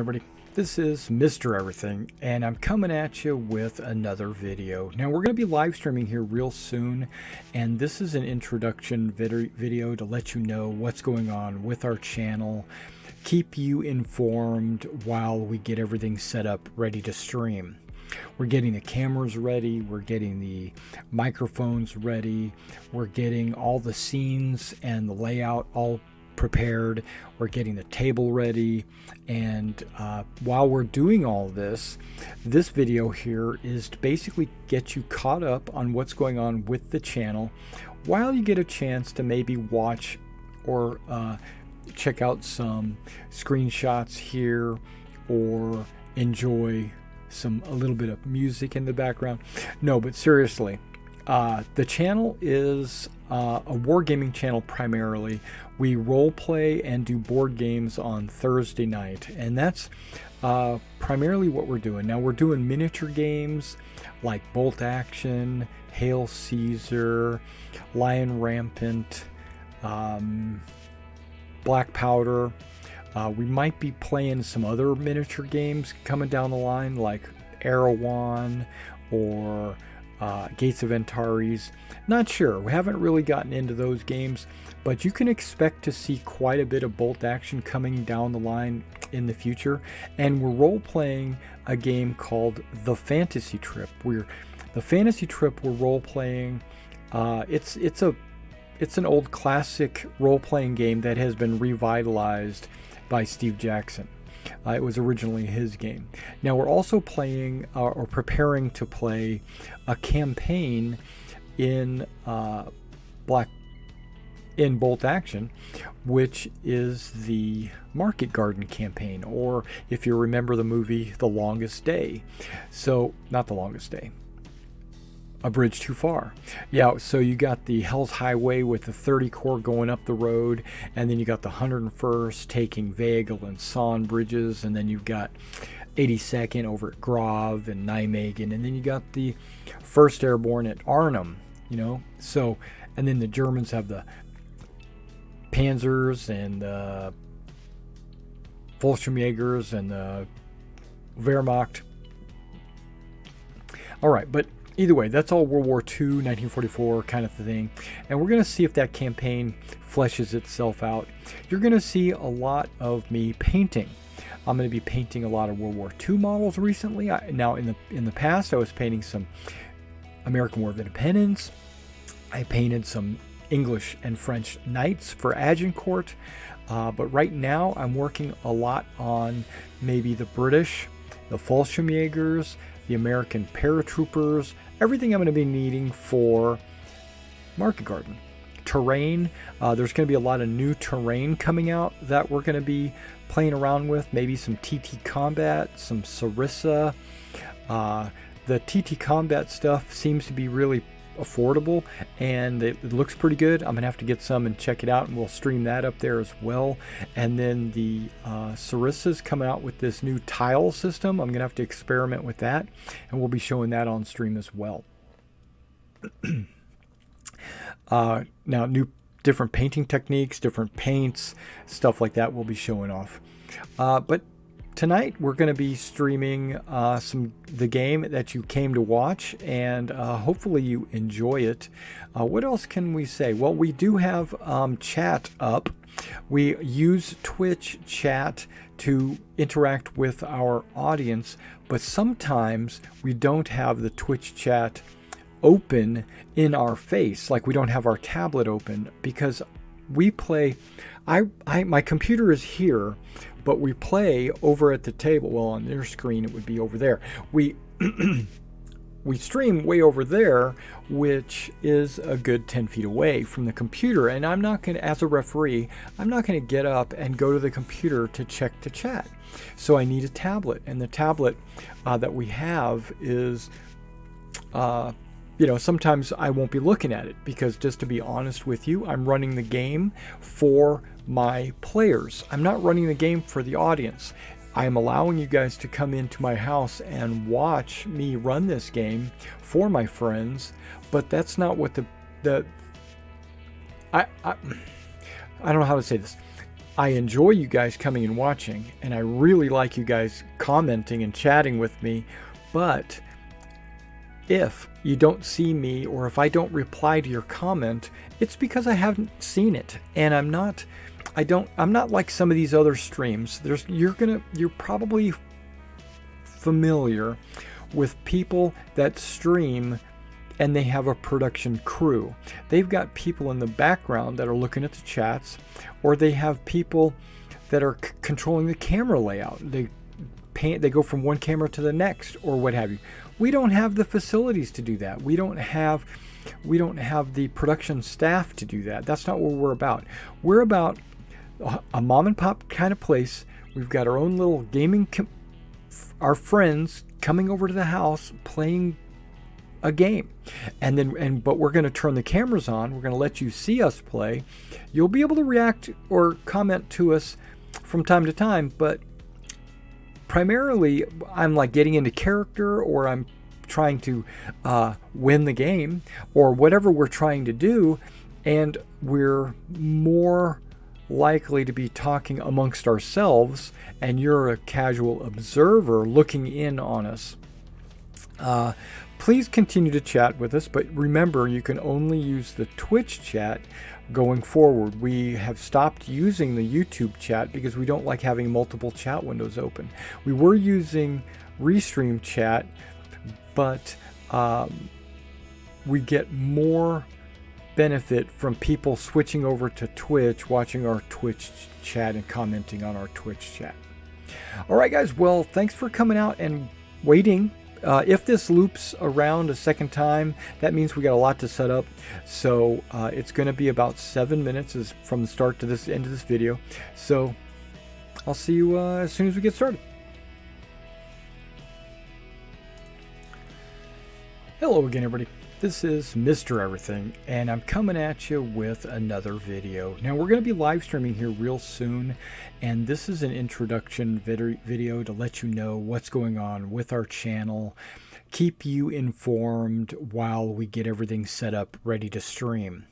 everybody, this is Mr. Everything, and I'm coming at you with another video. Now we're going to be live streaming here real soon, and this is an introduction video to let you know what's going on with our channel, keep you informed while we get everything set up ready to stream. We're getting the cameras ready, we're getting the microphones ready, we're getting all the scenes and the layout all prepared, we're getting the table ready, and while we're doing all this video here is to basically get you caught up on what's going on with the channel while you get a chance to maybe watch or check out some screenshots here or enjoy a little bit of music in the background. No, but seriously, the channel is a wargaming channel primarily. We role play and do board games on Thursday night, and that's primarily what we're doing. Now we're doing miniature games like Bolt Action, Hail Caesar, Lion Rampant, Black Powder. We might be playing some other miniature games coming down the line like Erewhon or Gates of Antares. Not sure. We haven't really gotten into those games, but you can expect to see quite a bit of Bolt Action coming down the line in the future. And we're role-playing a game called The Fantasy Trip. We're role-playing. It's an old classic role-playing game that has been revitalized by Steve Jackson. It was originally his game. Now we're also playing or preparing to play a campaign in Bolt Action, which is the Market Garden campaign, or if you remember the movie The Longest Day. So, not The Longest Day. A Bridge Too Far. Yeah, so you got the Hell's Highway with the 30 Corps going up the road, and then you got the 101st taking Veghel and Son bridges, and then you've got 82nd over at Grave and Nijmegen, and then you got the 1st Airborne at Arnhem, you know. So, and then the Germans have the Panzers and the Fallschirmjägers and the Wehrmacht. All right, but either way, that's all World War II, 1944 kind of thing. And we're going to see if that campaign fleshes itself out. You're going to see a lot of me painting. I'm going to be painting a lot of World War II models recently. Now, in the past, I was painting some American War of Independence. I painted some English and French knights for Agincourt. But right now, I'm working a lot on maybe the British, the Fallschirmjägers, the American paratroopers, everything I'm going to be needing for Market Garden. Terrain, there's going to be a lot of new terrain coming out that we're going to be playing around with. Maybe some TT Combat, some Sarissa. The TT Combat stuff seems to be really affordable, and it looks pretty good. I'm going to have to get some and check it out, and we'll stream that up there as well. And then the Sarissa's coming out with this new tile system. I'm going to have to experiment with that, and we'll be showing that on stream as well. Now, different painting techniques, different paints, stuff like that we'll be showing off. But tonight we're going to be streaming the game that you came to watch, and hopefully you enjoy it. What else can we say? Well, we do have chat up. We use Twitch chat to interact with our audience, but sometimes we don't have the Twitch chat open in our face, like we don't have our tablet open, because we play. My computer is here, but we play over at the table. Well, on their screen it would be over there. We stream way over there, which is a good 10 feet away from the computer. And I'm not going to, as a referee, I'm not going to get up and go to the computer to check the chat. So I need a tablet, and the tablet that we have is, sometimes I won't be looking at it because, just to be honest with you, I'm running the game for my players. I'm not running the game for the audience. I am allowing you guys to come into my house and watch me run this game for my friends, but that's not what I don't know how to say this. I enjoy you guys coming and watching, and I really like you guys commenting and chatting with me. But if you don't see me, or if I don't reply to your comment, it's because I haven't seen it, and I'm not like some of these other streams. You're probably familiar with people that stream and they have a production crew. They've got people in the background that are looking at the chats, or they have people that are controlling the camera layout. They go from one camera to the next, or what have you. We don't have the facilities to do that. We don't have the production staff to do that. That's not what we're about. We're about a mom and pop kind of place. We've got our own little gaming, our friends coming over to the house playing a game, but we're going to turn the cameras on. We're going to let you see us play. You'll be able to react or comment to us from time to time, but primarily I'm like getting into character, or I'm trying to win the game, or whatever we're trying to do, and we're more likely to be talking amongst ourselves, and you're a casual observer looking in on us. Please continue to chat with us, but remember, you can only use the Twitch chat going forward. We have stopped using the YouTube chat because we don't like having multiple chat windows open. We were using Restream chat, but we get more benefit from people switching over to Twitch, watching our Twitch chat and commenting on our Twitch chat. All right, guys. Well, thanks for coming out and waiting. If this loops around a second time, that means we got a lot to set up. So it's going to be about 7 minutes from the start to this end of this video. So I'll see you as soon as we get started. Hello again, everybody. This is Mr. Everything, and I'm coming at you with another video. Now, we're going to be live streaming here real soon, and this is an introduction video to let you know what's going on with our channel, keep you informed while we get everything set up ready to stream.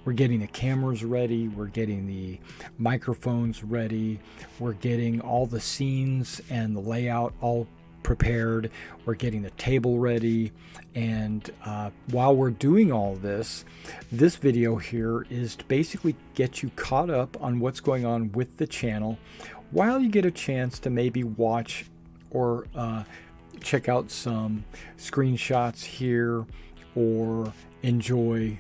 We're getting the cameras ready, we're getting the microphones ready, we're getting all the scenes and the layout all prepared, we're getting the table ready, and while we're doing all this video here is to basically get you caught up on what's going on with the channel while you get a chance to maybe watch or check out some screenshots here, or enjoy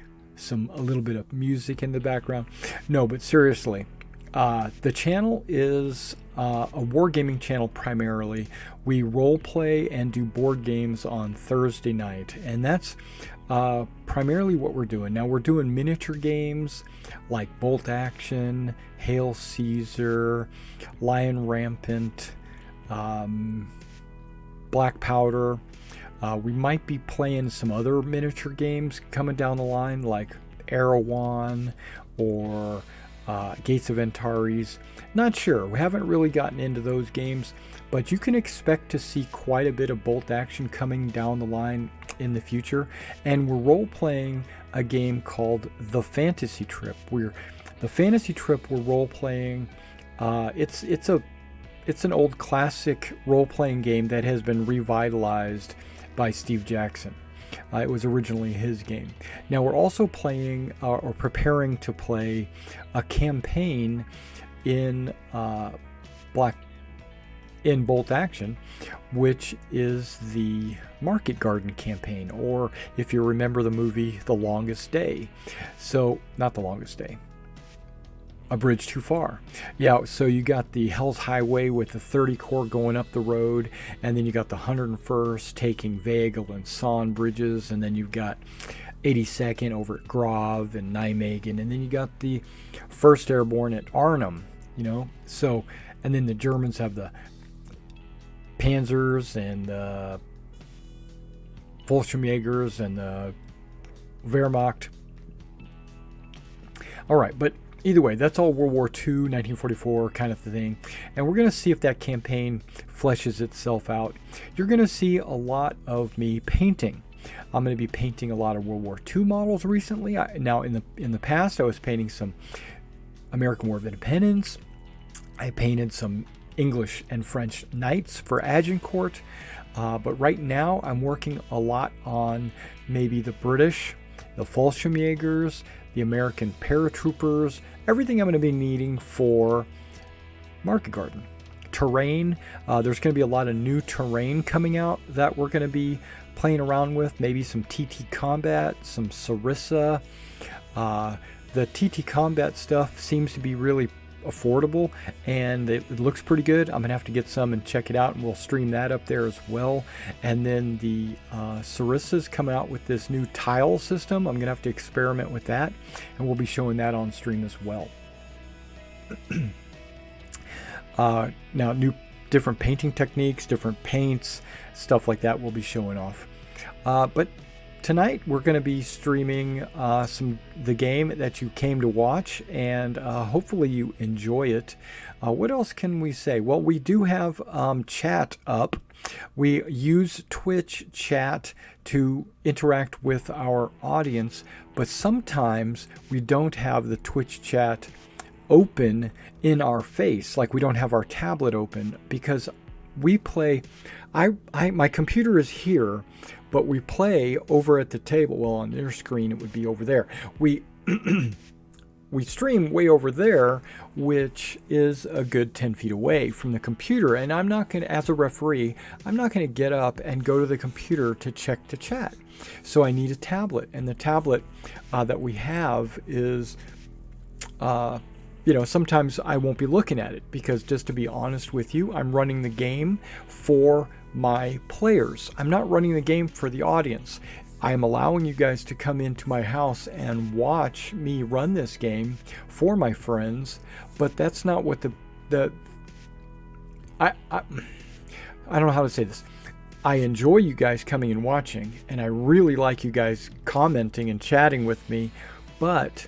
a little bit of music in the background. No, but seriously, the channel is a wargaming channel primarily. We role play and do board games on Thursday night, and that's primarily what we're doing. Now, we're doing miniature games like Bolt Action, Hail Caesar, Lion Rampant, Black Powder. We might be playing some other miniature games coming down the line, like Erewhon or Gates of Antares. Not sure. We haven't really gotten into those games, but you can expect to see quite a bit of Bolt Action coming down the line in the future. And we're role-playing a game called The Fantasy Trip. We're role-playing. It's an old classic role-playing game that has been revitalized by Steve Jackson. It was originally his game. Now we're also playing or preparing to play a campaign in Bolt Action, which is the Market Garden campaign, or if you remember the movie The Longest Day. So, not The Longest Day, A Bridge Too Far. Yeah, so you got the Hell's Highway with the 30 Corps going up the road, and then you got the 101st taking Son.Veghel and Son bridges, and then you've got 82nd over at Grove and Nijmegen, and then you got the 1st Airborne at Arnhem, So, and then the Germans have the Panzers and the Fallschirmjägers and the Wehrmacht. All right, but either way, that's all World War II, 1944 kind of thing. And we're going to see if that campaign fleshes itself out. You're going to see a lot of me painting. I'm going to be painting a lot of World War II models recently. Now, in the past, I was painting some American War of Independence, I painted some English and French knights for Agincourt, but right now I'm working a lot on maybe the British, the Fallschirmjägers, the American paratroopers, everything I'm going to be needing for Market Garden. Terrain, there's going to be a lot of new terrain coming out that we're going to be playing around with, maybe some TT Combat, some Sarissa. The TT Combat stuff seems to be really affordable and it looks pretty good. I'm gonna have to get some and check it out, and we'll stream that up there as well. And then the Sarissa's coming out with this new tile system. I'm gonna have to experiment with that, and we'll be showing that on stream as well. Now new different painting techniques, different paints, stuff like that we'll be showing off. But tonight we're going to be streaming the game that you came to watch, and hopefully you enjoy it. What else can we say? Well, we do have chat up. We use Twitch chat to interact with our audience, but sometimes we don't have the Twitch chat open in our face, like we don't have our tablet open, because we play, my computer is here, but we play over at the table. Well, on their screen it would be over there. We we stream way over there, which is a good 10 feet away from the computer, and I'm not going to, as a referee, I'm not going to get up and go to the computer to check the chat. So I need a tablet, and the tablet that we have is you know, sometimes I won't be looking at it because, just to be honest with you, I'm running the game for my players. I'm not running the game for the audience. I am allowing you guys to come into my house and watch me run this game for my friends, but that's not what I don't know how to say this. I enjoy you guys coming and watching, and I really like you guys commenting and chatting with me, but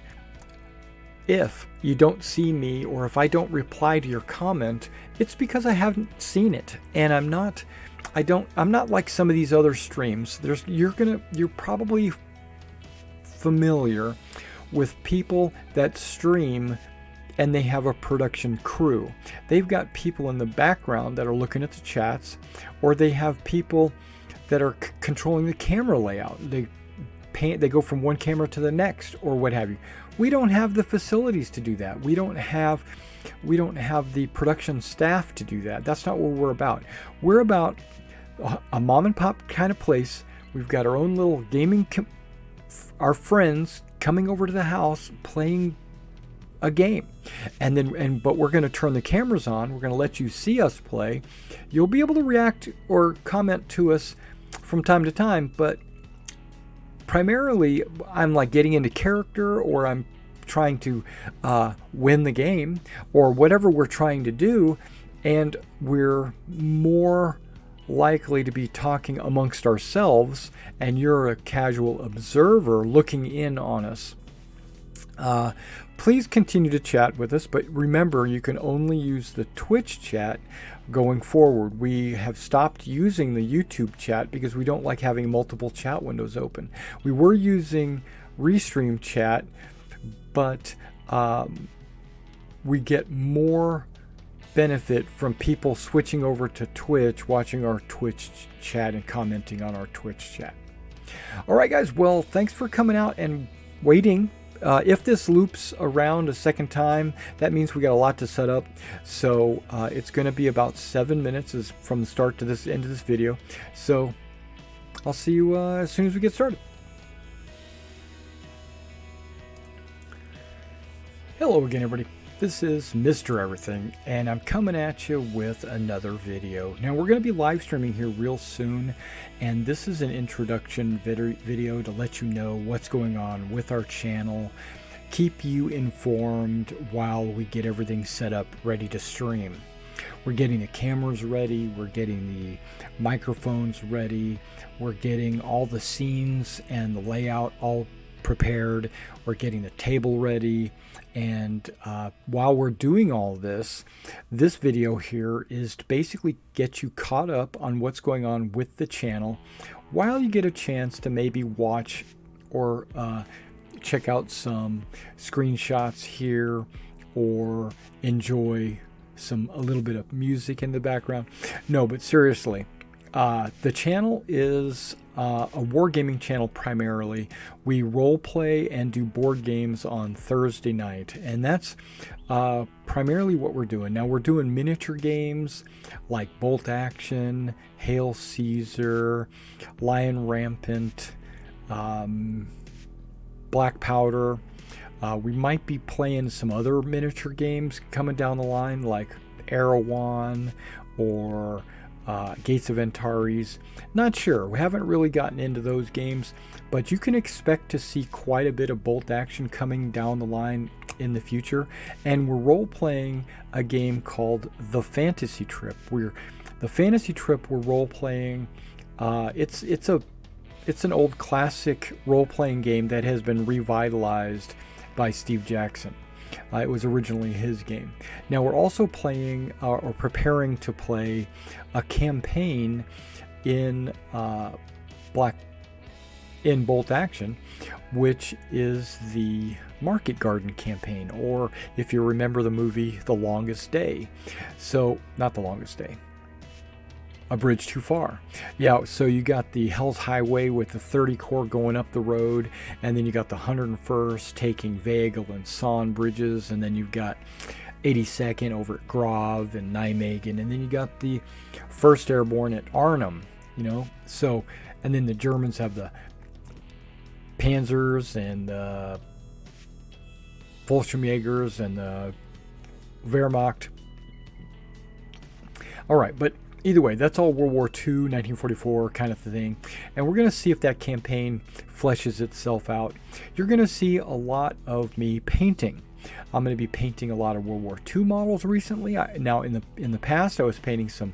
if you don't see me, or if I don't reply to your comment, it's because I haven't seen it, and I'm not like some of these other streams. You're probably familiar with people that stream and they have a production crew. They've got people in the background that are looking at the chats, or they have people that are controlling the camera layout. They go from one camera to the next, or what have you. We don't have the facilities to do that. We don't have the production staff to do that. That's not what we're about. We're about a mom and pop kind of place. We've got our own little gaming, our friends coming over to the house playing a game, but we're going to turn the cameras on. We're going to let you see us play. You'll be able to react or comment to us from time to time, but primarily I'm like getting into character, or I'm trying to win the game, or whatever we're trying to do, and we're more likely to be talking amongst ourselves, and you're a casual observer looking in on us. Please continue to chat with us, but remember, you can only use the Twitch chat going forward. We have stopped using the YouTube chat because we don't like having multiple chat windows open. We were using Restream chat, but we get more benefit from people switching over to Twitch, watching our Twitch chat and commenting on our Twitch chat. All right, guys. Well, thanks for coming out and waiting. If this loops around a second time, that means we got a lot to set up. So it's going to be about 7 minutes from the start to this end of this video. So I'll see you as soon as we get started. Hello again, everybody. This is Mr. Everything, and I'm coming at you with another video. Now, we're going to be live streaming here real soon, and this is an introduction video to let you know what's going on with our channel, keep you informed while we get everything set up ready to stream. We're getting the cameras ready, we're getting the microphones ready, we're getting all the scenes and the layout all prepared, we're getting the table ready, and while we're doing all this video here is to basically get you caught up on what's going on with the channel while you get a chance to maybe watch or check out some screenshots here or enjoy a little bit of music in the background. No, but seriously, the channel is a wargaming channel primarily. We role play and do board games on Thursday night, and that's primarily what we're doing. Now we're doing miniature games like Bolt Action, Hail Caesar, Lion Rampant, Black Powder. We might be playing some other miniature games coming down the line like Erewhon or Gates of Antares. Not sure. We haven't really gotten into those games, but you can expect to see quite a bit of Bolt Action coming down the line in the future. And we're role-playing a game called The Fantasy Trip. We're role-playing. It's an old classic role-playing game that has been revitalized by Steve Jackson. It was originally his game. Now we're also playing or preparing to play a campaign in Bolt Action, which is the Market Garden campaign, or if you remember the movie The Longest Day. So, not The Longest Day. A Bridge Too Far. Yeah, so you got the Hell's Highway with the 30 Corps going up the road, and then you got the 101st taking Veghel and Son bridges, and then you've got 82nd over at Grave and Nijmegen, and then you got the 1st Airborne at Arnhem, so, and then the Germans have the Panzers and the Fallschirmjägers and the Wehrmacht. All right, but either way, that's all World War II, 1944 kind of thing. And we're going to see if that campaign fleshes itself out. You're going to see a lot of me painting. I'm going to be painting a lot of World War II models recently. Now, in the past, I was painting some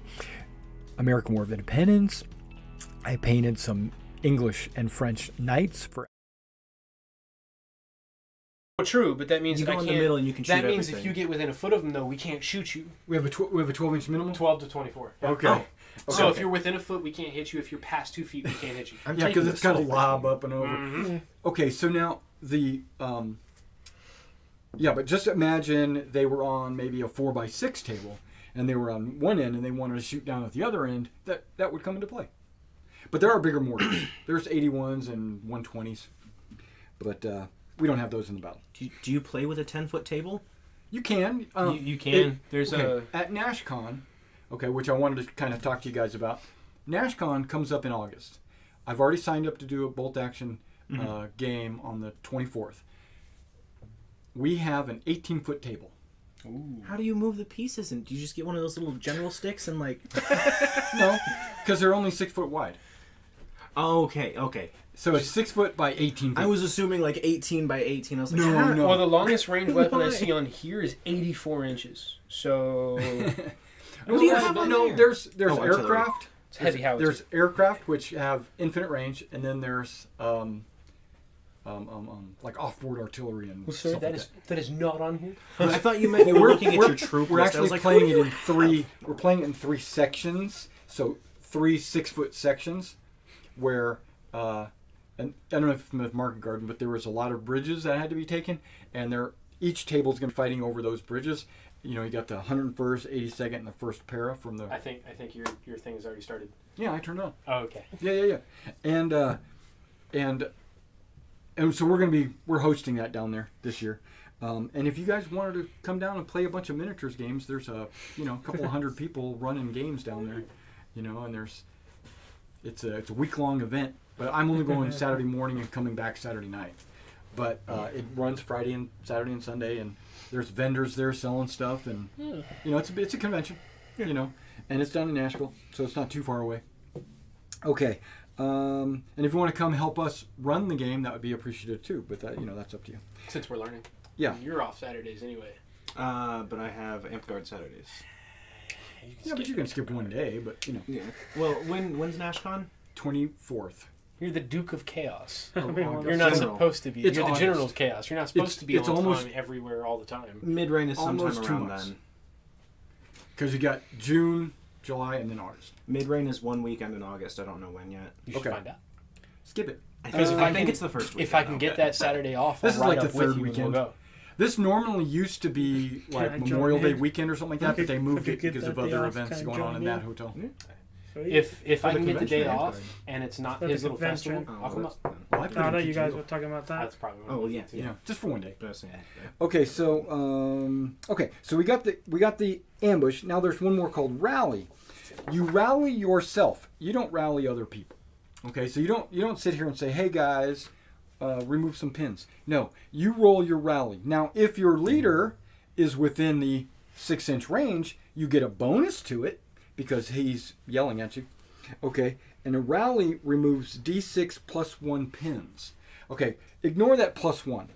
American War of Independence. I painted some English and French knights for. True, but that means you go in the middle and you can shoot That means everything. if you get within a foot of them, though, we can't shoot you. We have a 12-inch minimum. 12 to 24. Yeah. Okay. Oh. So if you're within a foot, we can't hit you. If you're past 2 feet, we can't hit you. Yeah, because it's got a lob up and over. Mm-hmm. Okay, so now the but just imagine they were on maybe a 4x6 table, and they were on one end, and they wanted to shoot down at the other end. That would come into play. But there are bigger mortars. There's 81s and 120s, but we don't have those in the battle. Do you play with a 10-foot table? You can. You can. At NashCon, which I wanted to kind of talk to you guys about. NashCon comes up in August. I've already signed up to do a Bolt Action game on the 24th. We have an 18-foot table. Ooh. How do you move the pieces? And do you just get one of those little general sticks and like? No, because they're only 6 foot wide. Oh, okay. So it's 6 foot by 18 feet. I was assuming like 18 by 18. I was like, No. Well, the longest range weapon I see on here is 84 inches. So. What do you have on there? There's artillery. aircraft. It's heavy howitzer. There's aircraft which have infinite range, and then there's like off-board artillery and Well, sir, stuff that is not on here. I thought you meant you were looking at your troop We're list. I actually was like, playing it in three. We're playing it in 3 sections. So 3 6-foot sections, where and I don't know if it's Market Garden, but there was a lot of bridges that had to be taken, and each table's going to be fighting over those bridges. You got the 101st, 82nd, and the 1st para from the. I think your thing has already started. Yeah, I turned it on. Oh, okay. Yeah. And so we're hosting that down there this year. And if you guys wanted to come down and play a bunch of miniatures games, there's a couple of hundred people running games down there, and it's a week-long event. But I'm only going Saturday morning and coming back Saturday night. But it runs Friday and Saturday and Sunday, and there's vendors there selling stuff, and it's a convention, and it's down in Nashville, so it's not too far away. Okay, and if you want to come help us run the game, that would be appreciative too. But that's up to you. Since we're learning. Yeah. You're off Saturdays anyway. But I have Amp Guard Saturdays. But you can skip one day, but Yeah. Well, when's NashCon? 24th. You're the Duke of Chaos. Oh, You're not General. supposed to be. It's You're the August. General of Chaos. You're not supposed to be it's on almost- time everywhere all the time. Mid-rain is sometime Almost 2 around months. then. Because you got June, July, and then August. Mid-rain is one weekend in August. I don't know when yet. You should Okay. find out. Skip it. I Because think, if I I think can- it's the first weekend. If I can get that Saturday off, This I'll is ride like up the with third you and weekend. we'll go. This normally used to be like I Memorial join Day in? weekend or something like that, but they moved Okay, it get because that of day other off, events kinda going on in join that in. hotel. Sweet. If I the can get the day convention, off right? and it's not At the his little convention. festival, I'll come up. Well, I put Oh, I in know you guys PTO. were talking about that. That's probably what Oh, I'm yeah, too. Yeah, just for one day. Person. Okay, so we got the ambush. Now there's one more called rally. You rally yourself. You don't rally other people. Okay, so you don't sit here and say, "Hey guys, remove some pins." No, you roll your rally. Now, if your leader is within the 6-inch range, you get a bonus to it because he's yelling at you. Okay, and a rally removes D6 plus 1 pins. Okay, ignore that plus 1.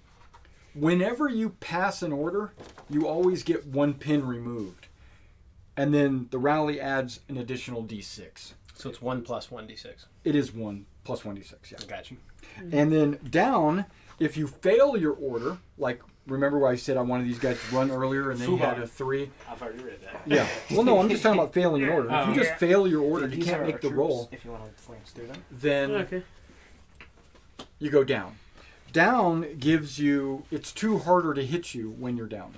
Whenever you pass an order, you always get 1 pin removed. And then the rally adds an additional D6. So it's 1 plus 1d6. It is 1 plus 1d6, yeah. I got you. And then down, if you fail your order, like remember where I said I wanted these guys to run earlier and they had a 3? I've already read that. Yeah. Well, no, I'm just talking about failing an order. If you just Yeah. fail your order, you These can't are make our the troops, roll, if you want to glance through them. then Okay. you go down. Down gives you, it's too harder to hit you when you're down.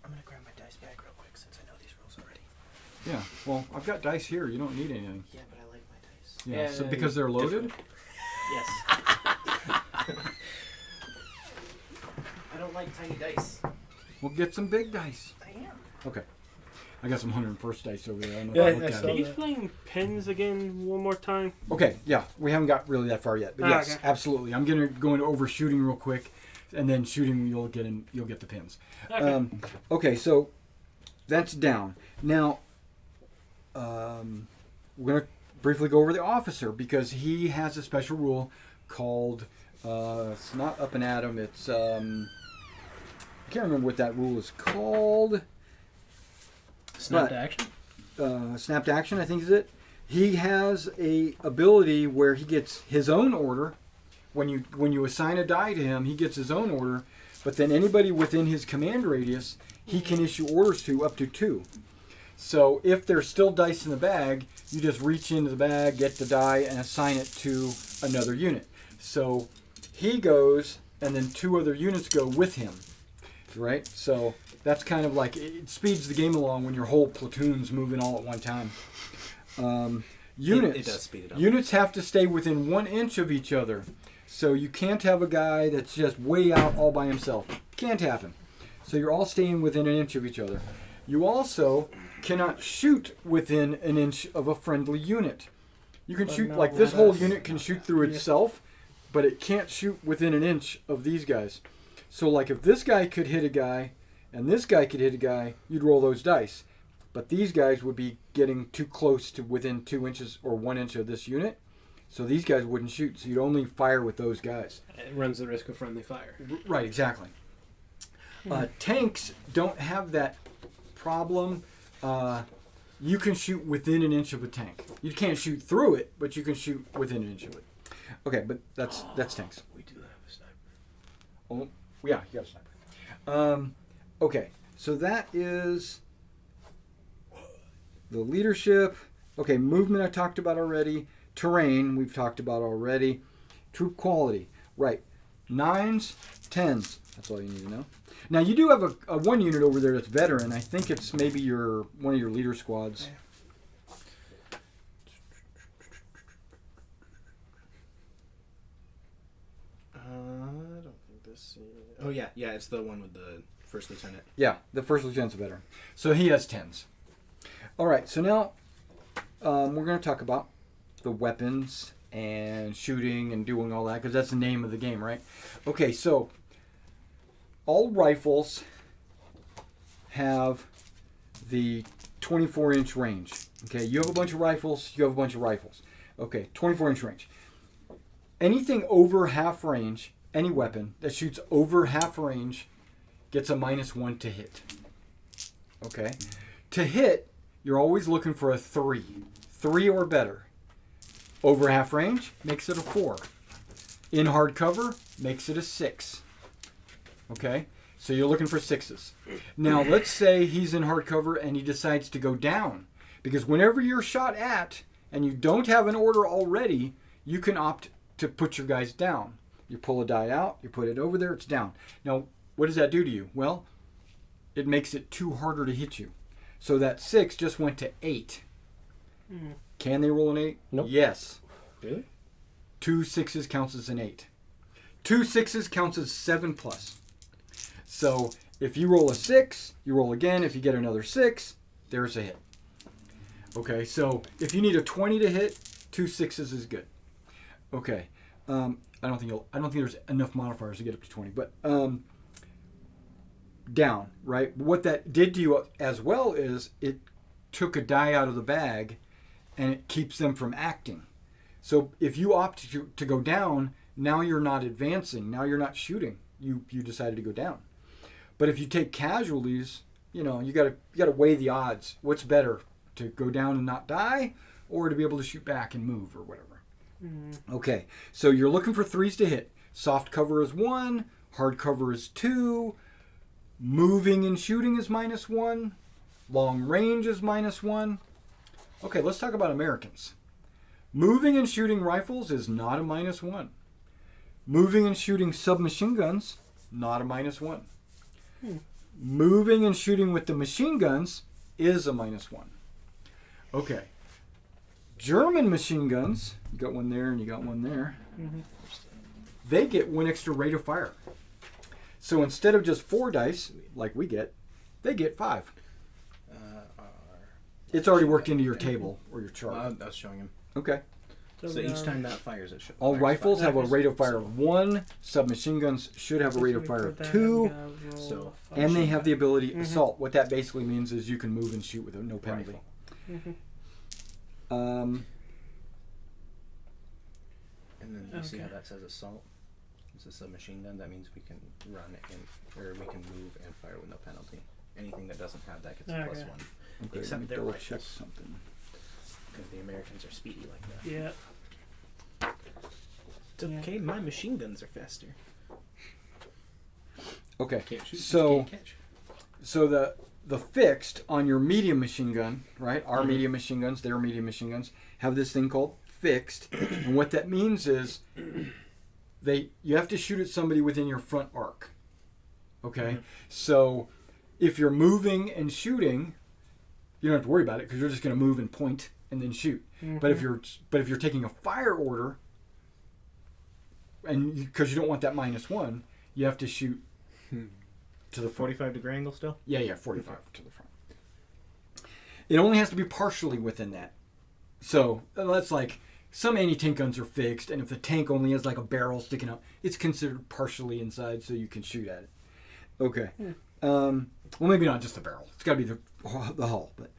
I'm going to grab my dice bag real quick since I know these rules already. Yeah. Well, I've got dice here. You don't need anything. Yeah, but I like my dice. Yeah. Yeah, So because they're loaded? different. Yes. I don't like tiny dice. We'll get some big dice. I am. Okay. I got some 101st dice over there. I don't know Yeah, if I I looked at saw it. Can you explain pins again one more time? Okay, yeah, we haven't got really that far yet, but yes, Okay. absolutely. I'm gonna go into overshooting real quick, and then shooting you'll get the pins. Okay. Okay, so that's down. Now, we're gonna briefly go over the officer because he has a special rule called it's not up and at 'em. It's I can't remember what that rule is called. Snap But- to action? Snapped action, I think is it. He has a ability where he gets his own order. When you assign a die to him, he gets his own order. But then anybody within his command radius, he can issue orders to up to 2. So if there's still dice in the bag, you just reach into the bag, get the die, and assign it to another unit. So he goes, and then 2 other units go with him, right? So that's kind of like, it speeds the game along when your whole platoon's moving all at one time. Units. It does speed it up. Units have to stay within 1 inch of each other. So you can't have a guy that's just way out all by himself. Can't happen. So you're all staying within 1 inch of each other. You also cannot shoot within 1 inch of a friendly unit. You can But shoot, no, like this whole that's- unit can shoot through itself, but it can't shoot within 1 inch of these guys. So like if this guy could hit a guy, and this guy could hit a guy, you'd roll those dice. But these guys would be getting too close to within 2 inches or 1 inch of this unit. So these guys wouldn't shoot. So you'd only fire with those guys. It runs the risk of friendly fire. Right, exactly. Tanks don't have that problem. You can shoot within 1 inch of a tank. You can't shoot through it, but you can shoot within 1 inch of it. Okay, but that's tanks. We do have a sniper. Oh, yeah, you got a sniper. Okay, so that is the leadership. Okay, movement I talked about already. Terrain we've talked about already. Troop quality, right. 9s, 10s. That's all you need to know. Now you do have a 1 unit over there that's veteran. I think it's maybe one of your leader squads. I don't think this. Oh yeah, it's the one with the first lieutenant. Yeah, the first lieutenant's a veteran. So he has 10s. All right, so now we're going to talk about the weapons and shooting and doing all that because that's the name of the game, right? Okay, so all rifles have the 24-inch range. Okay, you have a bunch of rifles, you have a bunch of rifles. Okay, 24-inch range. Anything over half range, any weapon that shoots over half range gets a -1 to hit. Okay? To hit, you're always looking for a 3. 3 or better. Over half range makes it a 4. In hard cover makes it a 6. Okay? So you're looking for 6s. Now, let's say he's in hard cover and he decides to go down. Because whenever you're shot at and you don't have an order already, you can opt to put your guys down. You pull a die out, you put it over there, it's down. Now, what does that do to you? Well, it makes it too harder to hit you. So that 6 just went to 8. Can they roll an 8? Nope. Yes. Really? 2 6s counts as an 8. 2 6s counts as 7 plus. So if you roll a 6, you roll again. If you get another 6, there's a hit. Okay, so if you need a 20 to hit, 2 6s is good. Okay, I don't think there's enough modifiers to get up to 20, but down, right? What that did to you as well is it took a die out of the bag, and it keeps them from acting. So if you opt to go down, now you're not advancing. Now you're not shooting. You decided to go down. But if you take casualties, you gotta weigh the odds. What's better, to go down and not die, or to be able to shoot back and move or whatever? Okay, so you're looking for 3s to hit. Soft cover is 1. Hard cover is 2. Moving and shooting is -1. Long range is -1. Okay, let's talk about Americans. Moving and shooting rifles is not a -1. Moving and shooting submachine guns, not a -1. Moving and shooting with the machine guns is a -1. Okay. German machine guns, you got one there and you got one there. They get 1 extra rate of fire. So instead of just 4 dice, like we get, they get 5. It's already worked into your table or your chart. I was showing him. Okay. So each time that fires, it should. All rifles have a rate of fire of 1. Submachine guns should have a rate of fire of 2. So And they have the ability assault. What that basically means is you can move and shoot with no penalty. And then you see how that says assault? It's a submachine gun. That means we can run or we can move and fire with no penalty. Anything that doesn't have that gets a +1. Okay, Except let me their double check rifles. something. Because the Americans are speedy like that. Yeah. It's okay, my machine guns are faster. Okay, Can't shoot, so just can't catch. so the fixed on your medium machine gun, right? Our medium machine guns, their medium machine guns have this thing called fixed, and what that means is you have to shoot at somebody within your front arc. Okay, so if you're moving and shooting, you don't have to worry about it because you're just going to move and point and then shoot. But if you're taking a fire order, and because you don't want that -1, you have to shoot to the front. 45-degree angle still? Yeah, 45 to the front. It only has to be partially within that. So that's like some anti-tank guns are fixed, and if the tank only has like a barrel sticking out, it's considered partially inside, so you can shoot at it. Okay. Well, maybe not just the barrel. It's got to be the hull. But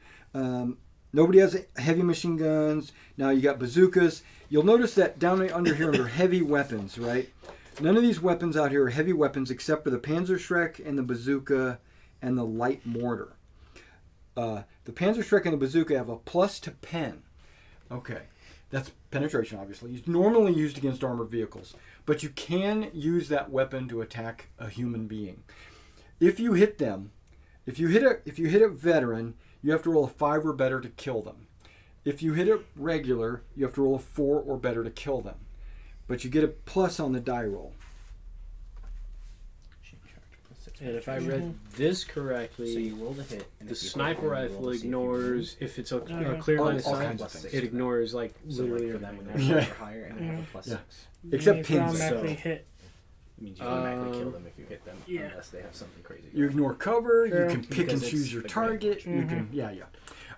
nobody has heavy machine guns. Now you got bazookas. You'll notice that down under here under heavy weapons, right? None of these weapons out here are heavy weapons except for the Panzerschreck and the bazooka and the light mortar. The Panzerschreck and the bazooka have a plus to pen. Okay. That's penetration, obviously. It's normally used against armored vehicles. But you can use that weapon to attack a human being. If you hit them, if you hit a veteran, you have to roll a 5 or better to kill them. If you hit a regular, you have to roll a 4 or better to kill them. But you get a plus on the die roll. And if I read this correctly, So you roll the hit. And the if you hit, sniper then you roll rifle to see if you ignores, if it's a clear All line of kinds sight, of things. it ignores like So literally like for them, when everything. they're Yeah. higher and they have a +6. Yeah. Except If pins. automatically So- hit. It means you automatically kill them if you hit them, Yeah. unless they have something crazy. You ignore cover. True. You can pick Because and choose it's your the target. grade. You can, yeah.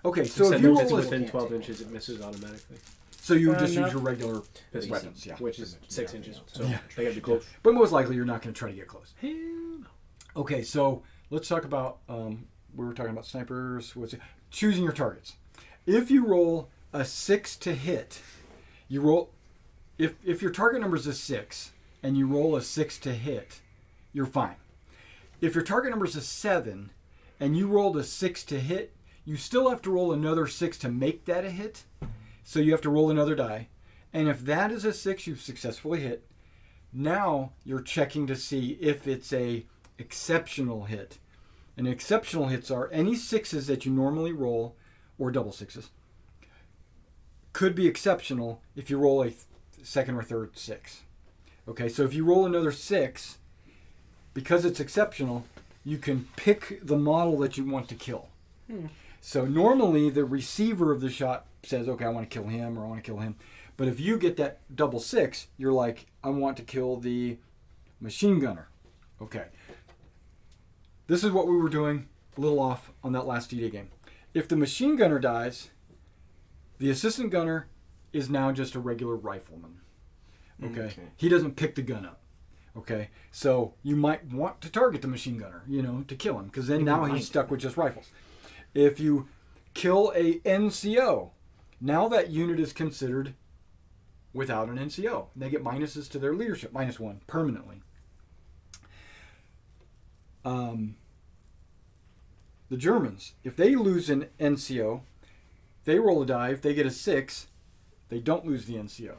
Okay, so Except if you if it's roll, within Can't 12 take inches, it multiple. misses automatically, so you Fair just use enough. your regular Because weapons, yeah. which is 6 inches. So Yeah. they gotta be close. But most likely, you're not going to try to get close. Hell no. Okay, so let's talk about. We were talking about snipers. Choosing your targets. If you roll a 6 to hit, you roll. If your target number is a 6 and you roll a 6 to hit, you're fine. If your target number is a 7 and you rolled a 6 to hit, you still have to roll another 6 to make that a hit. So you have to roll another die. And if that is a 6, you've successfully hit. Now you're checking to see if it's a exceptional hit. And exceptional hits are any 6s that you normally roll, or double 6s, could be exceptional if you roll a second or third 6. Okay, so if you roll another 6, because it's exceptional, you can pick the model that you want to kill. So normally the receiver of the shot says, okay, I want to kill him or I want to kill him. But if you get that 666, you're like, I want to kill the machine gunner. Okay. This is what we were doing a little off on that last D-Day game. If the machine gunner dies, the assistant gunner is now just a regular rifleman. Okay? He doesn't pick the gun up. Okay? So you might want to target the machine gunner, to kill him, because then now he's stuck with just rifles. If you kill a NCO, now that unit is considered without an NCO. They get minuses to their leadership, -1 permanently. The Germans, if they lose an NCO, they roll a die. If they get a 6, they don't lose the NCO.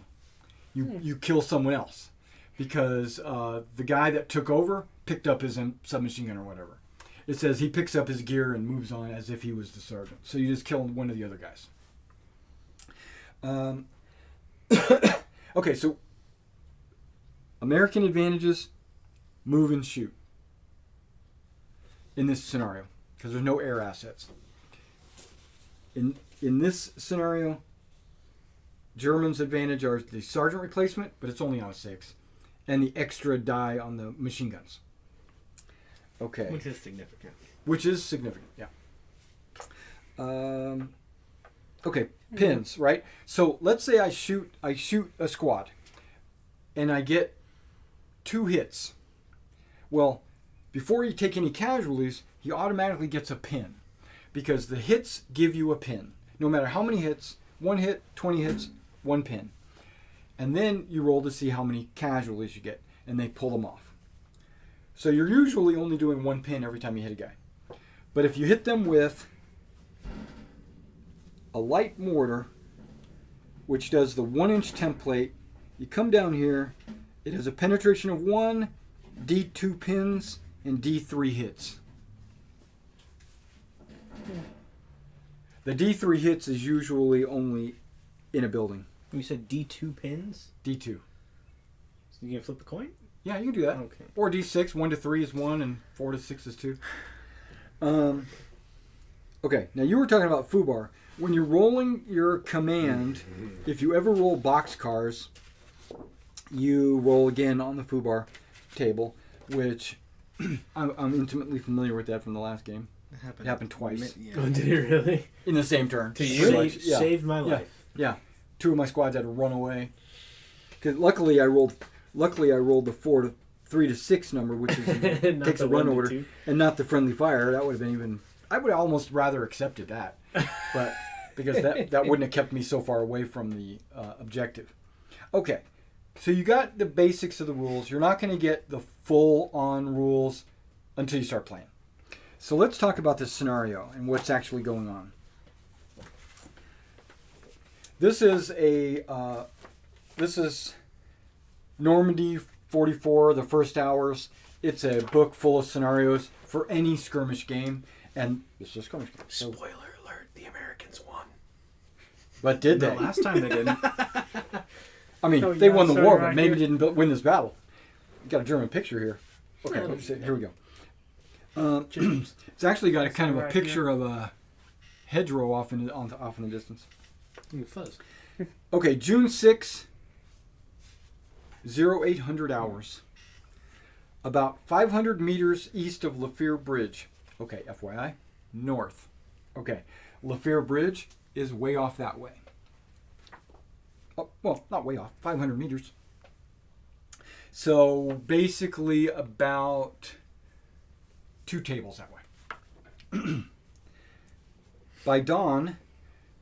You kill someone else because the guy that took over picked up his submachine gun or whatever. It says he picks up his gear and moves on as if he was the sergeant. So you just kill one of the other guys. Okay, so American advantages, move and shoot in this scenario because there's no air assets. In this scenario, Germans' advantage are the sergeant replacement, but it's only on a 6, and the extra die on the machine guns. Okay. Which is significant. Yeah. Okay, pins, right? So let's say I shoot a squad, and I get 2 hits. Well, before you take any casualties, he automatically gets a pin, because the hits give you a pin. No matter how many hits, 1 hit, 20 hits, 1 pin. And then you roll to see how many casualties you get, and they pull them off. So you're usually only doing 1 pin every time you hit a guy. But if you hit them with a light mortar, which does the 1-inch template, you come down here, it has a penetration of 1, D2 pins, and D3 hits. The D3 hits is usually only in a building. You said D2 pins? D2. So you can flip the coin? Yeah, you can do that. Okay. Or D6, 1 to 3 is 1, and 4 to 6 is 2. Okay, now you were talking about FUBAR. When you're rolling your command, if you ever roll boxcars, you roll again on the FUBAR table, which I'm intimately familiar with that from the last game. It happened twice. Yeah. Oh, did it really? In the same turn. To you? Like, yeah. Saved my life. Yeah. 2 of my squads had to run away. Because luckily I rolled the 3 to 6 number, which is takes a run order, 2. and not the friendly fire. That would have been even. I would almost rather accepted that, but because that wouldn't have kept me so far away from the objective. Okay, so you got the basics of the rules. You're not going to get the full-on rules until you start playing. So let's talk about this scenario and what's actually going on. This is Normandy 44, the first hours. It's a book full of scenarios for any skirmish game, and this is a skirmish game. So, Spoiler alert: the Americans won. but did The they? last time they didn't. I mean, Oh, they yeah, won the sorry, war, right but maybe here. didn't win this battle. You got a German picture here. Okay, let's see. Here we go. It's actually got a kind of a Right picture of a hedgerow off in the distance. Fuzz. Okay, June 6, 0800 hours. About 500 meters east of Le-Fiere Bridge. Okay, FYI, north. Okay, Le-Fiere Bridge is way off that way. Oh, well, not way off, 500 meters. So basically about 2 tables that way. By dawn,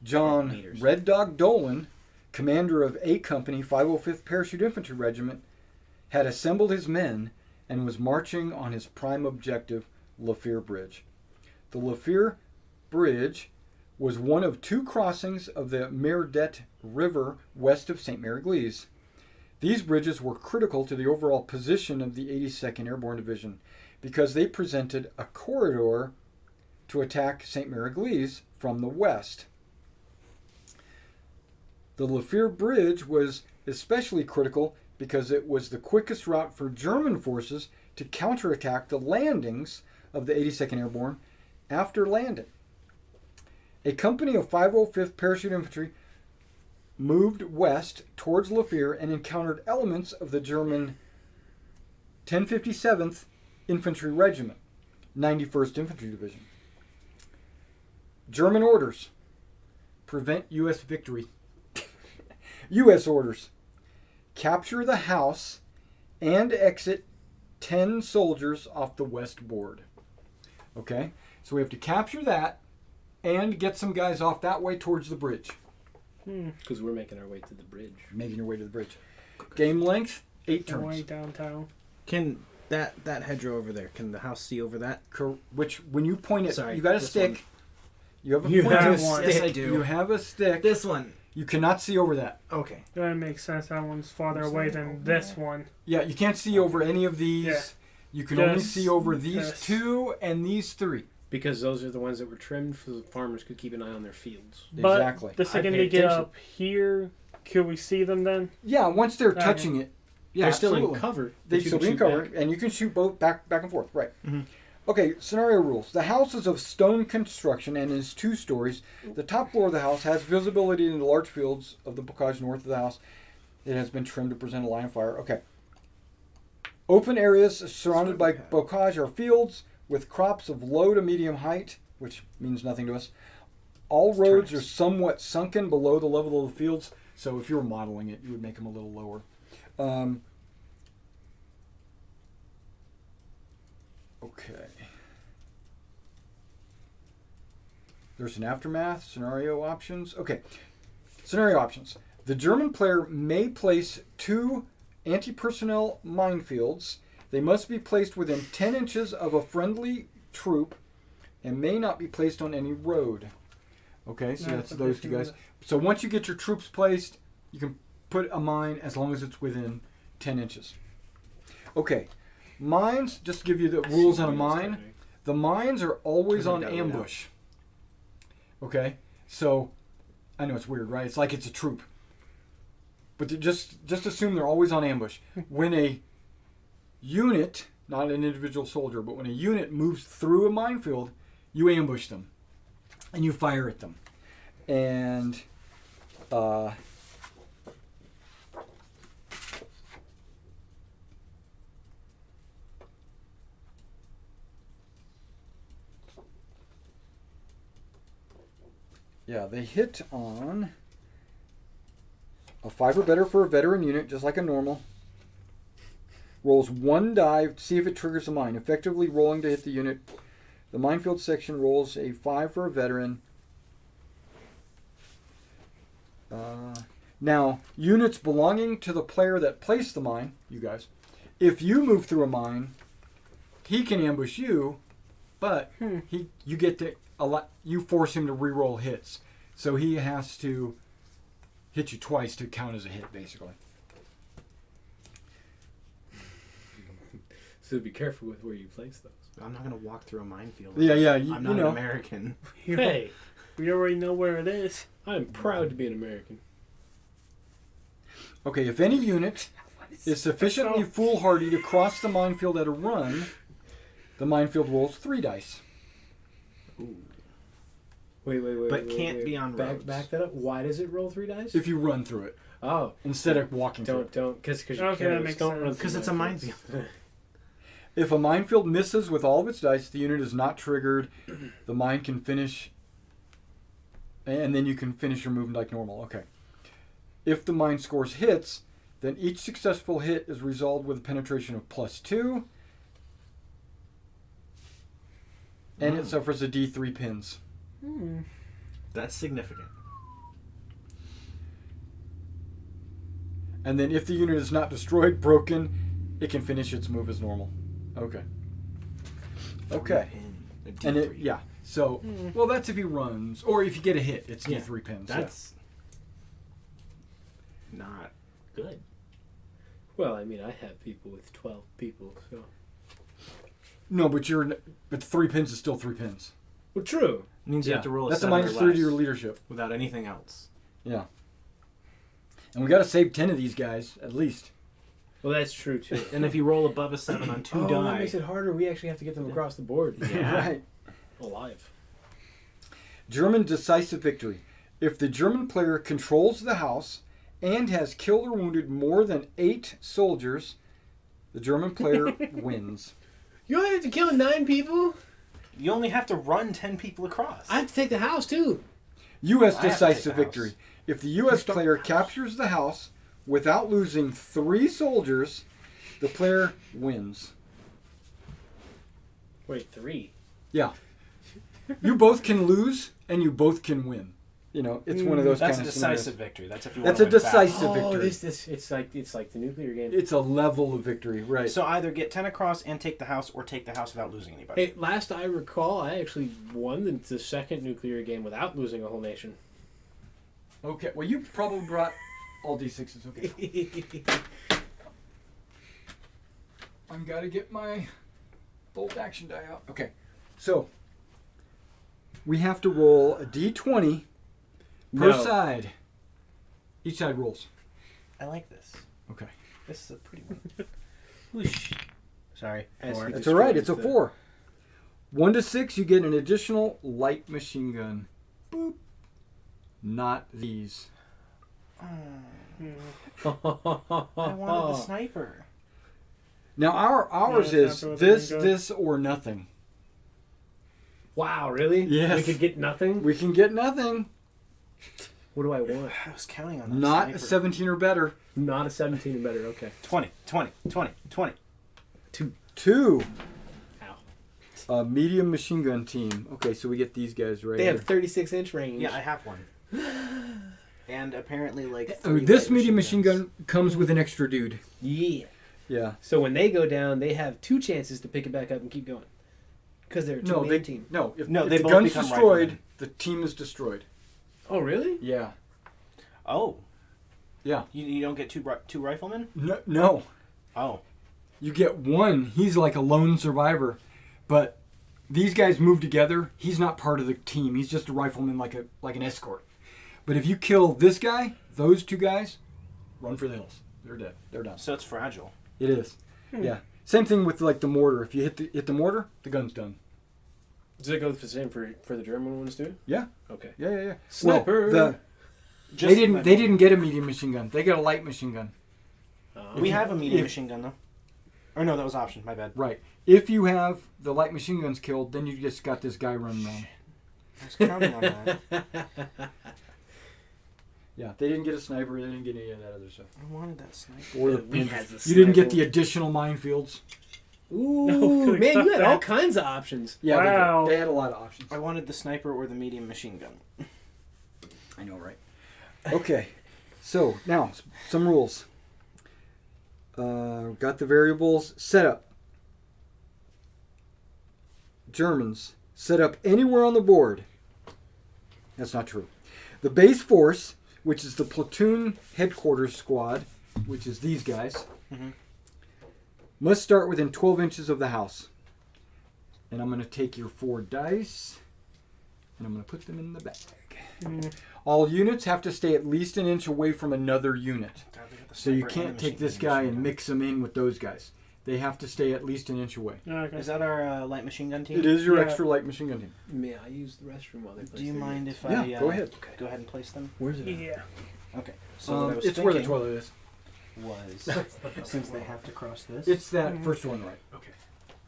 John Meters. Red Dog Dolan, commander of A Company, 505th Parachute Infantry Regiment, had assembled his men and was marching on his prime objective, Le-Fiere Bridge. The Le-Fiere Bridge was one of 2 crossings of the Meredith River west of St. Mary-Glees. These bridges were critical to the overall position of the 82nd Airborne Division because they presented a corridor to attack St. Mary-Glees from the west. The Le-Fiere Bridge was especially critical because it was the quickest route for German forces to counterattack the landings of the 82nd Airborne after landing. A company of 505th Parachute Infantry moved west towards Le-Fiere and encountered elements of the German 1057th Infantry Regiment, 91st Infantry Division. German orders: prevent U.S. victory. U.S. orders: capture the house and exit 10 soldiers off the west board. Okay, so we have to capture that and get some guys off that way towards the bridge. Because we're making our way to the bridge. Making your way to the bridge. Game length, 8 turns. Way downtown. Can that hedgerow over there? Can the house see over that? Which, when you point it, Sorry, you got a this stick. one. You have a You pointer have stick. one. Yes, I do. You have a stick. This one. You cannot see over that. Okay. That makes sense. That one's farther away than this one. Yeah, you can't see over any of these. Yeah. You can only This, see over these this. 2 and these 3. Because those are the ones that were trimmed so the farmers could keep an eye on their fields. But Exactly. the I second pay they get attention. up here, can we see them then? Yeah, once they're Okay. touching it. Yeah, They're still absolutely. in cover. They but you still can be in shoot cover, back. and you can shoot both back and forth. Right. Mhm. Okay, scenario rules. The house is of stone construction and is 2 stories. The top floor of the house has visibility into large fields of the bocage north of the house. It has been trimmed to present a line of fire. Okay. Open areas surrounded by bocage are fields with crops of low to medium height, which means nothing to us. All roads are somewhat sunken below the level of the fields, so if you were modeling it, you would make them a little lower. Okay. There's an aftermath, scenario options. Okay. Scenario options. The German player may place 2 anti-personnel minefields. They must be placed within 10 inches of a friendly troop and may not be placed on any road. Okay, so that's those 2 guys. So once you get your troops placed, you can put a mine as long as it's within 10 inches. Okay. Mines, just to give you the rules on a mine. The mines are always on ambush. Okay? So, I know it's weird, right? It's like it's a troop. But just assume they're always on ambush. When a unit, not an individual soldier, but when a unit moves through a minefield, you ambush them. And you fire at them. And, yeah, they hit on a 5 or better for a veteran unit, just like a normal. Rolls 1 die to see if it triggers a mine, effectively rolling to hit the unit. The minefield section rolls a 5 for a veteran. Now, units belonging to the player that placed the mine, you guys, if you move through a mine, he can ambush you, but you get to you force him to re-roll hits. So he has to hit you twice to count as a hit, basically. So be careful with where you place those. I'm not gonna walk through a minefield. Yeah, I'm not an American. Hey, We already know where it is. I'm proud to be an American. Okay, if any unit is sufficiently foolhardy to cross the minefield at a run, the minefield rolls 3 dice. Ooh. Wait. But can't be on roads. Back that up. Why does it roll 3 dice? If you run through it Oh, instead of walking through it. don't, because you Okay, can't. that makes Don't sense. run Because through it's a minefields. minefield. If a minefield misses with all of its dice, the unit is not triggered. The mine can finish, and then you can finish your movement like normal. Okay. If the mine scores hits, then each successful hit is resolved with a penetration of +2, and it suffers a D3 pins. That's significant. And then if the unit is not destroyed, broken, it can finish its move as normal. Okay. Okay. A D3. And it, yeah. So, well, that's if he runs, or if you get a hit, it's Yeah, D3 pins. That's not good. Well, I mean, I have people with 12 people, so. No, but but 3 pins is still 3 pins. Well, true. It means you have to roll a That's a 7 or -3 to your less leadership. without anything else. Yeah. And we got to save 10 of these guys, at least. Well, that's true too. And if you roll above a 7 on 2 That die, makes it harder. We actually have to get them across the board. Right. Alive. German decisive victory. If the German player controls the house and has killed or wounded more than 8 soldiers, the German player wins. You only have to kill 9 people? you only have to run 10 people across. I have to take the house too. U.S. I have to take decisive the victory. house. If the U.S. player captures the house without losing 3 soldiers, the player wins. Wait, 3? Yeah. You both can lose and you both can win. You know, it's one of those That's kind a of scenarios. decisive victory. That's if you That's want a to win fast. decisive victory. It's like the nuclear game. It's a level of victory, right? So either get 10 across and take the house, or take the house without losing anybody. Hey, last I recall, I actually won the second nuclear game without losing a whole nation. Okay, well, you probably brought all D6s. Okay. I've got to get my bolt action die out. Okay, so we have to roll a D20 per No. side. Each side rolls. I like this. Okay. This is a pretty one. Whoosh. Sorry. As Four. he That's all right. It's a destroys 4. 1 to 6, you get an additional light machine gun. Boop. Not these. I the- wanted the sniper. Now ours Yeah, is sniper with this, a gun. this, or nothing. Wow, really? Yes. We could get nothing? We can get nothing. What do I want? I was counting on that Not sniper. a 17 or better. Not a 17 and better, okay. 20, 20, 20, 20. 2. Ow. A medium machine gun team. Okay, so we get these guys right They here. have 36-inch range. Yeah, I have one. And apparently, like, Oh, 3 this light medium machine guns. gun comes with an extra dude. Yeah. Yeah. So when they go down, they have 2 chances to pick it back up and keep going. Because they're a No, two-man they team. no. If, No, if they the both gun's become destroyed, riflemen. the team is destroyed. Oh, really? Yeah. Oh. Yeah. You don't get two riflemen? No. Oh. You get one. He's like a lone survivor, but these guys move together. He's not part of the team. He's just a rifleman, like an escort. But if you kill this guy, those 2 guys, run for the hills. They're dead. They're done. So it's fragile. It is. Yeah. Same thing with like the mortar. If you hit the mortar, the gun's done. Does it go the same for the German ones too? Yeah. Okay. Yeah. Sniper. Well, they didn't get a medium machine gun. They got a light machine gun. We have a medium if- machine gun, though. Or no, that was option. My bad. Right. If you have the light machine guns killed, then you just got this guy running around. I was counting on that. Yeah. They didn't get a sniper. They didn't get any of that other stuff. I wanted that sniper. Or the We had the you didn't get sniper. the additional minefields. Ooh, No, man, you had that. all kinds of options. Yeah. Wow. They had a lot of options. I wanted the sniper or the medium machine gun. I know, right? Okay. So now some rules. Got the variables. Setup. Germans set up anywhere on the board. That's not true. The base force, which is the platoon headquarters squad, which is these guys, must start within 12 inches of the house. And I'm going to take your 4 dice, and I'm going to put them in the bag. All units have to stay at least an inch away from another unit. God, they got the So you sniper and can't the take machine this gun guy machine and gun. mix them in with those guys. They have to stay at least an inch away. Okay. Is that our light machine gun team? It is your Yeah. extra light machine gun team. May I use the restroom while they play? Do you mind if Yeah, I go ahead. go ahead and place them? Where's it? Yeah. Okay. So what I was It's where the thinking toilet is. was, since they have to cross this, It's that first one, right? okay.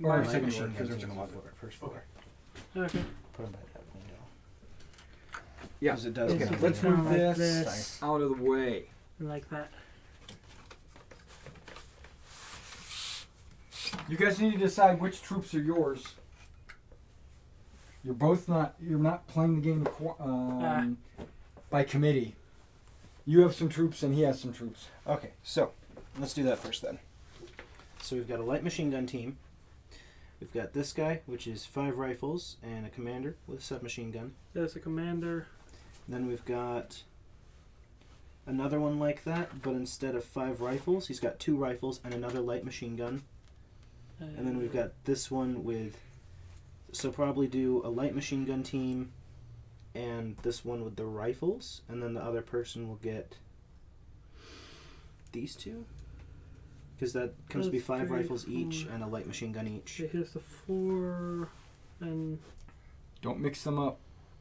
Or Light second machine one, guns because are there's on a the floor, first floor. Okay. Put them by that window. Yeah. Because it does Okay, get on let's the window. move Like this this. out of the way. Like that. You guys need to decide which troops are yours. You're not playing the game by committee. You have some troops and he has some troops. Okay, so let's do that first then. So we've got a light machine gun team. We've got this guy, which is 5 rifles and a commander with a submachine gun. There's a commander. Then we've got another one like that, but instead of 5 rifles, he's got 2 rifles and another light machine gun. And then we've got this one with, so probably do a light machine gun team and this one with the rifles, and then the other person will get these 2. Because that comes to be 5 rifles each and a light machine gun each. Okay, here's the 4, and Don't mix them up.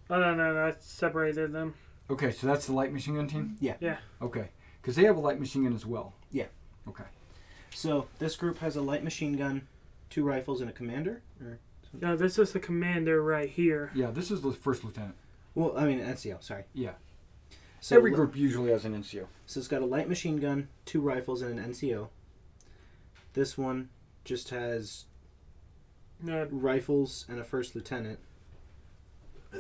oh no, I separated them. Okay, so that's the light machine gun team? Yeah. Yeah. Okay. Because they have a light machine gun as well. Yeah. Okay. So this group has a light machine gun, 2 rifles, and a commander? Or No, this is the commander right here. Yeah, this is the first lieutenant. well, I mean, NCO, sorry. Yeah. So Every group usually has an NCO. So it's got a light machine gun, 2 rifles, and an NCO. This one just has No, rifles and a first lieutenant.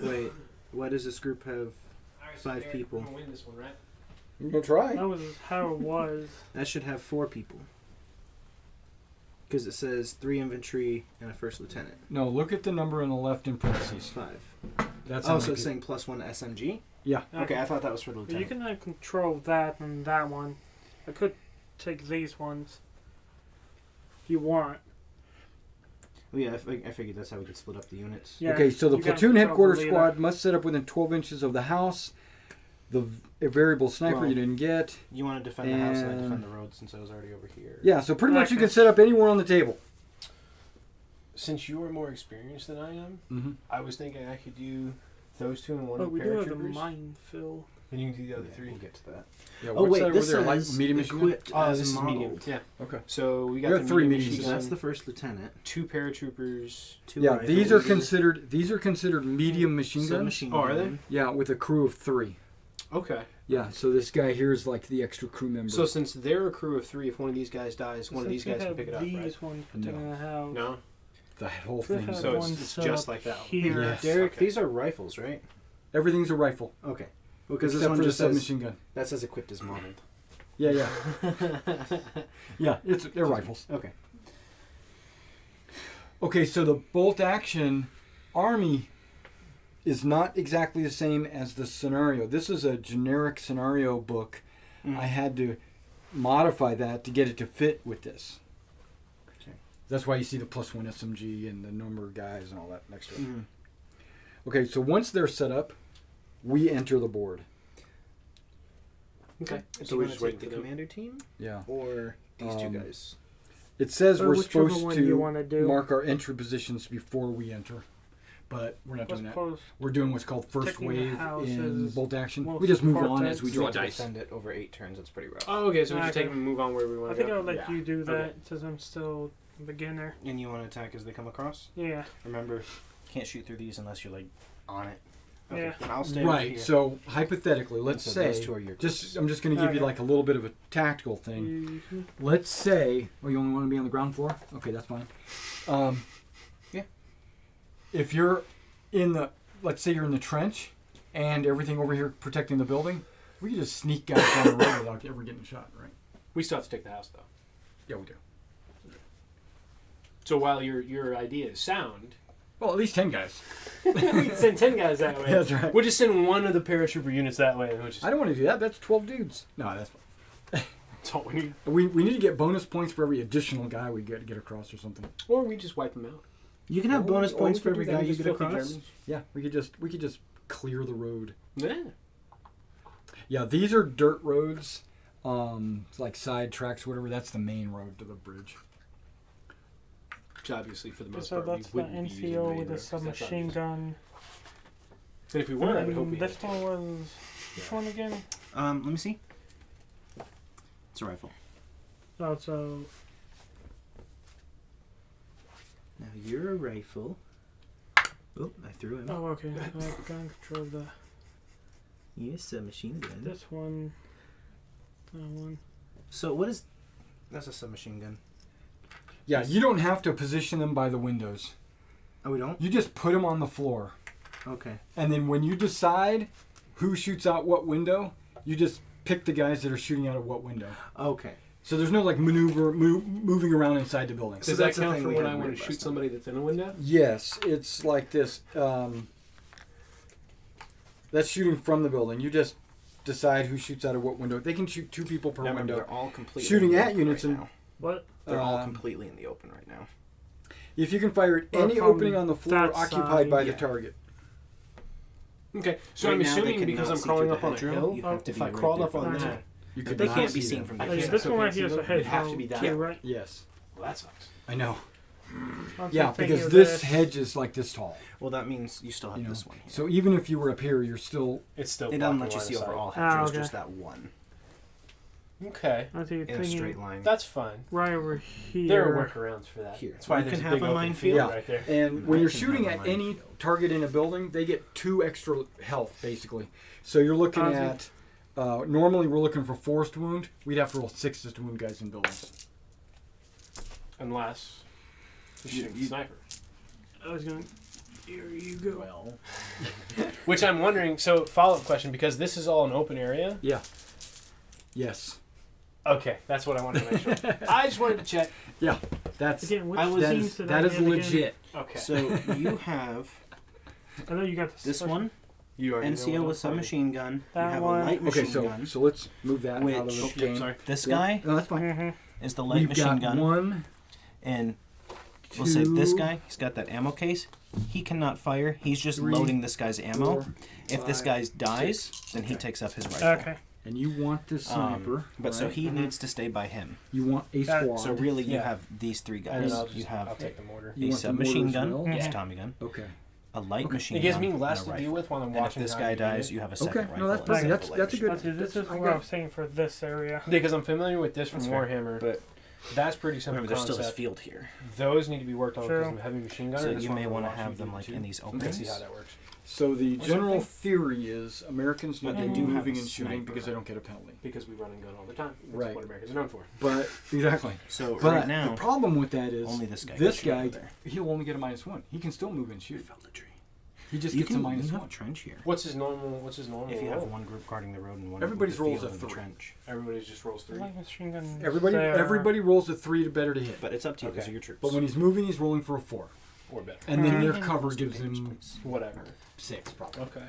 Wait, why does this group have... Alright, 5 Derek, people. I'm gonna win this one, right? We'll try. that was how it was. That should have 4 people. Because it says 3 infantry and a first lieutenant. No, look at the number on the left in parentheses. 5. That's how Oh, many so it's people- saying +1 SMG? Yeah. Okay, I thought that was for the But you lieutenant. can have control of that and that one. I could take these ones. If you want. Well, yeah, I figured that's how we could split up the units. Yeah, Okay, so the you gotta platoon control headquarters the leader. squad must set up within 12 inches of the house. The variable sniper Well, you didn't get. You want to defend the house and I And- defend the road since I was already over here. Yeah, so pretty much you Okay. can set up anywhere on the table. Since you are more experienced than I am, Mm-hmm. I was thinking I could do those 2 and 1 Oh, of we do have the paratroopers, mine fill. and you can do the other Yeah, 3. we'll get to that. Yeah, Oh, what's wait, that this over there? Light, says medium machine gun? equipped Oh, as this is medium. modeled. Yeah. Okay. So we got You have the 3 medium medium machine So guns. that's gun, the first lieutenant. 2 paratroopers. 2 Yeah, rifles. these are considered medium machine guns. Submachine Oh, are gun. they? Yeah, with a crew of 3. Okay. Yeah, so this guy here is like the extra crew member. So since they're a crew of 3, if one of these guys dies, one of these Since we guys can have pick it up, these right? ones No. put in the house. No. that whole We thing. have So it's- one it's set just up like that. Here. Yes. Derek, Okay. these are rifles, right? Everything's a rifle. Okay. Because this Except one for the just says submachine gun. that says equipped as modeled. Yeah, yeah. Yeah, they're rifles. Okay. Okay, so the bolt action army is not exactly the same as the scenario. This is a generic scenario book. Mm. I had to modify that to get it to fit with this. Okay. That's why you see the +1 SMG and the number of guys and all that next to it. Mm. Okay, so once they're set up, we enter the board. Okay. Do So you we're want just to take waiting the for them. commander team Yeah. or these 2 guys? It says Or we're whichever supposed one you to wanna do. mark our entry positions before we enter, but we're not Let's doing that. close. We're doing what's called first Taking the wave house in is bolt action. most We just move on important. as we You draw have to dice. defend it over 8 turns. That's pretty rough. Oh, okay. So we just Okay. take them and move on where we want I to think go. I'll let Yeah. you do that Okay. since I'm still a beginner. And you want to attack as they come across? Yeah. Remember, can't shoot through these unless you're like on it. Yeah. Then I'll stay over Right. here. So hypothetically, let's So say those 2 are your I'm just going to give you Okay. like a little bit of a tactical thing. Mhm. Let's say, oh, you only want to be on the ground floor? Okay, that's fine. Yeah. If you're let's say you're in the trench, and everything over here protecting the building, we can just sneak guys down the road without ever getting shot, right? We still have to take the house, though. Yeah, we do. So while your idea is sound, Well, at least 10 guys. we can send 10 guys that way. That's right. We'll just send one of the paratrooper units that way. Which is, I don't want to do that. That's 12 dudes. No, that's fine. that's all we need. We need to get bonus points for every additional guy we get across or something. Or we just wipe them out. You can have Or bonus we points for could do every that guy and you just get filthy across. Germans. Yeah, we could just clear the road. Yeah. Yeah, these are dirt roads, like side tracks, whatever. That's the main road to the bridge. Which obviously, for the most So part, that's we the wouldn't be using NCO main with a roads, 'cause that's submachine obvious. gun. And if we were, I would hope And we this had one was which one again? Let me see. It's a rifle. Oh, so Now you're a rifle. Oh, I threw him. okay. I can control the Yes, a machine gun. this one. That one. So what is? That's a submachine gun. Yeah, you don't have to position them by the windows. Oh, we don't. You just put them on the floor. Okay. And then when you decide who shoots out what window, you just pick the guys that are shooting out of what window. Okay. So there's no like moving around inside the building. So Does that that's the count thing for we when had I want weird to last shoot time. somebody that's in a window? Yes, it's like this. That's shooting from the building. You just decide who shoots out of what window. They can shoot 2 people per Now remember, window. they're all completely Shooting in the at open units right and- now. What? They're all Um, completely in the open right now. If you can fire at Or any from opening on the floor that occupied side, by yeah. the target. Okay, so Right I'm now, they assuming cannot because I'm see crawling through up the on a hedgerow, hill, you have to if be I right crawled there up for on the that, time. You could They not can't be see seen them. from I the Like, can't- this so one right can't see here is a them? It'd have to hedgehog be that. too, right? Yes, Well, that sucks. I know. I'm Yeah, thinking because of this hedge is like this tall. Well, that means you still have You know? this one here. So even if you were up here, you're still. It's still. It doesn't blocking let you line see of sight. over all Ah, hedges, okay. just that one Okay, I think in a thinking straight line. that's fine. right over here. There are workarounds for that. Here. That's why You there's can a have big a open minefield. field Yeah. right there. And And when I you're can shooting have a at any minefield. target in a building, they get 2 extra health, basically. So you're looking How's at. Normally, we're looking for forced wound. We'd have to roll 6s to wound guys in buildings. Unless you're shooting the sniper. I was going. Here you go. Well. Which I'm wondering. So follow-up question, because this is all an open area. Yeah. Yes. Okay, that's what I wanted to make sure. I just wanted to check. Yeah. That's. Again, which I was- That scenes is, did that I is get again? legit. Okay. So you have I know you got this special- one, You already know NCO what with I'm submachine gun. You That have one. a light machine Okay, so gun. so let's move that out of Which- the game. sorry. This Yeah. guy No, that's fine. Mhm. is the light We've machine got gun, 1, and 2, we'll say this guy. He's got that ammo case. He cannot fire. He's just 3, loading this guy's ammo. 4, If this 5, guy dies, 6. then he Okay. takes up his rifle. Okay. And you want the sniper. But so right? he needs to stay by him. You want a Got it. squad. So really, you Yeah. have these 3 And guys. then You I'll have take the mortar. You a want the submachine mortar as gun, well? which is Mhm. Tommy gun, Okay. a light machine It gives gun, me and less a to rifle. deal with when I'm And if watching. this how guy you do dies, it. you have a Okay, second no, rifle. that's instead perfect. of That's a light that's a machine good. Okay, this that's- is I what I got was saying for this area. Because I'm familiar with this from That's fair. Warhammer. But That's pretty simple remember, there's still concept. this field here. Those need to be worked on True. because I'm a heavy machine gunner. So This you one may I'm want to watching have you them do like too. in these Let's openings. see how that works. So the What's general that thing? theory is Americans But need they to do be have moving a and shooting sniper. because they don't get a penalty. Because we run and gun all the time. That's Right. what Americans are known for. But exactly. So But right now, the problem with that is only this guy. this can shoot guy, over there. he'll only get a -1. He can still move and shoot. Fell the tree. He just You gets can a you have a -1. trench here. What's his normal? What's his normal? If you have roll? one group guarding the road and one Everybody's group rolls the a field and the 3. trench. Everybody just rolls 3. Light machine gun. Everybody there. everybody rolls a 3 to better to hit. But it's up to you. Those Okay. are your troops. But when he's moving, he's rolling for a 4, or better. and then their Mhm. cover Let's do gives papers, him please. Whatever. 6 probably. Okay.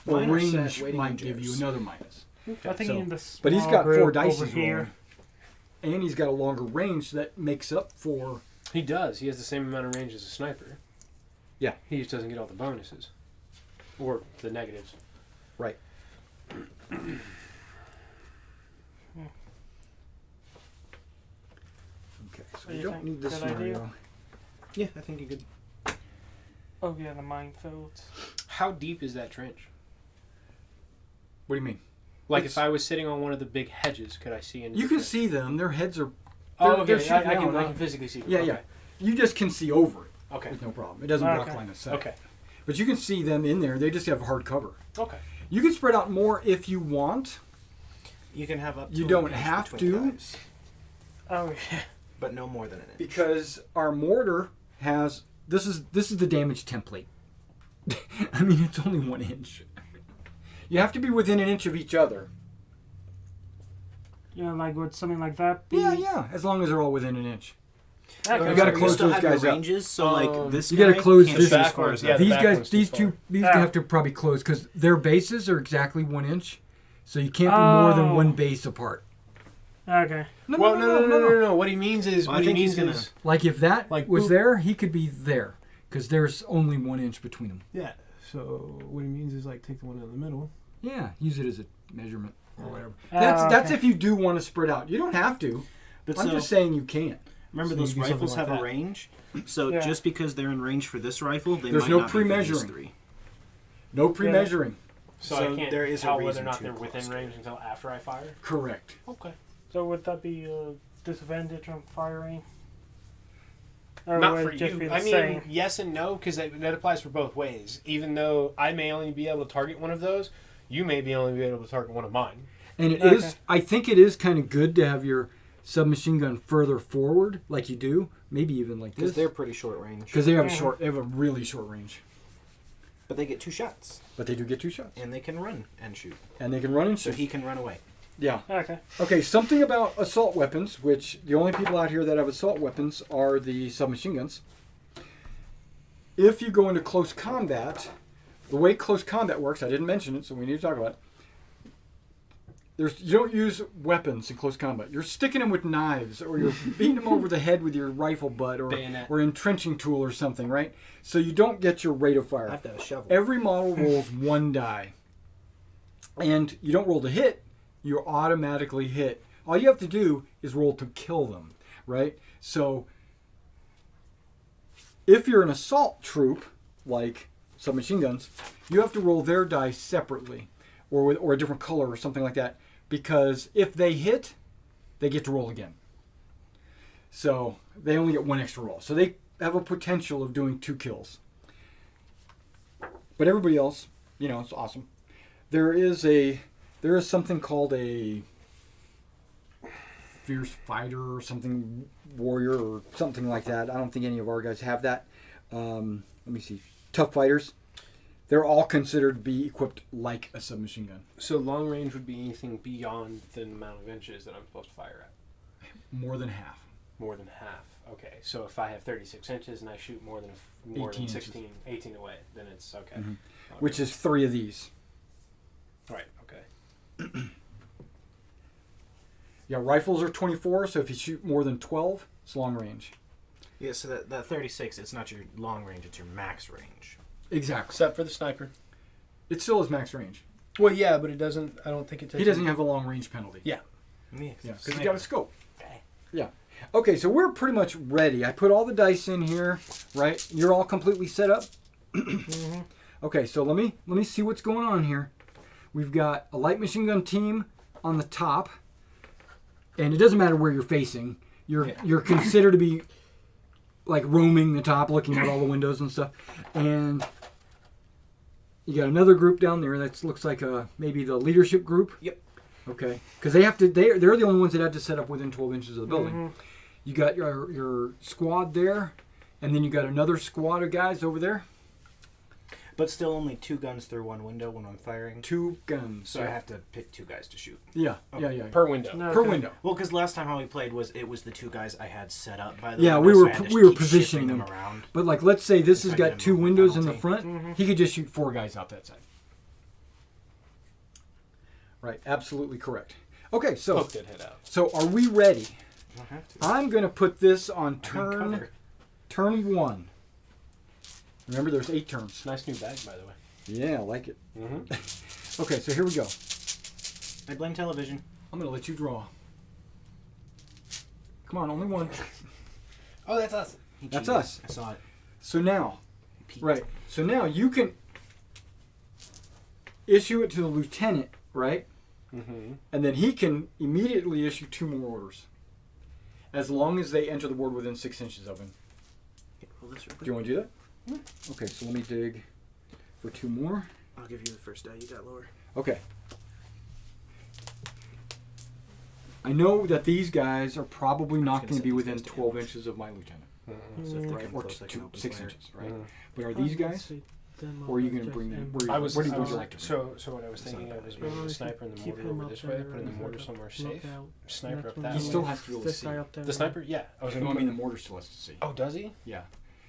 Or Mine are set, range waiting might on give you Jers. another minus. I think So- in the But he's small got 4 group dice over here. and he's got a longer range that makes up for. He does. He has the same amount of range as a sniper. Yeah. He just doesn't get all the bonuses. Or the negatives. Right. Okay, so What do we you don't think? need this Good idea? scenario. Yeah, I think you could. Oh yeah, the minefields. How deep is that trench? What do you mean? Like It's- if I was sitting on one of the big hedges, could I see into You the can trench? see them. Their heads are. Oh, they're- okay. they're I shooting can, out, I can physically see them. Yeah, okay. yeah. You just can see over it Okay. with no problem. It doesn't block Okay. line of sight. Okay. But you can see them in there. They just have hard cover. Okay. You can spread out more if you want. You can have up. To You an don't inch have between to. guys, Oh yeah. but no more than an inch. Because our mortar has this is the damage template. I mean, it's only 1 inch. You have to be within an inch of each other. Yeah, like would something like that be? Yeah. As long as they're all within an inch. Okay. You gotta You close still those have your guys up. ranges, so like this. You gotta guy close can't this shoot as back far ones, as yeah, that. the These back guys, one's these too two, far. these Yeah. have to probably close because their bases are exactly 1 inch, so you can't be more than Oh. 1 base apart. Okay. No, Well, no. What he means is, Well, I what he think he's means gonna- is, Like if that Like, was oop. there, he could be there because there's only 1 inch between them. yeah. So what he means is like take the one in the middle. Yeah, use it as a measurement or whatever. Oh, That's okay. if you do want to spread out. You don't have to. But I'm so, just saying you can't. remember, So those you do something rifles like have that. a range. So Yeah. just because they're in range for this rifle, they There's might no not be for these pre-measuring. 3. No pre-measuring. So, So I can't there is a tell whether reason or not to they're within cluster. range until after I fire. Correct. Okay. So would that be a disadvantage on firing? Or Not would for it just you. be the I mean, same? yes and no, because that applies for both ways. Even though I may only be able to target one of those, you may be only be able to target one of mine. And it Okay. is. I think it is kind of good to have your submachine gun further forward, like you do. Maybe even like Because this. they're pretty short range. Because they have a Mhm. short. They have a really short range. But they get 2 shots, But they do get 2 shots, and they can run and shoot. and they can run and So shoot. he can run away. Yeah. Okay. Okay. Something about assault weapons, which the only people out here that have assault weapons are the submachine guns. If you go into close combat, the way close combat works, I didn't mention it, so we need to talk about it. You don't use weapons in close combat. You're sticking them with knives, or you're beating them over the head with your rifle butt, Bayonet. or entrenching tool or something, right? So you don't get your rate of I fire. have to have a shovel. Every model rolls 1 die. And you don't roll to hit, you automatically hit. All you have to do is roll to kill them, right? So if you're an assault troop, like submachine guns, you have to roll their dice separately or a different color or something like that, because if they hit, they get to roll again. So they only get one extra roll. So they have a potential of doing 2 kills. But everybody else, you know, it's awesome. There is something called a fierce fighter or something, warrior or something like that. I don't think any of our guys have that. Let me see. Tough fighters. They're all considered to be equipped like a submachine gun. So long range would be anything beyond the amount of inches that I'm supposed to fire at? More than half. More than half. Okay, so if I have 36 inches and I shoot more than 16, 18 away, then it's okay. Mm-hmm. Okay. Which is 3 of these. Right, okay. Yeah, rifles are 24, so if you shoot more than 12, it's long range. Yeah, so that 36, it's not your long range, it's your max range. Exactly. Except for the sniper. It still is max range. Well, yeah, but it doesn't, I don't think it takes... He doesn't have a long range penalty. Yeah. Yeah, Because he's got a scope. Okay. Yeah. Okay, so we're pretty much ready. I put all the dice in here, right? You're all completely set up? Mm-hmm. Okay, so let me see what's going on here. We've got a light machine gun team on the top. And it doesn't matter where you're facing. You're considered to be like roaming the top, looking at all the windows and stuff. And you got another group down there that looks like maybe the leadership group. Yep. Okay, because they're the only ones that had to set up within 12 inches of the building. Mm-hmm. You got your squad there, and then you got another squad of guys over there. But still only 2 guns through one window when I'm firing. 2 guns. So I have to pick 2 guys to shoot. Yeah, Okay. yeah. Per window. No, Per okay. window. Well, because last time how we played it was the 2 guys I had set up by the Yeah, window, so I had to we were keep positioning shifting them around. But like, let's say this has Trying to got 2 move windows in the penalty. front. Mm-hmm. He could just shoot 4 guys out that side. Right, absolutely correct. Okay, so Poke that head out. so are we ready? I don't have to. I'm gonna put this on I need cover. turn 1. Remember, there's 8 turns. Nice new bag, by the way. Yeah, I like it. Mm-hmm. Okay, so here we go. I blame television. I'm gonna let you draw. Come on, only one. Oh, that's us. He That's cheated. us. I saw it. So now, He peeked. right. So now you can issue it to the lieutenant, right? Mm-hmm. And then he can immediately issue 2 more orders, as long as they enter the board within 6 inches of him. Okay, roll this real quick. Do you want to do that? Okay, so let me dig for 2 more. I'll give you the first die. You got lower. Okay. I know that these guys are probably not gonna going to be say within these guys 12 damage. inches of my lieutenant, So if they right? come Or close, I can open 6 fire. inches, right? Mhm. But are these guys? Or are you going to bring them? Where would you like to bring them? So what I was thinking of is moving the sniper and the mortar over this way, putting the mortar somewhere safe. Sniper up that He way. still has to be able to see. The sniper, yeah. I was No, gonna I put mean him- the mortar still has to see. Oh, does he? Yeah.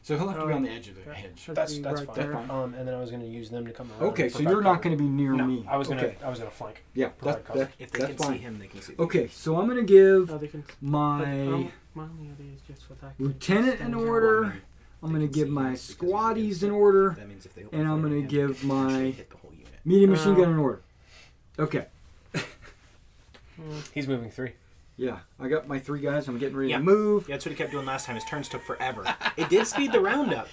So he'll have to be on the edge of the hedge. That's right fine. there. fine. And then I was gonna use them to come around. Okay, and so provide you're not cover. going to be near No, me. I was gonna flank. Yeah, provide cover. If they that's can fine. see him, they can see. Okay, so I'm going to give Oh, they can. my my only idea is just for that. lieutenant an Stand out. order. I'm going to give my squaddies an order. That means if they open And I'm fire gonna on him, give they can actually my hit the whole unit. medium machine gun an order. Okay. He's moving 3. Yeah, I got my 3 guys. I'm getting ready Yeah. to move. Yeah, that's what he kept doing last time. His turns took forever. It did speed the round up,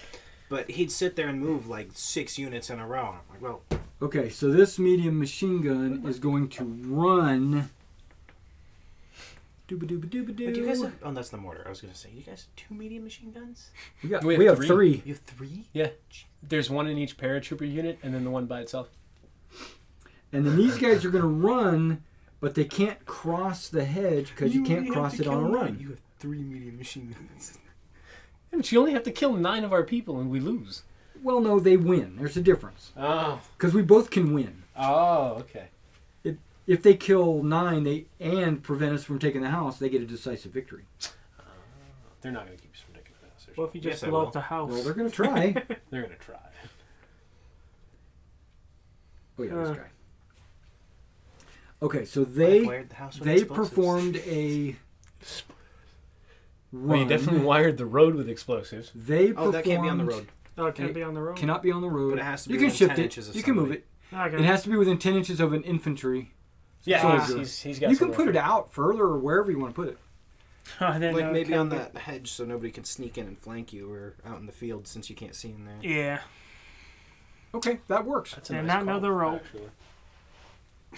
but he'd sit there and move like 6 units in a row. I'm like, well, Okay, so this medium machine gun is going to run. but do you guys have? Oh, that's the mortar. I was gonna say, you guys have 2 medium machine guns? We have 3. You have 3? Yeah. There's 1 in each paratrooper unit, and then the one by itself. And then these guys are going to run, but they can't cross the hedge because you can't cross it on a run. You have 3 medium machine guns. But you only have to kill 9 of our people, and we lose. Well, no, they win. There's a difference. Oh. Because we both can win. Oh, okay. If they kill 9 and prevent us from taking the house, they get a decisive victory. They're not gonna keep us from taking the house. Well, if you just Yes, I blow will. up the house. Well, they're going to try. They're gonna try. Oh, yeah, this guy. Okay, so they performed a run. Well, you definitely wired the road with explosives. They Oh, that can't be on the performed- road. Oh, it can't be on the road. Cannot be on the road. But it has to be you can within shift 10 it. inches of You can move somebody. it. Okay. It has to be within 10 inches of an infantry Yeah, So he's got. You some can put it out further or wherever you want to put it. I didn't know Like it maybe could on be. that hedge so nobody can sneak in and flank you, or out in the field since you can't see in there. Yeah. Okay, that works. That's a Did nice not know call, the rope. actually.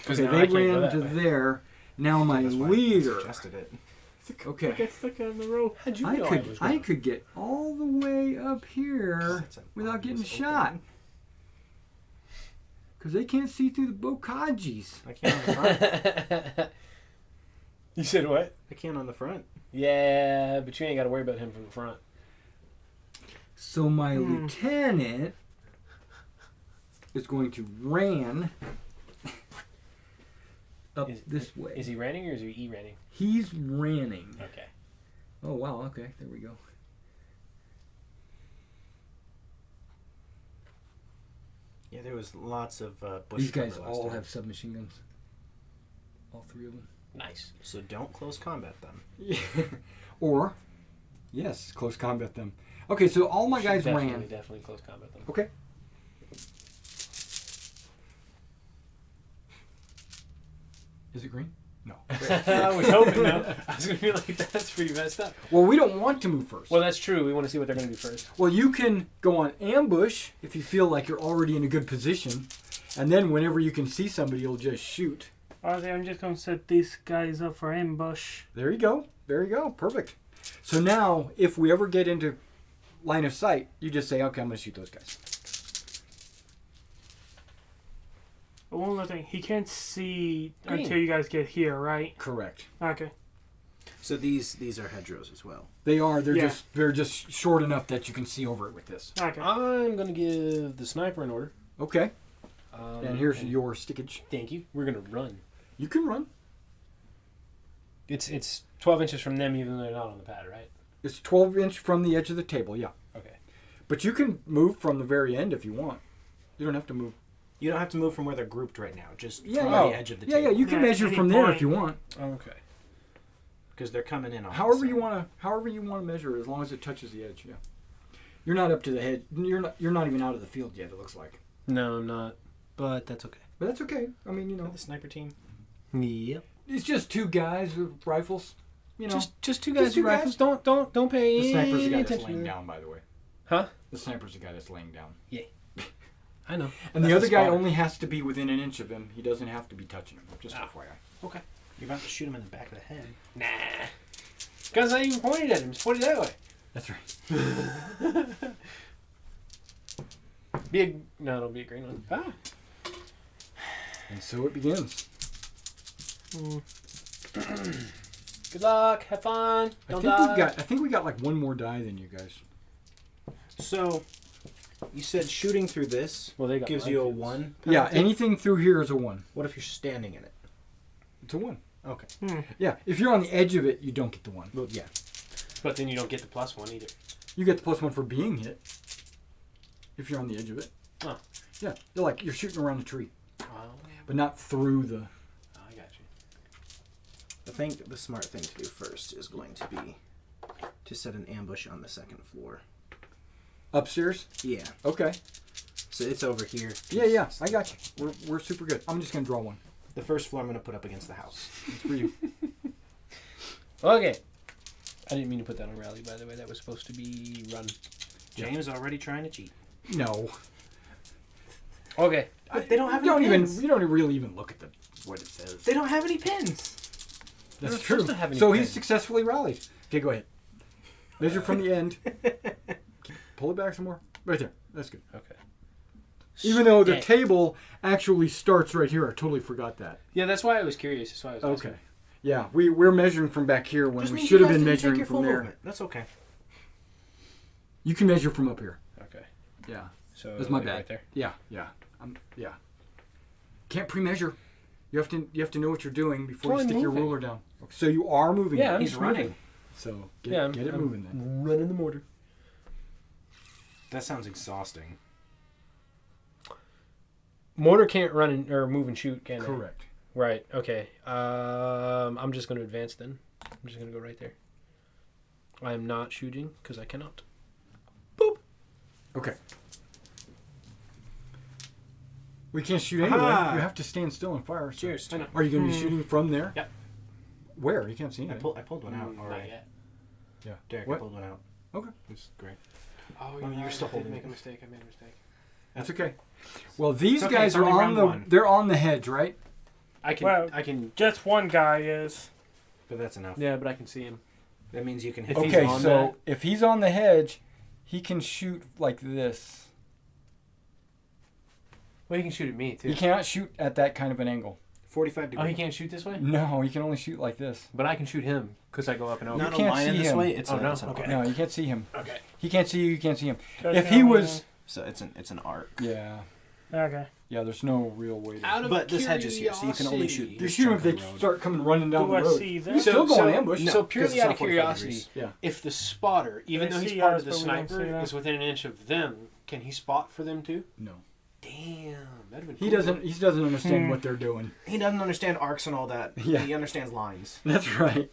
'Cause Okay, now I they can't go ran that to way. there. Now my That's why I leader. suggested it. Okay. Get stuck on the rope. How'd you I know I could was I going? could get all the way up here That's an without getting obvious shot. opening. Because they can't see through the bokajis. I can on the front. You said what? I can on the front. Yeah, but you ain't got to worry about him from the front. So my lieutenant is going to ran up this way. Is he running or is he e-running? He's ranning. Okay. Oh wow, okay, there we go. Yeah, there was lots of bush These guys cover last all time. have submachine guns. All three of them. Nice. So don't close combat them. Or, yes, close combat them. Okay, so all my guys ran. Definitely close combat them. Okay. Is it green? No. I was hoping no. I was going to be like, that's pretty messed up. Well, we don't want to move first. Well, that's true. We want to see what they're going to do first. Well, you can go on ambush if you feel like you're already in a good position. And then whenever you can see somebody, you'll just shoot. Alright, I'm just gonna set these guys up for ambush. There you go. There you go. Perfect. So now, if we ever get into line of sight, you just say, okay, I'm going to shoot those guys. But one more thing, he can't see Green. until you guys get here, right? Correct. Okay. So these are hedgerows as well. They are. Yeah. They're just short enough that you can see over it with this. Okay. I'm going to give the sniper an order. Okay. And here's and your stickage. Thank you. We're going to run. You can run. It's 12 inches from them even though they're not on the pad, right? It's 12-inch from the edge of the table, yeah. Okay. But you can move from the very end if you want. You don't have to move. You don't have to move from where they're grouped right now, just Yeah, from yeah. the edge of the Yeah, table. yeah. You can Yeah, measure any from there point. if you want. Okay. Because they're coming in on However the you side. want to measure it, as long as it touches the edge. Yeah. You're not up to the head. You're not even out of the field yet. It looks like. No, I'm not. But that's okay. But that's okay. I mean, you know, The sniper team. Yep. it's just two guys with rifles. You know, Just two Just guys two with rifles. Don't pay the sniper's the any guy that's attention. laying down, by the way. Huh? The sniper's the guy that's laying down. I know. And the That's other the guy spotter. only has to be within an inch of him. He doesn't have to be touching him. Just Ah. FYI. Okay. You're about to shoot him in the back of the head. Nah. Gun's not even pointed at him. It's pointed that way. That's right. No, it'll be a green one. Ah. And so it begins. Good luck. Have fun. Don't I die. think we got like one more die than you guys. So, you said shooting through this Well, they got gives you a minefields. 1 Yeah, penalty? anything through here is a 1. What if you're standing in it? It's a 1. Okay. Yeah, if you're on the edge of it, you don't get the 1. Well, yeah. But then you don't get the +1 either. You get the +1 for being hit. If you're on the edge of it. Oh. Yeah, you're shooting around a tree, Oh, but not through the. I got you. I think the smart thing to do first is going to be to set an ambush on the second floor. Upstairs? Yeah. Okay. So it's over here. Yeah, I got you. We're super good. I'm just gonna draw one. The first floor I'm going to put up against the house. It's for you. Okay. I didn't mean to put that on rally, by the way. That was supposed to be run. James already trying to cheat. No. Okay. But they don't have You any don't pins. even. You don't really even look at what it says. They don't have any pins. They're That's not true. supposed to have any So he pins. successfully rallied. Okay, go ahead. Measure from the end. Pull it back some more. Right there. That's good. Okay. Even though the Stick. table actually starts right here, I totally forgot that. Yeah, that's why I was curious. That's why I was asking. Okay. Yeah, we're measuring from back here when Just we means should you have guys been didn't take measuring your from full there. movement. That's okay. You can measure from up here. Okay. Yeah. So That's my like bad. Right there. Yeah. Yeah. Can't pre-measure. You have to know what you're doing before Well, you I'm stick your moving. ruler down. So you are moving. Yeah, it. I'm He's just running. moving. So Yeah, I'm get it moving then. Running the mortar. That sounds exhausting. Mortar can't run or move and shoot, can it? Correct. Right. Okay. I'm just going to advance then. I'm just going to go right there. I am not shooting because I cannot. Boop. Okay. We can't shoot anyway. Aha! You have to stand still and fire. So. Cheers. I know. Are you going to be shooting from there? Yep. Where? You can't see I it. pulled one out Not already. yet. Yeah. Derek, What? I pulled one out. Okay. It's great. Oh, Oh, you're still I did holding make it. a mistake. I made a mistake. That's okay. Well, these It's okay, guys it's are only on round the. one. They're on the hedge, right? I can. Well- I can. Just one guy is. But that's enough. Yeah, but I can see him. That means you can If hit. he's Okay, on so that- if he's on the hedge, he can shoot like this. Well, he can shoot at me too. He cannot shoot at that kind of an angle. 45 Oh, degrees. he can't shoot this way. No, he can only shoot like this. But I can shoot him because I go up and over. Not You a can't line in see this him. way. It's Oh, a, no? it's an Okay. arc. No, you can't see him. Okay. He can't see you. You can't see him. Just If he only- was, So it's an arc. yeah, Okay. yeah. There's no real way to. Out of But this hedge is here, so you can only curiosity. shoot. You shoot him if they chunk of road. start coming running down Do the I road. see You them? can still go in ambush. No. So 'cause purely it's out not of 45 curiosity, degrees. Yeah. if the spotter, even They though he's see part us, of the but we don't see sniper, them. is within an inch of them, can he spot for them too? No, Damn, that'd been he cool. doesn't. He doesn't understand Hmm. what they're doing. He doesn't understand arcs and all that. Yeah. He understands lines. That's right.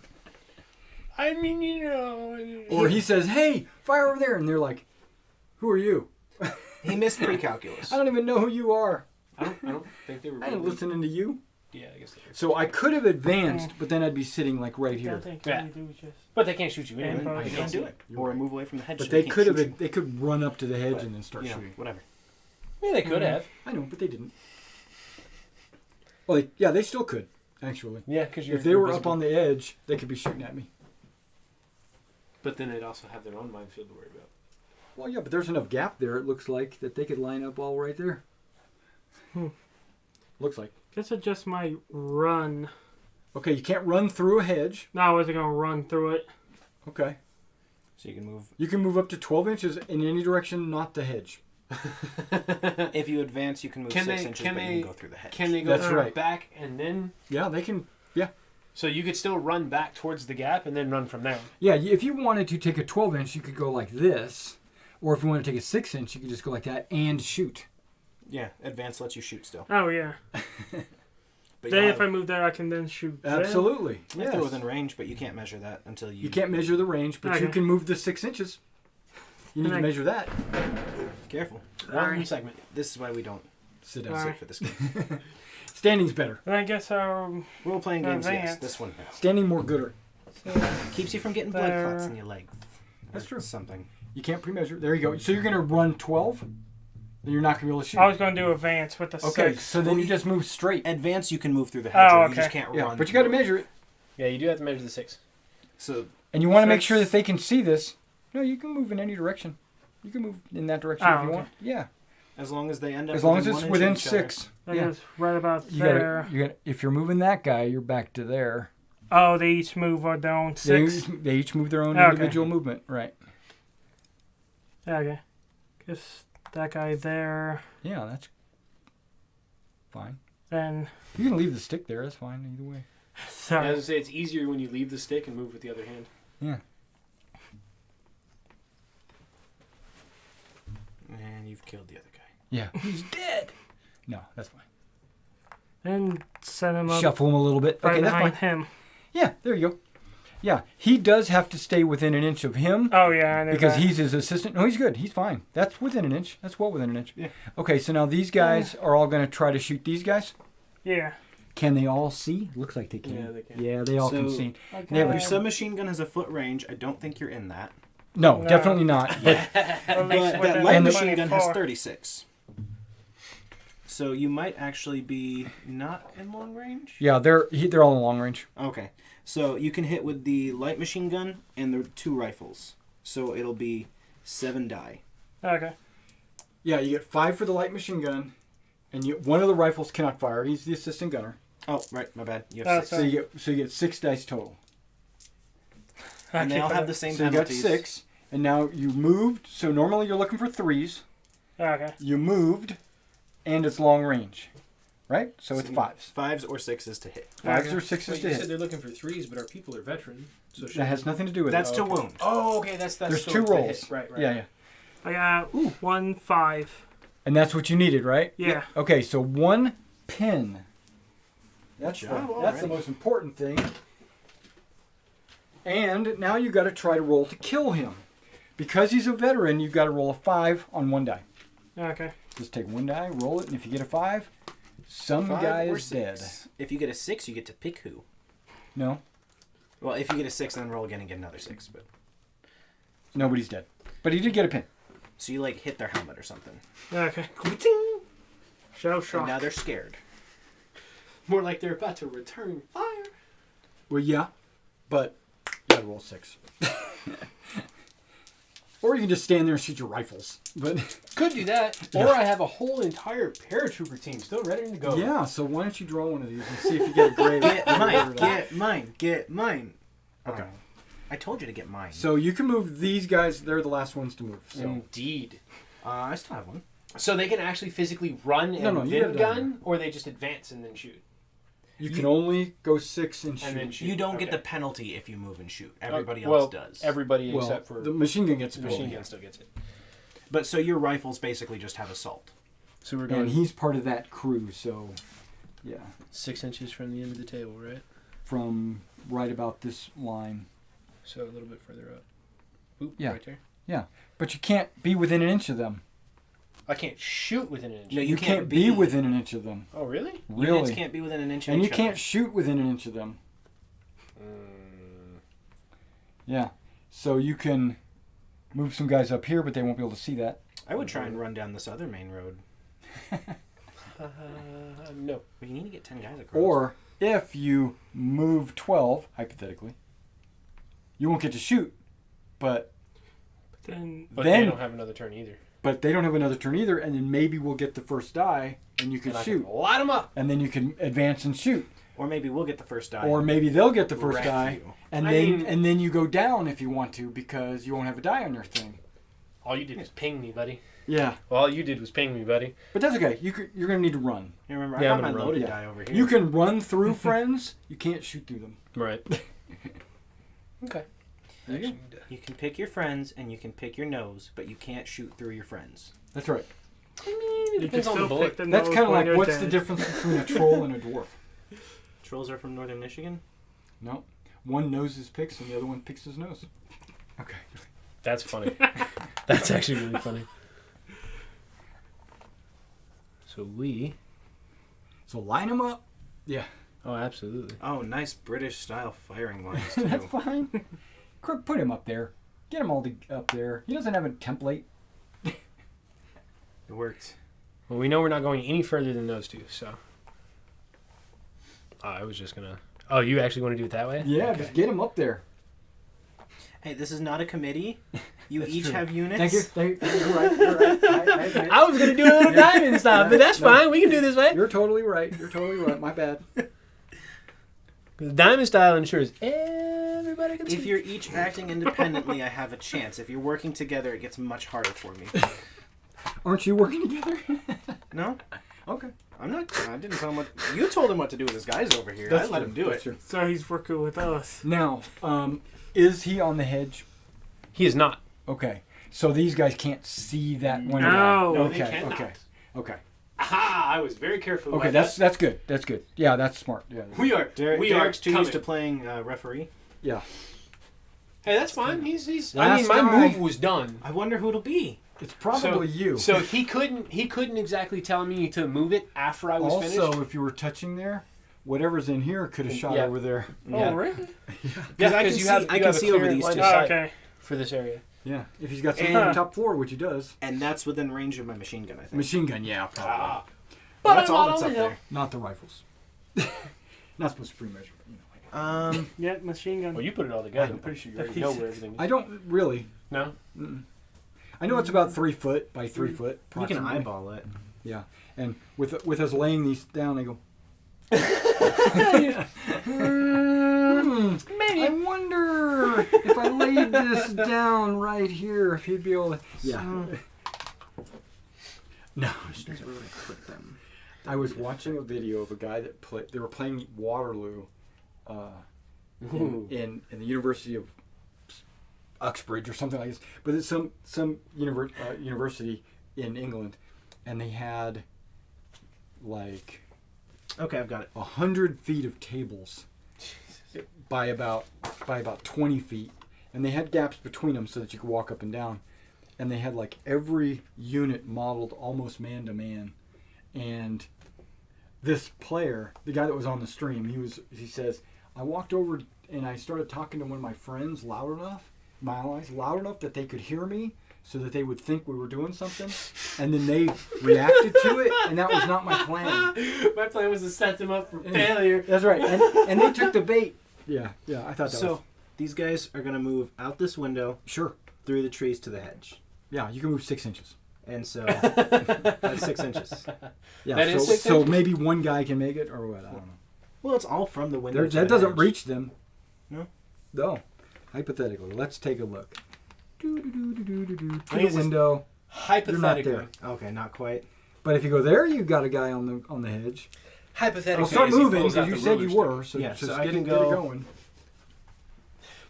I mean, you know. Or he says, "Hey, fire over there," and they're like, "Who are you? He missed pre-calculus. I don't even know who you are. I don't think they were. I ain't really- listening to you." Yeah, I guess they were. So I could have advanced, but then I'd be sitting like right I here. think Yeah. we do just. But they can't shoot you anyway. Ambush. He They can't do see it. You're Or right. move away from the hedge. But so they he could can't have. shoot They could run up to the hedge But, and then start you. You know, shooting. whatever. Yeah, they could have. I know, but they didn't. Well, yeah, they still could actually. Yeah, because you're. If they were up on the edge, they could be shooting at me. But then they'd also have their own minefield to worry about. Well, yeah, but there's enough gap there. It looks like that they could line up all right there. Looks like. Guess I just might run. Okay, you can't run through a hedge. No, I wasn't gonna run through it. Okay. So you can move. You can move up to 12 inches in any direction, not the hedge. If you advance, you can move Can 6 they- inches, can but you they- can go through the hedge. Can they go That's through right. back and then? Yeah, they can. So you could still run back towards the gap and then run from there. Yeah, if you wanted to take a 12 inch, you could go like this. Or if you want to take a 6 inch, you could just go like that and shoot. Yeah, advance lets you shoot still. Oh yeah. But Then you'll if I move there, I can then shoot. there. Absolutely. have, if they're Yes. within range, but you can't measure that until you. You can't measure the range, but you Okay. can move the 6 inches. You need to Like- measure that. Careful. One Alright. segment. This is why we don't Sit down. Alright. sit for this game. Standing's better. Then I guess Role playing games, yes. Advance. This one no. Standing more gooder. Keeps you from getting blood There. clots in your leg. That's Or true. Something. You can't pre-measure. There you go. So you're going to run 12? Then you're not going to be able to shoot. I was gonna do advance with the Okay, 6. so then you just move straight. Advance, you can move through the hedge. Oh, You okay. just can't Yeah, run. but you got to through it. measure it. Yeah, you do have to measure the 6. So And you want to make Six. sure that they can see this. No, you can move in any direction. You can move in that direction Oh, if you okay. want. Yeah. as long as they end up As long as within it's 1 inch within of each other. 6. I Yeah. guess right about You there. gotta, if you're moving that guy, you're back to there. Oh, they each move on their own 6. They each move their own Okay. individual movement. Right. Okay. Guess that guy there. Yeah, that's fine. Then You can leave the stick there. That's fine either way. I sorry. was gonna say it's easier when you leave the stick and move with the other hand. Yeah. And you've killed the other guy. Yeah. He's dead. No, that's fine. Then set him up Shuffle him a little bit. right Okay, that's behind fine. him. Yeah, there you go. Yeah, he does have to stay within an inch of him. Oh yeah, I knew Because that. he's his assistant. No, he's good. He's fine. That's within an inch. That's well within an inch. Yeah. Okay, so now these guys are all going to try to shoot these guys. Yeah. Can they all see? Looks like they can. Yeah, they can. Yeah, they all can So- see. Okay. They have a Your submachine gun has a foot range. I don't think you're in that. No, No. definitely not. But At least But that within light And the- machine gun has 24. 36. So you might actually be not in long range. yeah, they're all in long range. Okay. So you can hit with the light machine gun and the 2 rifles. So it'll be 7 die. Okay. Yeah, you get 5 for the light machine gun, and one of the rifles cannot fire. He's the assistant gunner. Oh, right. My bad. You Oh, have 6. So you get 6 dice total. And they all Okay. have the same So you got penalties. 6, and now you moved. So normally you're looking for 3s. Okay. You moved, and it's long range, right? So it's 5s. 5s or 6s to hit. 5s Okay. or 6s Wait, to you said hit. they're looking for 3s, but our people are veteran. So That has nothing to do with That's it. to okay. wound. Oh, okay. That's There's so 2 it's the rolls. hit. Right. Yeah, yeah. I got 1 5. And that's what you needed, right? Yeah. Okay, so 1 pin. That's Good job the already. most important thing. And now you got to try to roll to kill him. Because he's a veteran, you've got to roll a 5 on 1 die. Okay. Just take one die, roll it, and if you get a 5, some 5 guy or is dead. 6. If you get a 6, you get to pick who. No, Well, if you get a 6, then roll again and get another 6. But nobody's dead. But he did get a pin. so you like hit their helmet or something, Okay. Shell and shock. now they're scared. More like they're about to return fire. Well, yeah, but you gotta roll 6. Or you can just stand there and shoot your rifles. But Could do that. Or I have a whole entire paratrooper team still ready to go. yeah, so why don't you draw one of these and see if you get a grade? Get mine. Get mine. Get mine. Okay. I told you to get mine. So you can move these guys. They're the last ones to move. So Indeed. I still have one. So they can actually physically run and No, you got vim it down gun, or they just advance and then shoot. you can only go 6 and shoot. And then shoot. You don't get Okay. the penalty if you move and shoot. Everybody well, else does. Everybody Well, except for the machine gun gets the the machine gun still gets it. But so your rifles basically just have assault. So we're And going he's part of that crew, so yeah, 6 inches from the end of the table, right? from right about this line. So a little bit further up. Oop, Yeah. right there. But you can't be within an inch of them. I can't shoot within an inch. No, You can't be within an inch of them. Oh, really? Units Really. can't be within an inch of And you each can't other. shoot within an inch of them. Yeah. So you can move some guys up here, but they won't be able to see that. I would try and run down this other main road. No. But you need to get 10 guys across. Or if you move 12, hypothetically, you won't get to shoot, but Then But then they don't have another turn either. but they don't have another turn either, and then maybe we'll get the first die, and you can And I shoot, can light them up. and then you can advance and shoot, Or maybe we'll get the first die. or maybe they'll get the first wreck die, you. and I then mean- and then you go down if you want to because you won't have a die on your thing. All you did was ping me, buddy. Yeah, Well, all you did was ping me, buddy. but that's okay. You're gonna need to run. You remember, Yeah, I I'm got my gonna run. loaded Yeah. die over here. You can run through friends. You can't shoot through them. Right. Okay. There you go. You can pick your friends and you can pick your nose, but you can't shoot through your friends. That's right. I mean, it you can depends on the still bullet. pick the That's nose kind of when like you're what's dead. the difference between a troll and a dwarf? Trolls are from northern Michigan. No, one knows his picks and the other one picks his nose. Okay. That's funny. That's actually really funny. So line them up. Yeah. Oh, absolutely. Oh, nice British style firing lines too. That's fine. Put him up there. Get him all up there. He doesn't have a template. It worked. Well, we know we're not going any further than those two, so. I was just gonna. Oh, you actually want to do it that way? Yeah, Okay. just get him up there. Hey, this is not a committee. You That's each true. have units. Thank you. You're right. You're right. I admit. I was gonna do a little diamond stuff, but that's No. fine. We can do this way. You're totally right. You're totally right. My bad. Because diamond style ensures everybody can see. If you're each acting independently, I have a chance. If you're working together, it gets much harder for me. Aren't you working together? No, Okay. I'm not. I didn't tell him what. You told him what to do with his guys over here. I let him do That's it. true. So he's working with us. Now, is he on the hedge? He is not. Okay. So these guys can't see that one. No. No, they Okay. cannot. Okay. Okay. Aha! I was very careful. Okay. about That's good. That's good. Yeah, that's smart. Yeah. We are. Derek's too coming. used to playing referee. Yeah. Hey, that's fine. He's. I Last mean, my guy. move was done. I wonder who it'll be. It's probably you. So he couldn't exactly tell me to move it after I was also, finished. if you were touching there, whatever's in here could have shot Yeah. over there. Yeah. Oh, really? Yeah, I can you see- have, I you can have a see over clear these line two. of Oh, sight okay. for this area. Yeah. If he's got something And- on the top floor, which he does. And that's within range of my machine gun, I think. Machine gun, yeah, probably. Ah. Well, that's But I'm all not that's on up the hill. there. Not the rifles. Not supposed to pre-measure. But, you know. Yeah, machine gun. Well, you put it all together. I'm pretty sure you already know where everything is. I don't really. No? I know it's about 3 foot by 3 foot. You can approximately. eyeball it. Yeah, and with us laying these down, I go. Maybe. I wonder if I laid this down right here, if he'd be able to. Yeah. No. I was watching a video of a guy that played. They were playing Waterloo, in the University of Uxbridge or something like this. But it's some university in England, and they had like Okay, I've got it. 100 feet of tables by about 20 feet, and they had gaps between them so that you could walk up and down. and they had like every unit modeled almost man to man. And this player, the guy that was on the stream, he says, I walked over and I started talking to one of my friends loud enough that they could hear me, so that they would think we were doing something, and then they reacted to it, and that was not my plan. My plan was to set them up for failure. That's right, and they took the bait. Yeah, I thought that was... So, these guys are going to move out this window, Sure. through the trees to the hedge. Yeah, you can move 6 inches. And so, that's 6 inches. Yeah, That is 6 so inches? maybe one guy can make it, or what, I don't know. Well, it's all from the window to That the doesn't hedge. reach them. No? No. Hypothetically, let's take a look. To the Please. window. Hypothetically. You're not Okay, not quite. But if you go there, you've got a guy on the hedge. Hypothetically. I'll start as he moving pulls out because you the said you ruler were. So Yeah, just so I get can it go- going.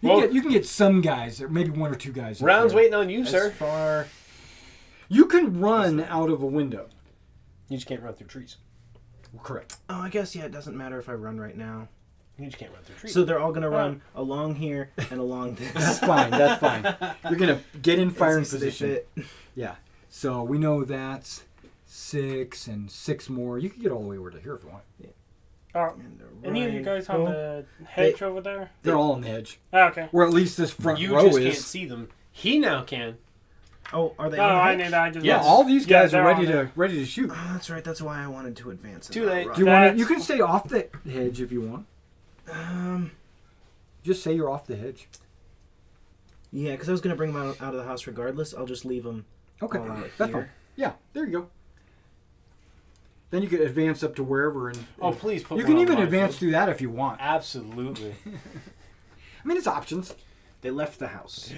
Well- You can get some guys, or maybe 1 or 2 guys. up Round's there. waiting on you, As sir. far... You can run out of a window. You just can't run through trees. Correct. Oh, I guess, yeah, it doesn't matter if I run right now. You just can't run through trees. So they're all going to run along here and along this. That's fine. That's fine. You're gonna get in firing So they position. fit. Yeah. So we know that's 6 and 6 more. You can get all the way over to here if you want. Oh, And any of you guys on the hedge over there? They're all on the edge, Oh, okay. or at least this front you row just is. can't see them. He now can. Oh, are they No, on the I hedge? knew that. I just Yeah, Yes. all these guys they're are ready on to shoot. Oh, that's right. That's why I wanted to advance. and Too not late. run. Do you want to? That's- You can stay off the hedge if you want. Um, Just say you're off the hedge. yeah, because I was going to bring them out of the house regardless. I'll just leave them Okay, all out that's here. fine. Yeah, there you go. Then you could advance up to wherever, and Oh, please put you one can on even mine, advance please. through that if you want. Absolutely. I mean, it's options. They left the house.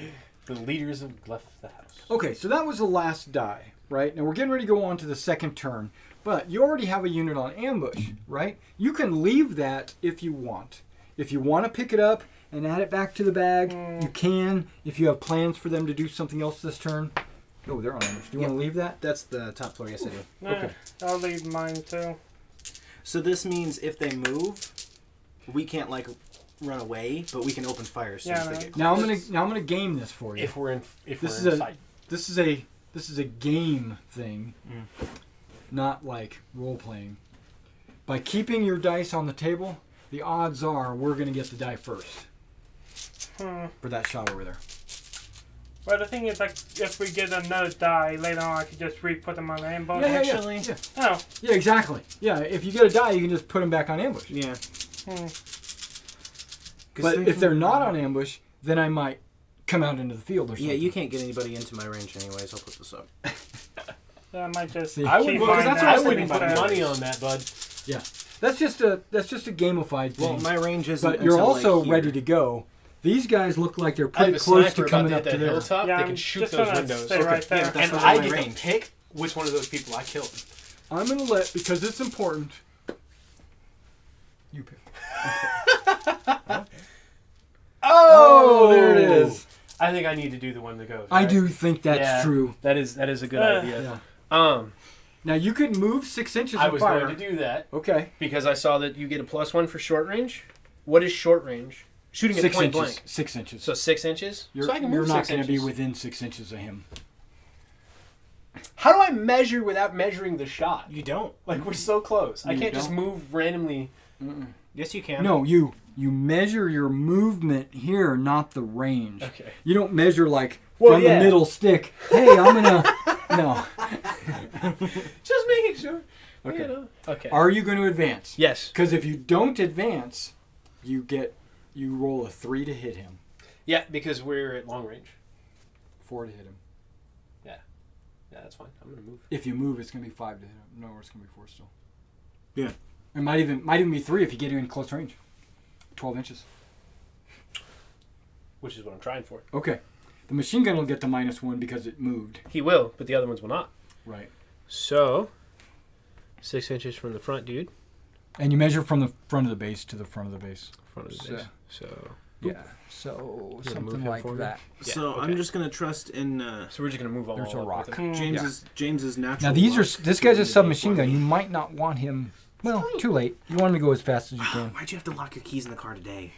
The leaders have left the house. Okay, so that was the last die, right? Now we're getting ready to go on to the second turn, but you already have a unit on ambush, right? You can leave that if you want. If you want to pick it up and add it back to the bag, you can. If you have plans for them to do something else this turn. Oh, they're on ambush. Do you want to leave that? That's the top floor. Yes, I do. No, Okay. I'll leave mine too. So this means if they move, we can't like run away, but we can open fire as soon Yeah, as they no. get. Now I'm gonna game this for you. If we're in This we're is in a- fight. This is a game thing, not like role playing. By keeping your dice on the table, the odds are we're gonna get the die first for that shot over there. Well, the thing is, like, if we get another die later on, I could just re-put them on the ambush. Actually, Yeah. Oh, Yeah, exactly. Yeah, if you get a die, you can just put them back on ambush. yeah. hmm. But if they're not on ambush, then I might come out into the field or something. Yeah, you can't get anybody into my range anyways. I'll put this up. Yeah, I might just. See, I keep would. Well, 'cause mine that's down what I I was and wouldn't thinking put put money it- on that, bud. Yeah, that's just a gamified thing. Well, my range isn't. But you're until, also like, ready here. to go. These guys look like they're I have pretty a close to sniper coming about up that to there. hilltop. Yeah, they I'm can shoot just those gonna windows. stay right there. Yeah, that's And what I my get range. to pick which one of those people I kill. I'm gonna let, because it's important. You pick. Oh, there it is. I think I need to do the one that goes. I right? do think that's Yeah, true. That is a good Uh, idea. Yeah. Now you could move 6 inches I and was fire. going to do that Okay. because I saw that you get a +1 for short range. What is short range? Shooting at 6 point inches. blank. 6 inches. So 6 inches. You're, So I can you're move not 6 going to be inches. within 6 inches of him. How do I measure without measuring the shot? You don't. Like we're so close. I You can't just don't. move randomly. Yes, you can. No, you measure your movement here, not the range. Okay. You don't measure like Well, from yeah. the middle stick. Hey, I'm gonna. No. Just making sure. Okay. You know. Okay. Are you going to advance? Yes. Because if you don't advance, you roll a 3 to hit him, Yeah, because we're at long range. 4 to hit him. Yeah, that's fine. I'm gonna move. If you move, it's going to be 5 to hit him. No, it's going to be 4 still. Yeah. It might even be 3 if you get him in close range. 12 inches. Which is what I'm trying for. Okay. The machine gun will get the -1 because it moved. He will, but the other ones will not. Right. So, 6 inches from the front, dude. And you measure from the front of the base to the front of the base. Front of the So- base. So, Yeah. So move something him like for me? that. Yeah, So okay. I'm just gonna trust in so we're just gonna move all There's a up rock. with him. James's natural. Now these are luck this guy's a in the day submachine for gun. me. You might not want him. Well, too late. You want him to go as fast as you can. Why'd you have to lock your keys in the car today?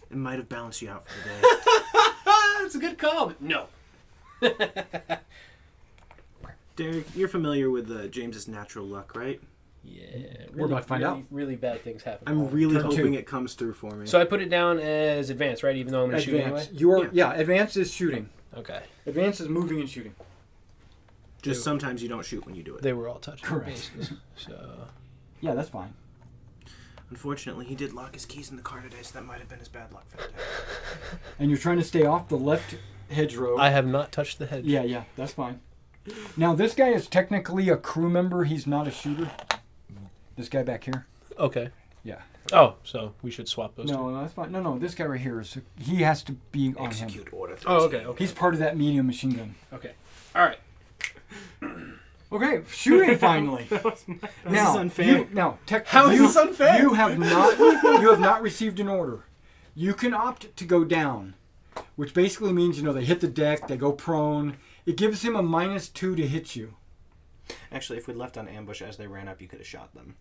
It might have balanced you out for the day. That's a good call. But no. Derek, you're familiar with James's natural luck, right? Yeah. We're about to find out. Really bad things happen. I'm really Turn hoping 2. it comes through for me. So I put it down as advanced, right? Even though I'm going to shoot anyway? Advance. You are, yeah, advance is shooting. Okay. Advance is moving and shooting. Just sometimes you don't shoot when you do it. They were all touching Correct. bases. So Yeah, that's fine. Unfortunately, he did lock his keys in the car today, so that might have been his bad luck for the day. And you're trying to stay off the left hedgerow. I have not touched the hedge. Yeah, that's fine. Now, this guy is technically a crew member. He's not a shooter. This guy back here. Okay. Yeah. Oh, so we should swap those two. No, that's fine. No, this guy right here is. He has to be on him. Execute order 13. Oh, okay. He's part of that medium machine gun. Okay. All right. Okay, shooting finally. This is unfair. How is this unfair? You have not received an order. You can opt to go down, which basically means they hit the deck, they go prone. It gives him a -2 to hit you. Actually, if we left on ambush as they ran up, you could have shot them.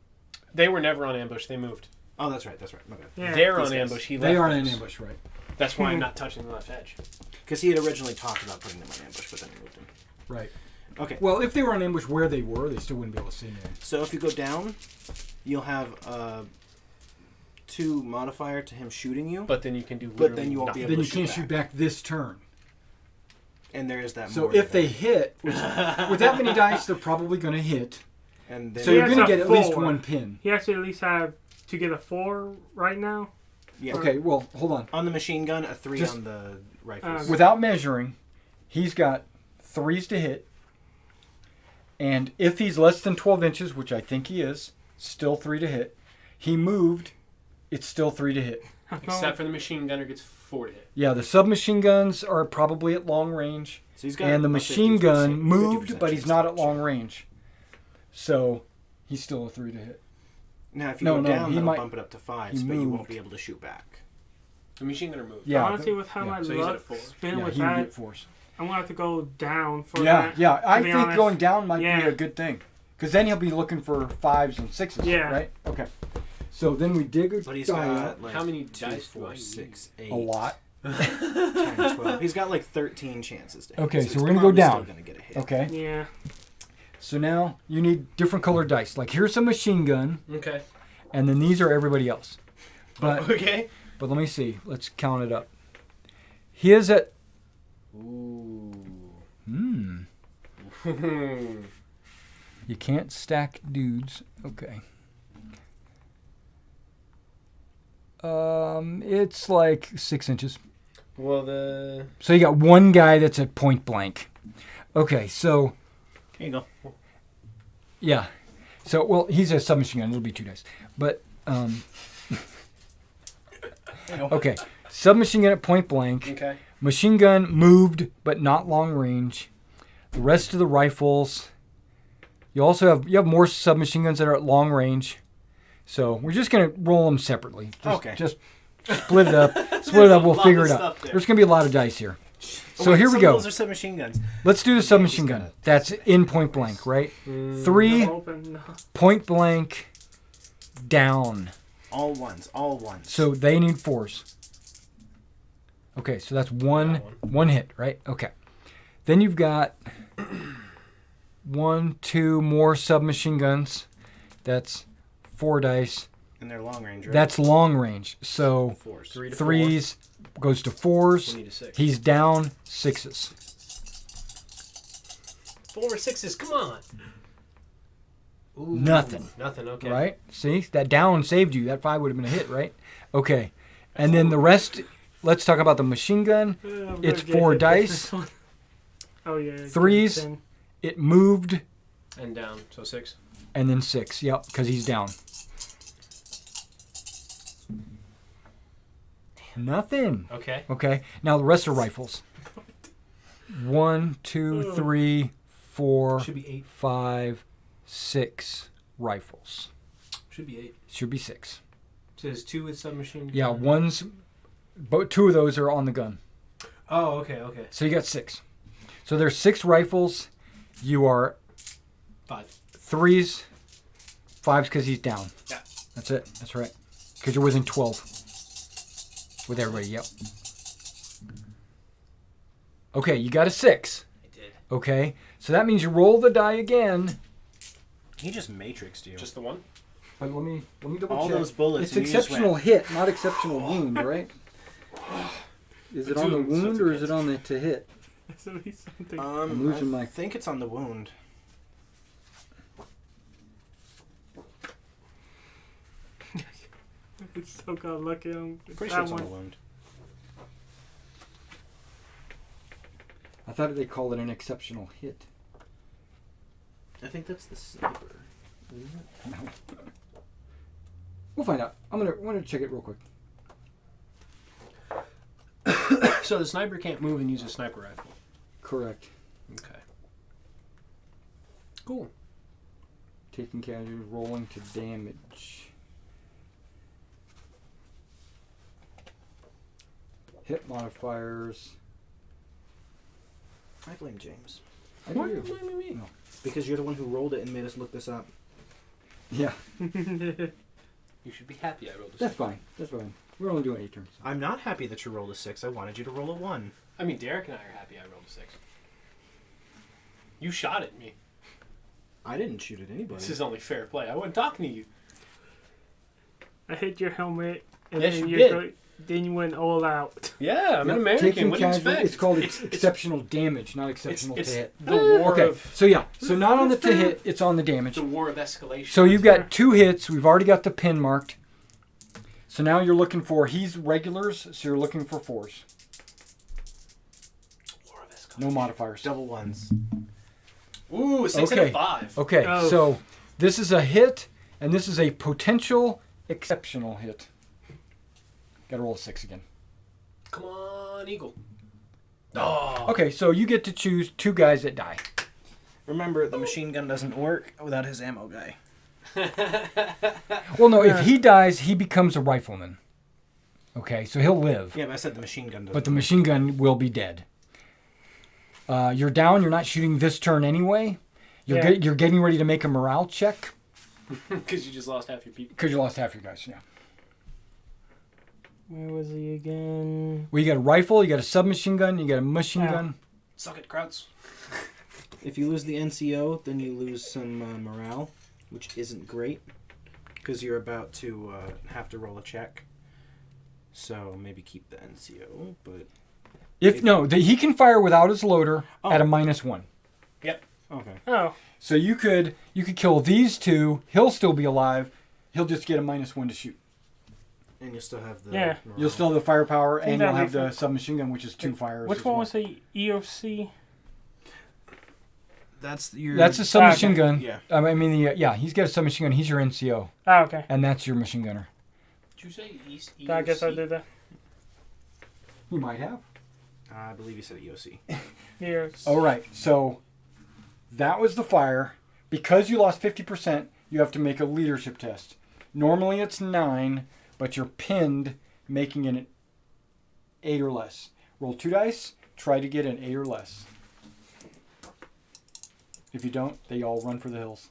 They were never on ambush. They moved. Oh, that's right. My bad. Yeah. They're These on guys. ambush. He left They aren't in those. ambush, right? That's why I'm not touching the left edge. Because he had originally talked about putting them on ambush, but then he moved them. Right. Okay. Well, if they were on ambush where they were, they still wouldn't be able to see me. So if you go down, you'll have 2 modifier to him shooting you, But then you can do. But then you won't be nothing. able Then to you can't shoot back this turn. and there is that. So more if they event. hit, with that many dice, they're probably going to hit. and then So you're has going to a get at least 4. 1 pin. He actually at least have to get a 4 right now. yeah. Okay, well, hold on. On the machine gun, a 3 Just- on the rifles. Without measuring, he's got 3s to hit. And if he's less than 12 inches, which I think he is, still 3 to hit. He moved, it's still 3 to hit. Except for the machine gunner gets 4 to hit. Yeah, the submachine guns are probably at long range. So he's got And the a machine 50% gun 50% moved, but he's chance not to at hit. long range. So he's still a 3 to hit. Now, if you No, go no, down, he that'll might- bump it up to 5, he but you won't moved. be able to shoot back. The machine gunner moved. Yeah. Honestly, with how yeah. my So he's at a luck 4. spin Yeah, with he would that, get force. I'm gonna have to go down for Yeah, that. yeah. I to be think honest. going down might be Yeah. a good thing. Because then he'll be looking for 5s and 6s, Yeah. right? Okay. So then we dig a But he's die got up. like How many 2, dice do 4, I need? 6, 8, A lot. 10, 12. He's got like 13 chances to hit. Okay, so he's we're gonna go probably still down. gonna get a hit. Okay. Yeah. So now you need different colored dice. Like here's a machine gun, Okay. and then these are everybody else. But Okay. but let me see. Let's count it up. He is at Ooh. You can't stack dudes. Okay. It's like 6 inches. Well, the So you got one guy that's at point blank. Okay, so Here you go. yeah. So well, he's a submachine gun. It'll be 2 dice. But okay, submachine gun at point blank. okay. Machine gun moved, but not long range. The rest of the rifles. You also have more submachine guns that are at long range. So we're just gonna roll them separately. Okay. Just split it up. Split it up. We'll lot figure of it out. stuff there. There's gonna be a lot of dice here. So Wait, here some we of go. Those are submachine guns. Let's do the submachine just gun. That's in point blank, right? 3 No open. No. point blank down. All ones. All ones. So they need 4s. Okay, so that's one hit, right? Okay. Then you've got 1, 2 more submachine guns. That's 4 dice. And they're long range, right? That's long range. So 4s. 3 to 4. 3s goes to 4s. 20 to 6. He's down 6s. 4 or 6s. Come on. Ooh, Nothing. Nothing. Okay. Right? See? That down saved you. That 5 would have been a hit, right? Okay. And then the rest, let's talk about the machine gun. I'm It's gonna get 4 hit dice. this one. Oh yeah. 3s. 10. It moved, And down. So 6. and then 6. Yep, because he's down. Nothing. Okay. Okay. Now the rest are rifles. 1, 2, 3, 4, Should be 8. 5, 6 rifles. Should be 8. Should be 6. So there's 2 with submachine. Yeah, gun. one's, but 2 of those are on the gun. Oh, okay. Okay. So you got 6. So there's 6 rifles. You are 5. 3s, 5s because he's down. Yeah. That's it. That's right. Because you're within 12 with everybody. Yep. Okay, you got a 6. Okay, so that means you roll the die again. He just matrixed you. Just the one? But let me double all check. those bullets. It's and you just exceptional went, hit, not exceptional wound, right? Is it on the Two wound sets or of is it on the to hit? That's at least something. I'm losing I my- think it's on the wound. We still got lucky on Pretty that sure it's one. on the wound. I thought they called it an exceptional hit. I think that's the sniper. Isn't it? No. We'll find out. I'm gonna check it real quick. So the sniper can't move and use a sniper rifle. Correct. Okay. Cool. Taking casualties, rolling to damage. Hit modifiers. I blame James. I Why are do. you blaming me? No. Because you're the one who rolled it and made us look this up. Yeah, You should be happy I rolled a that's 6. fine. That's fine. We're only doing 8 turns. I'm not happy that you rolled a 6. I wanted you to roll a 1. I mean, Derek and I are happy I rolled a 6. You shot at me. I didn't shoot at anybody. This is only fair play. I wasn't talking to you. I hit your helmet, and Yes, then you you did. then you went all out. Yeah, I'm an Yep, American. taking What do you casualties- expect? It's called It's- exceptional damage, not exceptional it's to hit. the war Okay, of so yeah, so not on the to hit, it's on the damage. the war of escalation. So you've got 2 hits. We've already got the pin marked. So now you're looking for, he's regulars, so you're looking for 4s. war of escalation. No modifiers. Double 1s. Ooh, a 6 and Okay. a 5. Okay, Oh. so this is a hit, and this is a potential exceptional hit. Gotta roll a 6 again. Come on, Eagle. Oh. Okay, so you get to choose 2 guys that die. Remember, the machine gun doesn't work without his ammo guy. Well, no, if he dies, he becomes a rifleman. Okay, so he'll live. Yeah, but I said the machine gun doesn't But the work. machine gun will be dead. You're down. You're not shooting this turn anyway. Yeah. You're getting ready to make a morale check Because you just lost half your people. because you lost half your guys. Yeah. Where was he again? Well, you got a rifle. You got a submachine gun. You got a machine Yeah. gun. Suck it, Krauts. If you lose the NCO, then you lose some morale, which isn't great. Because you're about to have to roll a check. So maybe keep the NCO, but... He can fire without his loader Oh. at a -1. Okay. Oh, So you could kill these 2. He'll still be alive. He'll just get a -1 to shoot. And you'll still have the... Yeah. morale. You'll still have the firepower, think and you'll that'd have be the fun. submachine gun, which is 2 fires. which as one well. was the EOC? That's your... That's a submachine okay. gun. Yeah. I mean, he's got a submachine gun. He's your NCO, Oh, okay. and that's your machine gunner. Did you say East I guess I did that. He might have. I believe you said EOC. Years. All right, so that was the fire. Because you lost 50%, you have to make a leadership test. Normally it's 9, but you're pinned, making it an 8 or less. Roll 2 dice, try to get an 8 or less. If you don't, they all run for the hills.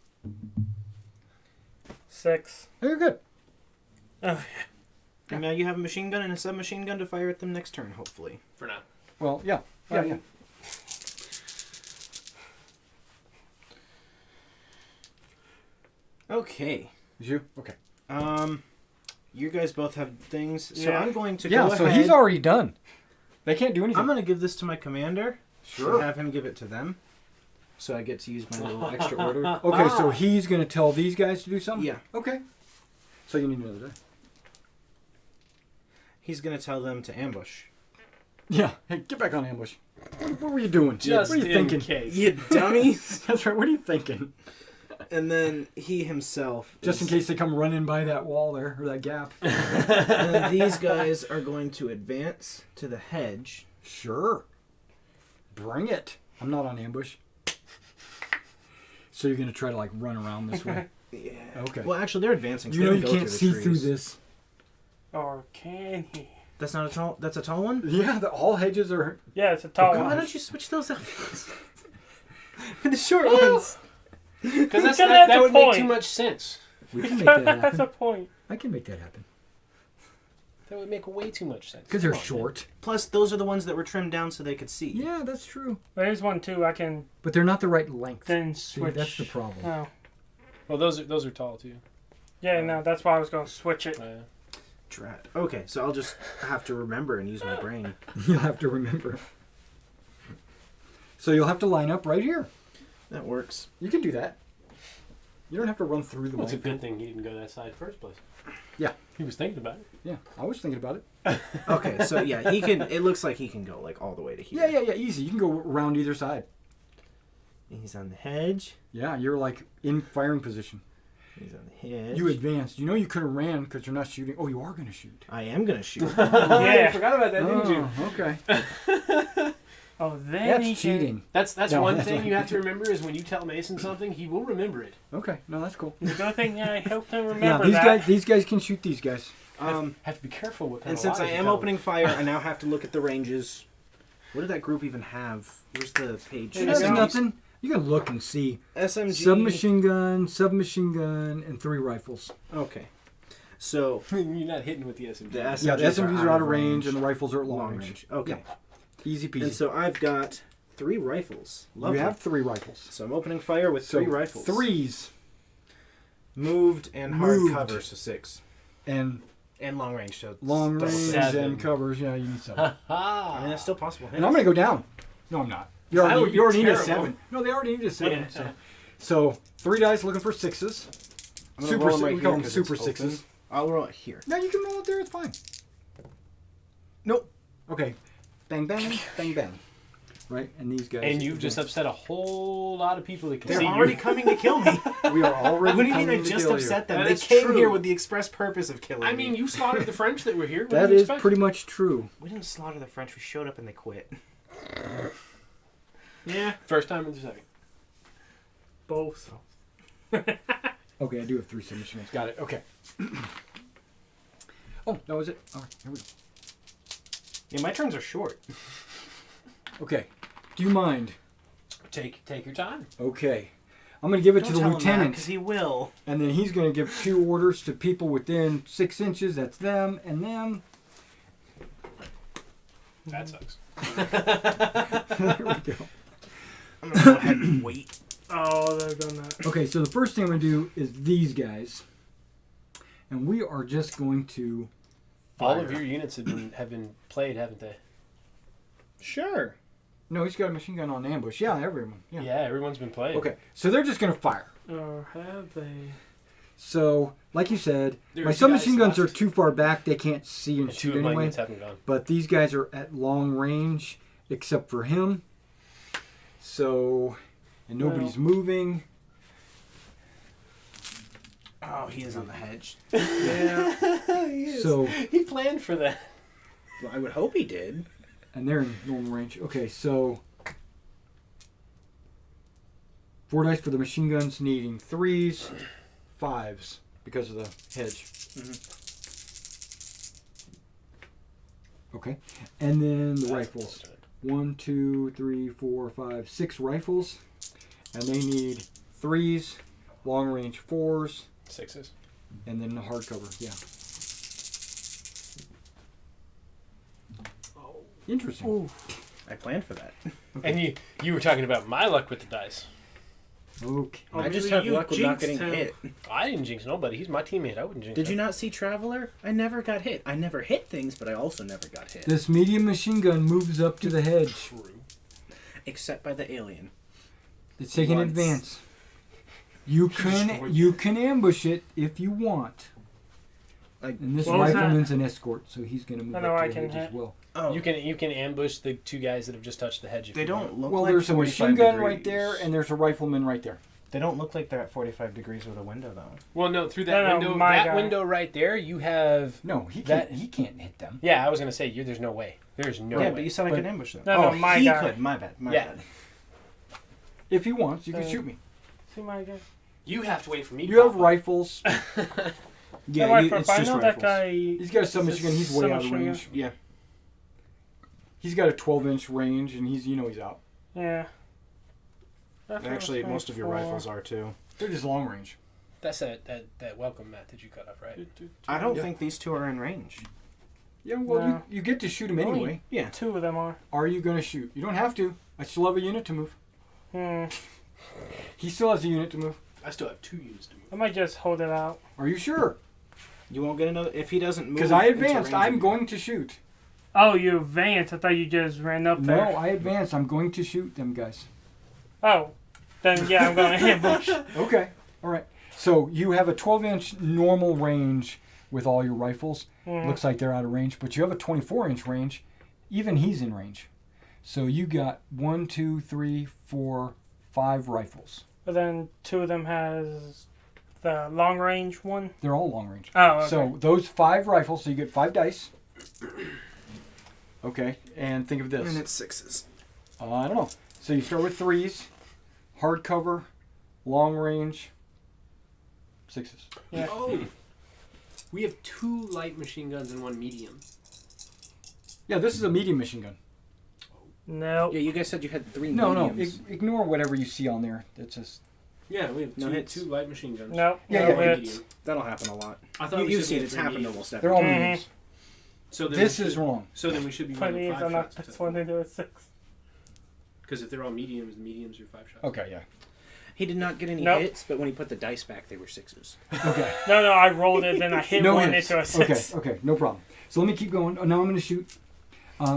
6. Oh, you're good. Oh, And now you have a machine gun and a submachine gun to fire at them next turn, hopefully. For now. Well, yeah. Yeah. Okay. Is you? Okay. You guys both have things, so Yeah. I'm going to Yeah, go so ahead. he's already done. They can't do anything. I'm going to give this to my commander. Sure. And have him give it to them. So I get to use my little extra order. Okay, so he's going to tell these guys to do something? Yeah. Okay. So you need another die. He's going to tell them to ambush. Yeah. Hey, get back on ambush. What were you doing? Just what are you in thinking? case. You dummies! That's right. What are you thinking? And then he himself... Just in case they come running by that wall there, or that gap. And then these guys are going to advance to the hedge. Sure. Bring it. I'm not on ambush. So you're going to try to, like, run around this way. Yeah. Okay. Well, actually, they're advancing. So You know they you can go can't through see the through trees. this. or can he? That's not a tall... That's a tall one? Yeah, all hedges are... Yeah, it's a tall Oh, Why one. don't you switch those up? For the short ones. Because Because that that's a would make point. too much sense. We can make that That's a happen. point. I can make that happen. That would make way too much sense. Because they're Come on, short. Plus, those are the ones that were trimmed down so they could see. Yeah, that's true. There's one too. I can But they're not the right length. then See, switch. that's the problem. Oh. man. Well, those are tall too. Yeah, no, that's why I was going to switch it. Drat. Okay, so I'll just have to remember and use my brain. You'll have to remember. So you'll have to line up right here. That works. You can do that. You don't have to run through the Well, it's a length. good thing he didn't go that side first place. Yeah. He was thinking about it. Yeah, I was thinking about it. Okay, so yeah, he can. It looks like he can go like all the way to here. Yeah, easy. You can go around either side. He's on the hedge. Yeah, you're like in firing position. He's on the hedge. You advanced. You know you could have ran because you're not shooting. Oh, you are going to shoot. I am gonna shoot. Yeah. I forgot about that, didn't you? Okay. Oh, then he That's cheating. That's No, one that's thing not- you have to remember is when you tell Mason something, he will remember it. Okay, no, that's cool. Can, the good thing I helped him Yeah, remember these that. these guys can shoot these guys. Have to be careful what kind And of since I lies you am tell opening fire, I now have to look at the ranges. What did that group even have? Where's the page? It That's goes. nothing. You can look and see. SMG. Submachine gun, and 3 rifles. Okay. So them. You're not hitting with the SMG. the SMGs, Yeah, the SMGs are out of range, and the rifles are at long range. Okay. Easy peasy. And so I've got 3 rifles. Lovely. You have 3 rifles. So I'm opening fire with 3 rifles. 3s Moved and hard Moved. cover, so 6. and And long range, so long double range 6. 7. and covers. Yeah, you need 7. I mean, that's still possible. And I'm going to go down. No, I'm not. You That would already, be you already need a terrible. 7. No, they already need a 7. Yeah. So 3 dice looking for 6s. I'm gonna Super roll 'em si- right we call here them 'cause super it's open. 6s. I'll roll it here. No, you can roll it there. It's fine. Nope. Okay. Bang, bang, bang, bang. Right? And these guys. And you've just upset a whole lot of people that can They're see already you. coming to kill me. We are already What do you mean coming I to just kill upset them? That They is came true. here with the express purpose of killing me. I mean, you slaughtered the French that were here. What That do you is expect? pretty much true. We didn't slaughter the French. We showed up and they quit. Yeah, first time or the second. Both. Okay, I do have 3 submachine guns. Got it. Okay. Oh, that was it. All right, here we go. Yeah, my turns are short. Okay. Do you mind? Take your time. Okay. I'm going to give it Don't to the tell him that, lieutenant. because he will. And then he's going to give 2 orders to people within 6 inches. That's them and them. That sucks. There we go. I'm going to go ahead and wait. Oh, they're done that. Okay, so the first thing I'm going to do is these guys. And we are just going to All fire. of your units have been played, haven't they? Sure. No, he's got a machine gun on ambush. Yeah, everyone. Yeah. Yeah, everyone's been played. Okay, so they're just going to fire. Have they? So, like you said, There my are 2 submachine guys guns are left. too far back. They can't see and And 2 shoot of my anyway. units haven't gone. But these guys are at long range, except for him. So, and nobody's moving. Oh, he is on the hedge. Yeah. he is. So, He planned for that. Well, I would hope he did. and they're in normal range. Okay, so 4 dice for the machine guns, needing 3s, 5s because of the hedge. Okay, and then the rifles. 1, 2, 3, 4, 5, 6 rifles, and they need 3s, long range 4s, 6s. and then the hardcover. Yeah. Interesting. Ooh. I planned for that. And you were talking about my luck with the dice. Okay. Oh, I just really, have you luck with not jinxed getting him. hit. I didn't jinx nobody. He's my teammate. I wouldn't jinx Did him. you not see Traveler? I never got hit. I never hit things, but I also never got hit. This medium machine gun moves up to the hedge. True. Except by the alien. It's taking Once. advance. You can ambush it if you want. Like, And this What was rifleman's an escort, so he's going to move I know up I to the can hedge as hit. well. oh, You can ambush the 2 guys that have just touched the hedge. If they you don't want. look Well, like there's a 45 machine gun degrees. right there, and there's a rifleman right there. They don't look like they're at 45 degrees with a window, though. Well, no, through that No, window. my That guy. window right there, you have. No, he That- can't. He can't hit them. Yeah, I was gonna say there's no way. There's no yeah, way. but you said I But- could ambush them. No, oh, my he guy. could. My bad. My Yeah. bad. If he wants, you can Uh, shoot me. See my guy? You have to wait for me. You have Papa. rifles. Yeah, Right, it's I just know rifles. that guy. He's got a submachine gun. He's way out of Submachine range. Yeah. He's got a 12-inch range, and he's out. Yeah. Actually, most of your rifles are, too. They're just long range. That's that welcome mat that you cut off, right? I don't Yeah. think these 2 are in range. Yeah, well, No. you get to shoot him Only- anyway. Yeah. 2 of them are. Are you going to shoot? You don't have to. I still have a unit to move. He still has a unit to move. I still have 2 units to move. I might just hold it out. Are you sure? You won't get another if he doesn't move. Because I into advanced. range I'm of you. going to shoot. Oh, you advanced. I thought you just ran up No, there. I advanced. I'm going to shoot them guys. Oh. Then, yeah, I'm going to ambush. Okay. All right. So you have a 12-inch normal range with all your rifles. Looks like they're out of range, but you have a 24-inch range. Even he's in range. So you got 1, 2, 3, 4, 5 rifles. But then 2 of them has the long range one. They're all long range. Oh, okay. So those 5 rifles, so you get 5 dice. Okay, and think of this. And it's 6s. I don't know. So you start with 3s, hardcover, long range, 6s. Yeah. Oh. We have 2 light machine guns and 1 medium. Yeah, this is a medium machine gun. No. Yeah, you guys said you had 3 No, mediums. ignore whatever you see on there. It's just Yeah, we have No 2, hits. 2 light machine guns. No. Yeah, no yeah, hits. That'll happen a lot. I thought we You've said seen we it's had 3 happened mediums. almost every they're all time. mediums. So then This we is should- wrong. So then we should be But running these 5 are not shots. this one. They do a 6. Because if they're all mediums, the mediums are 5 shots. Okay, yeah. He did not get any Nope. hits, but when he put the dice back, they were 6s. Okay. No, I rolled it, then I hit No one hits. into a 6. Okay, no problem. So let me keep going. Oh, now I'm going to shoot.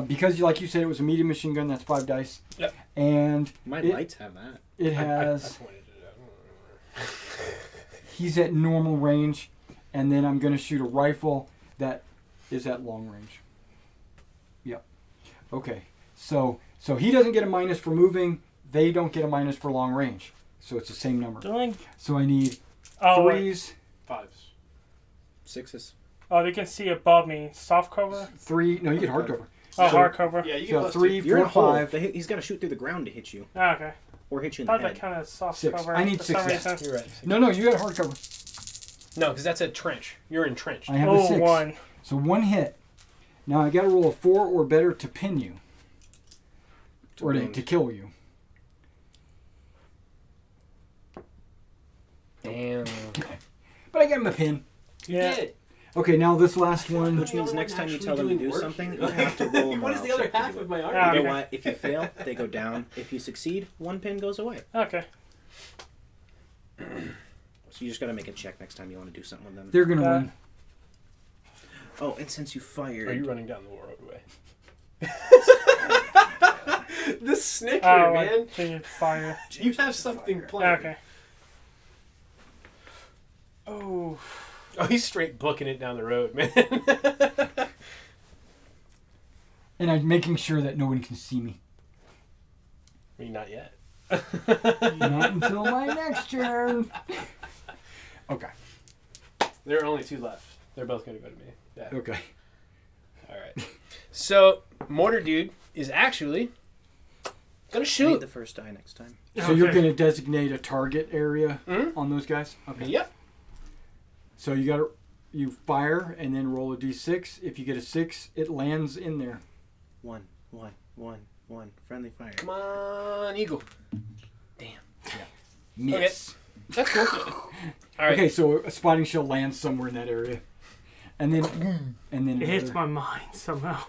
Because, like you said, it was a medium machine gun. That's 5 dice. Yep. And My It- lights have that. it I has... pointed it out. He's at normal range. And then I'm going to shoot a rifle that is at long range. Yep. Okay. So he doesn't get a minus for moving. They don't get a minus for long range. So it's the same number. Doing? So I need Oh, wait. 3s, 5s. 6s. Oh, they can see above me. Soft cover? 3... No, you get hardcover. Oh, So- hardcover. Yeah, you get So plus 3, 2. You're in 4, a hole. 5, He's got to shoot through the ground to hit you. Oh, okay. Or hit you in I the thought that head. kind of soft 6. cover. I need for some 6. reason. You're right. No, you got hardcover. No, because that's a trench. You're entrenched. I have a Oh, 6. 1. So 1 hit. Now I got to roll a 4 or better to pin you. Or to wound. kill you. Damn. But I got him a pin. Yeah. did. Okay, now this last one. Which means next time you tell them to do something, you have to roll a What is morale the other check to half do of it. my Ah, You argument? know okay. what? If you fail, they go down. If you succeed, 1 pin goes away. Okay. So you just got to make a check next time you want to do something with them. They're going to Uh, win. Oh, and since you fired... Are you running down the roadway? The snicker, Oh, man. I fire. You have something planned. Okay. Oh. Oh, he's straight booking it down the road, man. And I'm making sure that no one can see me. I mean, not yet. Not until my next turn. Okay. There are only 2 left. They're both going to go to me. Yeah. Okay. All right. So, Mortar Dude is actually going to Need shoot. the first die next time. So you're Okay. going to designate a target area Mhm. on those guys? Okay. Yep. So you fire and then roll a d6. If you get a 6, it lands in there. 1, 1, 1, 1. Friendly fire. Come on, Eagle. Miss. That's cool. All right. Okay, so a spotting shell lands somewhere in that area. And then It hits another- my mind somehow.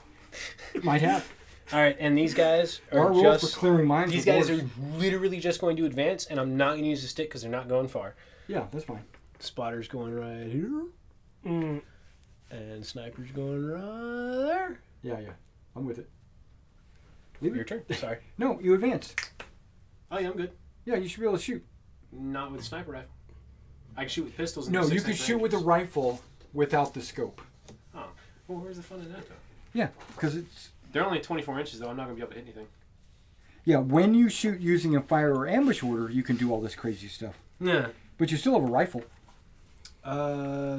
It might have. All right, and these guys Our are rules just... for clearing mines. These with guys dwarves. are literally just going to advance, and I'm not going to use the stick because they're not going far. Yeah, that's fine. Spotter's going right here, Mm. and Sniper's going right there. Yeah. I'm with it. Leave Your it. turn. Sorry. No, you advance. Oh, yeah, I'm good. Yeah, you should be able to shoot. Not with a sniper rifle. I can shoot with pistols. And No, do you 6 could inch shoot with a ranges. rifle without the scope. Oh, well, where's the fun in that though? Yeah, because it's... They're only 24 inches though. I'm not gonna be able to hit anything. Yeah, when you shoot using a fire or ambush order, you can do all this crazy stuff. Yeah. But you still have a rifle.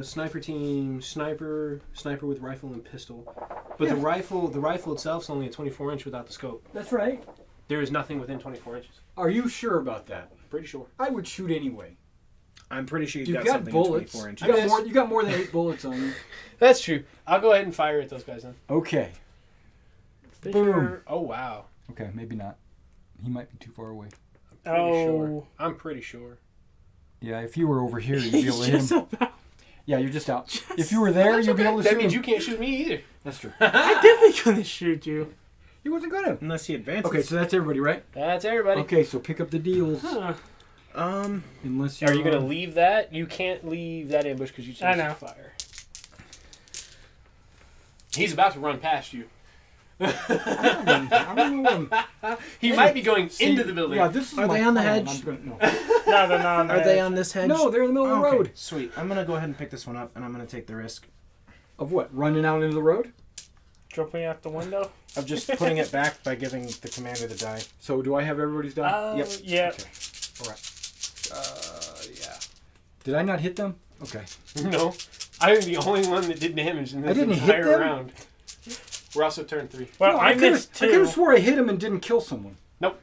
Sniper team, sniper with rifle and pistol. But the rifle itself is only a 24 inch without the scope. That's right. There is nothing within 24 inches. Are you sure about that? Pretty sure. I would shoot anyway. I'm pretty sure You've got got something bullets. in 24 inches. You got more than 8 bullets on you. That's true. I'll go ahead and fire at those guys then. Okay. Did Boom. your- Oh wow. Okay, maybe not. He might be too far away. Pretty Oh. sure. I'm pretty sure. Yeah, if you were over here, you'd be able to hit Just him. about. Yeah, you're just out. If you were there, That's you'd be okay. able to That shoot means him. you can't shoot me either. That's true. I definitely couldn't shoot you. He wasn't gonna. Unless he advances. Okay, so that's everybody, right? That's everybody. Okay, so pick up the deals. Huh. Unless you're... Are you going to leave that? You can't leave that ambush because you I changed know. the fire. He's about to run past you. I don't know. He might be going into the building. Yeah, this is Are my they on the plan. hedge? No. No, they're not on the Are they edge. on this hedge? No, they're in the middle of the Okay, road. sweet. I'm gonna go ahead and pick this one up, and I'm gonna take the risk Of what? Running out into the road? Jumping out the window? of just putting it back by giving the commander the die. So do I have everybody's done? Yep. Yeah. Okay. All right. Yeah. Did I not hit them? Okay. No. I'm the only one that did damage in I this didn't hit entire them? round. We're also turn 3. Well, No, I missed I could two. have swore I hit him and didn't kill someone. You Nope.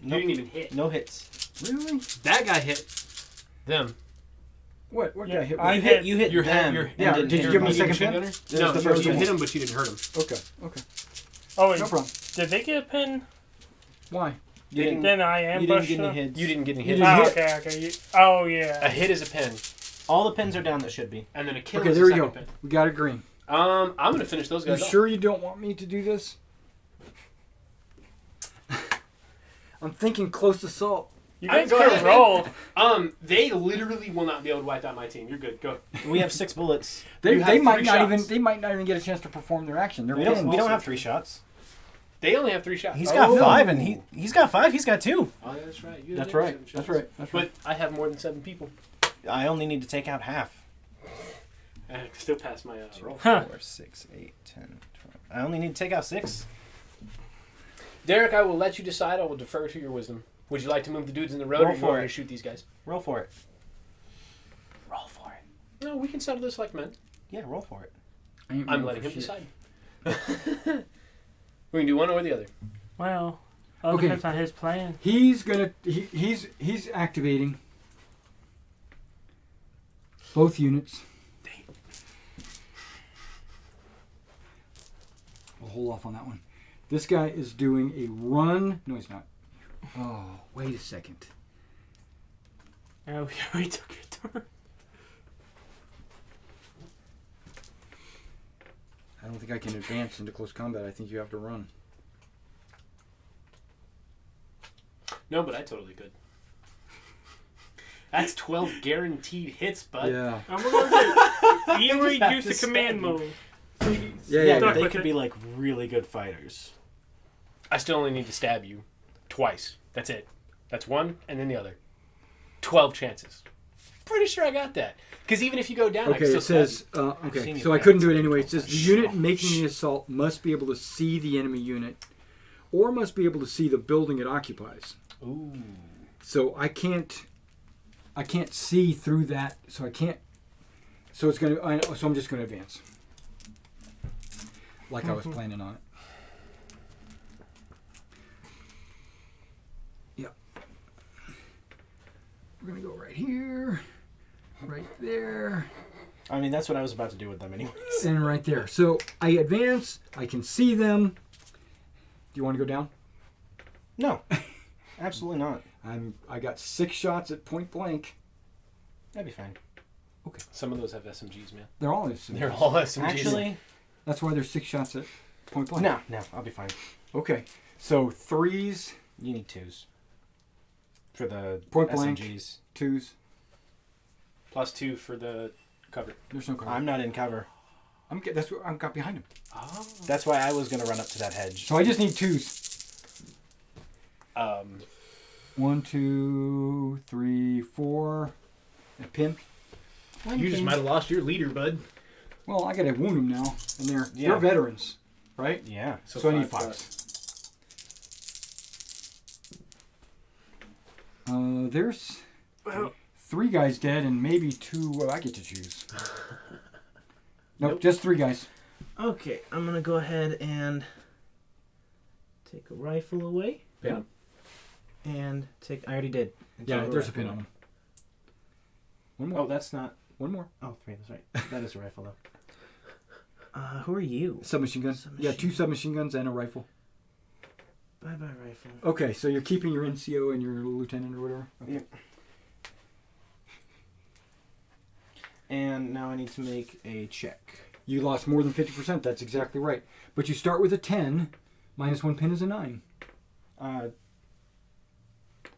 didn't even hit. No hits. Really? That guy hit them. What? What Yeah, guy hit me? I You hit- hit Your them. your Yeah, and did you hit give him a everybody. second pin? gunner? was No, the first you one. hit him, but you didn't hurt him. Okay. Okay. Oh, wait. No problem. Did they get a pin? Why? You didn't, Then I you didn't ambushed get any them? hits. You didn't get any You hit. didn't Oh, hit. okay. Oh, yeah. A hit is a pin, All the pins are down that should be. and then a kill Okay, is there a we second go. pin. We got a green. I'm gonna finish those You guys off. sure you don't want me to do this? I'm thinking close assault. You I guys go could ahead, roll. They literally will not be able to wipe out my team. You're good. Go. We have 6 bullets. They, You they have might 3 not shots. even they might not even get a chance to perform their action. They're We pinned. don't also have true. 3 shots. They only have 3 shots. He's got Oh. 5, and he's got 5. He's got 2. Oh, yeah, that's right. You That's have right. 7 That's shots. right. That's right. But I have more than 7 people. I only need to take out half. I still pass my roll. Huh. 4, 6, 8, 10, 12. I only need to take out 6. Derek, I will let you decide. I will defer to your wisdom. Would you like to move the dudes in the road, Roll or you for want me it. to shoot these guys? Roll for it. Roll for it. No, we can settle this like men. Yeah, roll for it. I ain't I'm rolling letting for him shit. decide. We can do one or the other. Well, all Okay. depends on his plan. He's gonna he's activating both units. We'll hold off on that one. This guy is doing a run. No, he's not. Oh, wait a second. Oh, we already took your turn. I don't think I can advance into close combat. I think you have to run. No, but I totally could. That's 12 guaranteed hits, bud. Yeah. I'm going to you already have used to the command stab move. Yeah, but Stuck they with could it. be like really good fighters. I still only need to stab you twice. That's it. That's one, and then the other. 12 chances. Pretty sure I got that. Because even if you go down, I Okay, can still it says, stab I've okay, seen you so I fight. couldn't do it anyway. It says the unit making the assault must be able to see the enemy unit or must be able to see the building it occupies. you. Ooh. So I can't see through that, so I can't, so it's going to, so I'm just going to advance. Like I was planning on it. Yep. We're going to go right here, right there. I mean, that's what I was about to do with them anyways. And right there. So I advance. I can see them. Do you want to go down? No, absolutely not. I got 6 shots at point blank. That'd be fine. Some of those have SMGs, man. They're all SMGs. They're all SMGs. Actually, That's why there's 6 shots at point blank. no, I'll be fine. Okay. So 3s, You need 2s for the Point blank. SMGs. 2s. +2 for the cover. There's no cover. I'm not in cover. That's what I got behind him. Oh. That's why I was gonna run up to that hedge. So I just need 2s. 1, 2, 3, 4. A pin. You just might have lost your leader, bud. Well, I gotta wound them now, and they're Yeah. veterans, right? Yeah. So I need 5 5s. There's 3 guys dead and maybe 2 I get to choose. Nope, just 3 guys. Okay, I'm gonna go ahead and take a rifle away. Yeah. And take. I already did. And Yeah, take there's a rifle pin on away. them. One more. Oh, that's not. One more. Oh, 3. That's right. That is a rifle though. Who are you? Submachine gun. Yeah, 2 submachine guns and a rifle. Bye bye rifle. Okay, so you're keeping your NCO and your lieutenant or whatever? Okay. Yep. And now I need to make a check. You lost more than 50%. That's exactly right. But you start with a 10. Minus 1 pin is a 9.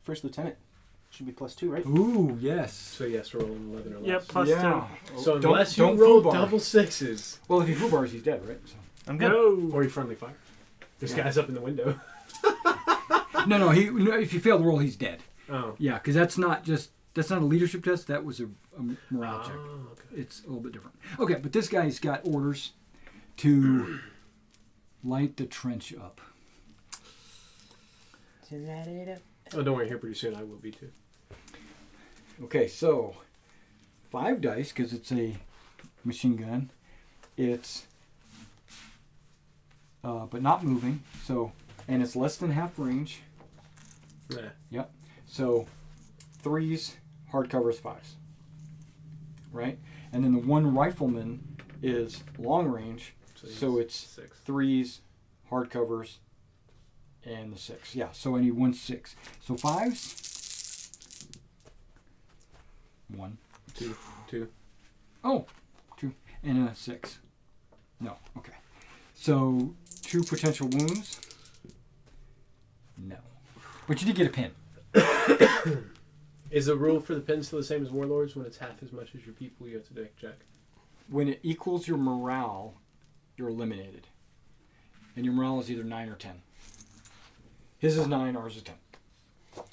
First lieutenant should be +2, right? Ooh, yes. So yes, roll an 11 or less. Yep, plus Yeah. So Don't- unless you don't roll foobar. double 6s, Well, if he foobars, he's dead, right? So. I'm 2. good. No. or you friendly fire. This Yeah. guy's up in the window. No, if you fail the roll, he's dead. Oh. Yeah, because that's not a leadership test. That was a morale check. Oh, okay. It's a little bit different. Okay, but this guy's got orders to light the trench up. Oh, don't worry. Here pretty soon I will be too. Okay, so 5 dice because it's a machine gun. It's but not moving. So and it's less than half range. Yeah. Yep. So 3s, hardcover is 5s. Right? And then the one rifleman is long range. So it's 6. 3s, hardcovers, and the 6. Yeah, so I need 1 6. So 5s. 1. 2. Oh, 2. And a 6. No, okay. So 2 potential wounds. No. But you did get a pin. Is the rule for the pin still the same as Warlords? When it's half as much as your people, you have to make a check? When it equals your morale, you're eliminated. And your morale is either 9 or 10. His is 9, ours is 10.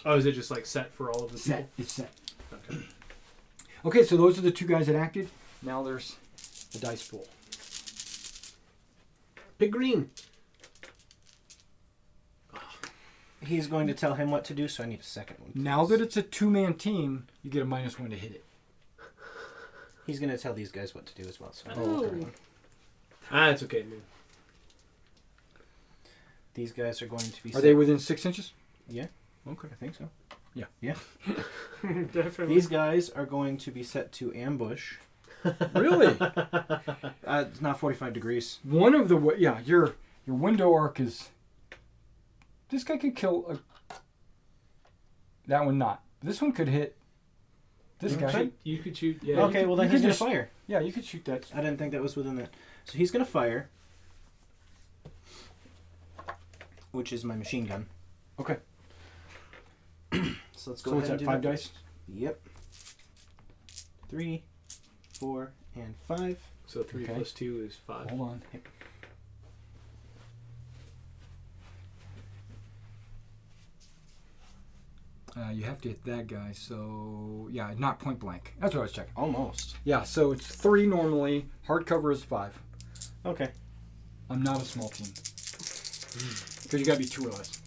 Oh, is it just like set for all of the people? Set. It's set. Okay. Okay, so those are the 2 guys that acted. Now there's the dice pool. Pick green. He's going to tell him what to do, so I need a second one. Now that it's a 2-man team, you get a -1 to hit it. He's going to tell these guys what to do as well. So Oh, okay. It's okay, man. These guys are going to be. Are they within 6 inches? Yeah, Okay. I think so. Yeah. Yeah. Definitely. These guys are going to be set to ambush. Really? It's not 45 degrees. One of the your window arc is. This guy could kill that one. Not this one could hit. This guy. You could shoot. Yeah. Okay, well then you he's could going just- to fire. Yeah, you could shoot that. I didn't think that was within that. So he's going to fire, which is my machine gun. Okay. So let's go So what's ahead that? and 5 do dice. Yep. 3, 4, and 5. So 3 Okay. plus 2 is 5. Hold on. You have to hit that guy. So yeah, not point blank. That's what I was checking. Almost. Yeah, so it's 3 normally. Hardcover is 5. Okay. I'm not a small team. Because you got to be 2 or less.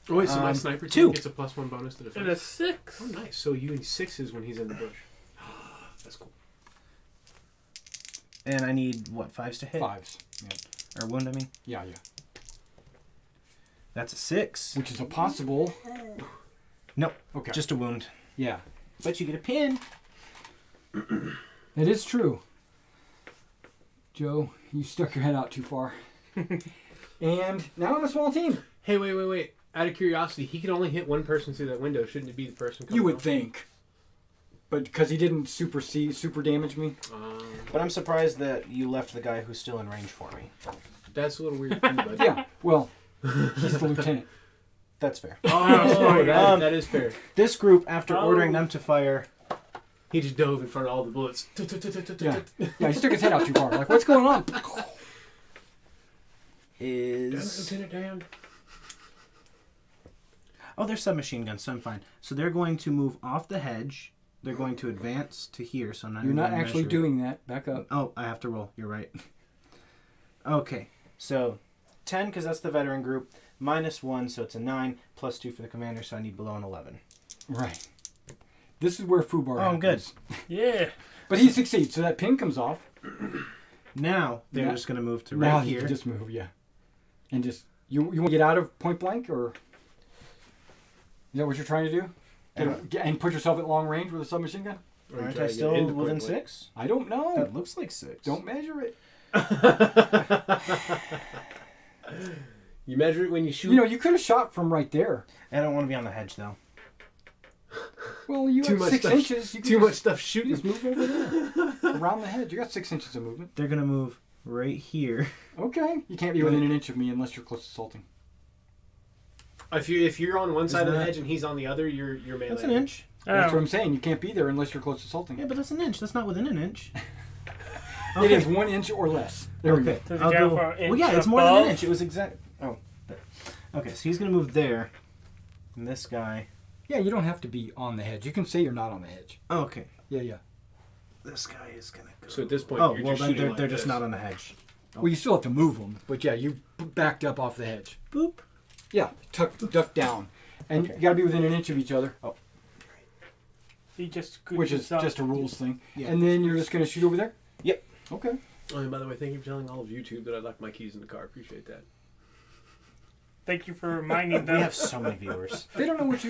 Oh wait, so my Um, sniper 2. team gets a +1 bonus to And defense. a 6. Oh, nice. So you need 6s when he's in the bush. That's cool. And I need, what, 5s to hit? 5s. Yeah, Or wound, I mean? yeah. That's a 6. Which is a possible. No, Okay. just a wound. Yeah. But you get a pin. It is true. Joe, you stuck your head out too far. And now I'm a small team. Hey, wait. Out of curiosity, he can only hit one person through that window. Shouldn't it be the person coming You would off? think. But because he didn't super damage me. But I'm surprised that you left the guy who's still in range for me. That's a little weird. For you, bud. Yeah, well, he's the lieutenant. That's fair. Oh, that is fair. This group, after ordering them to fire, He just dove in front of all the bullets. Yeah, he stuck his head out too far. Like, what's going on? is... Lieutenant Dan. Oh, they're submachine guns, so I'm fine. So they're going to move off the hedge. They're going to advance to here, so I'm not You're even not gonna actually measure it. doing that. Back up. Oh, I have to roll. You're right. Okay, so 10 because that's the veteran group. -1, so it's a 9. +2 for the commander, so I need below an 11. Right. This is where Fubar Oh, I'm good. happens. Yeah. But he succeeds, so that pin comes off. Now they're Yeah. just going to move to Now right you here. can just move, yeah. And just... You want to get out of point blank, or... Is that what you're trying to do? And put yourself at long range with a submachine gun? Or you Aren't try I to get still into within point blank. 6? I don't know. That looks like 6. Don't measure it. You measure it when you shoot. You know, you could have shot from right there. I don't want to be on the hedge, though. Well, you Too have much 6 stuff- inches. You can Too much just stuff shooting. move over there. Around the hedge. You got 6 inches of movement. They're gonna move right here. Okay. You can't be within an inch of me unless you're close to assaulting. If you're on one side of the that- hedge and he's on the other, you're melee. That's an inch. That's Oh. what I'm saying. You can't be there unless you're close to assaulting. Yeah, but that's an inch. That's not within an inch. It is 1 inch or less. There we go. Okay. Does it I'll go go. for an Well, yeah, inch it's more than an above? inch. It was exact. Oh. Okay, so he's gonna move there. And this guy. Yeah, you don't have to be on the hedge. You can say you're not on the hedge. Oh, okay. Yeah. This guy is gonna go. So at this point, Oh, you're well, just then shooting they're, like they're just this. not on the hedge. Well, you still have to move them, but yeah, you backed up off the hedge. Boop. Yeah, duck down, and Okay. you got to be within an inch of each other, He just which is just a rules thing. Yeah. And then you're just gonna shoot over there. Yep. Okay. Oh, and by the way, thank you for telling all of YouTube that I left my keys in the car. Appreciate that. Thank you for reminding We them. have so many viewers. They don't know what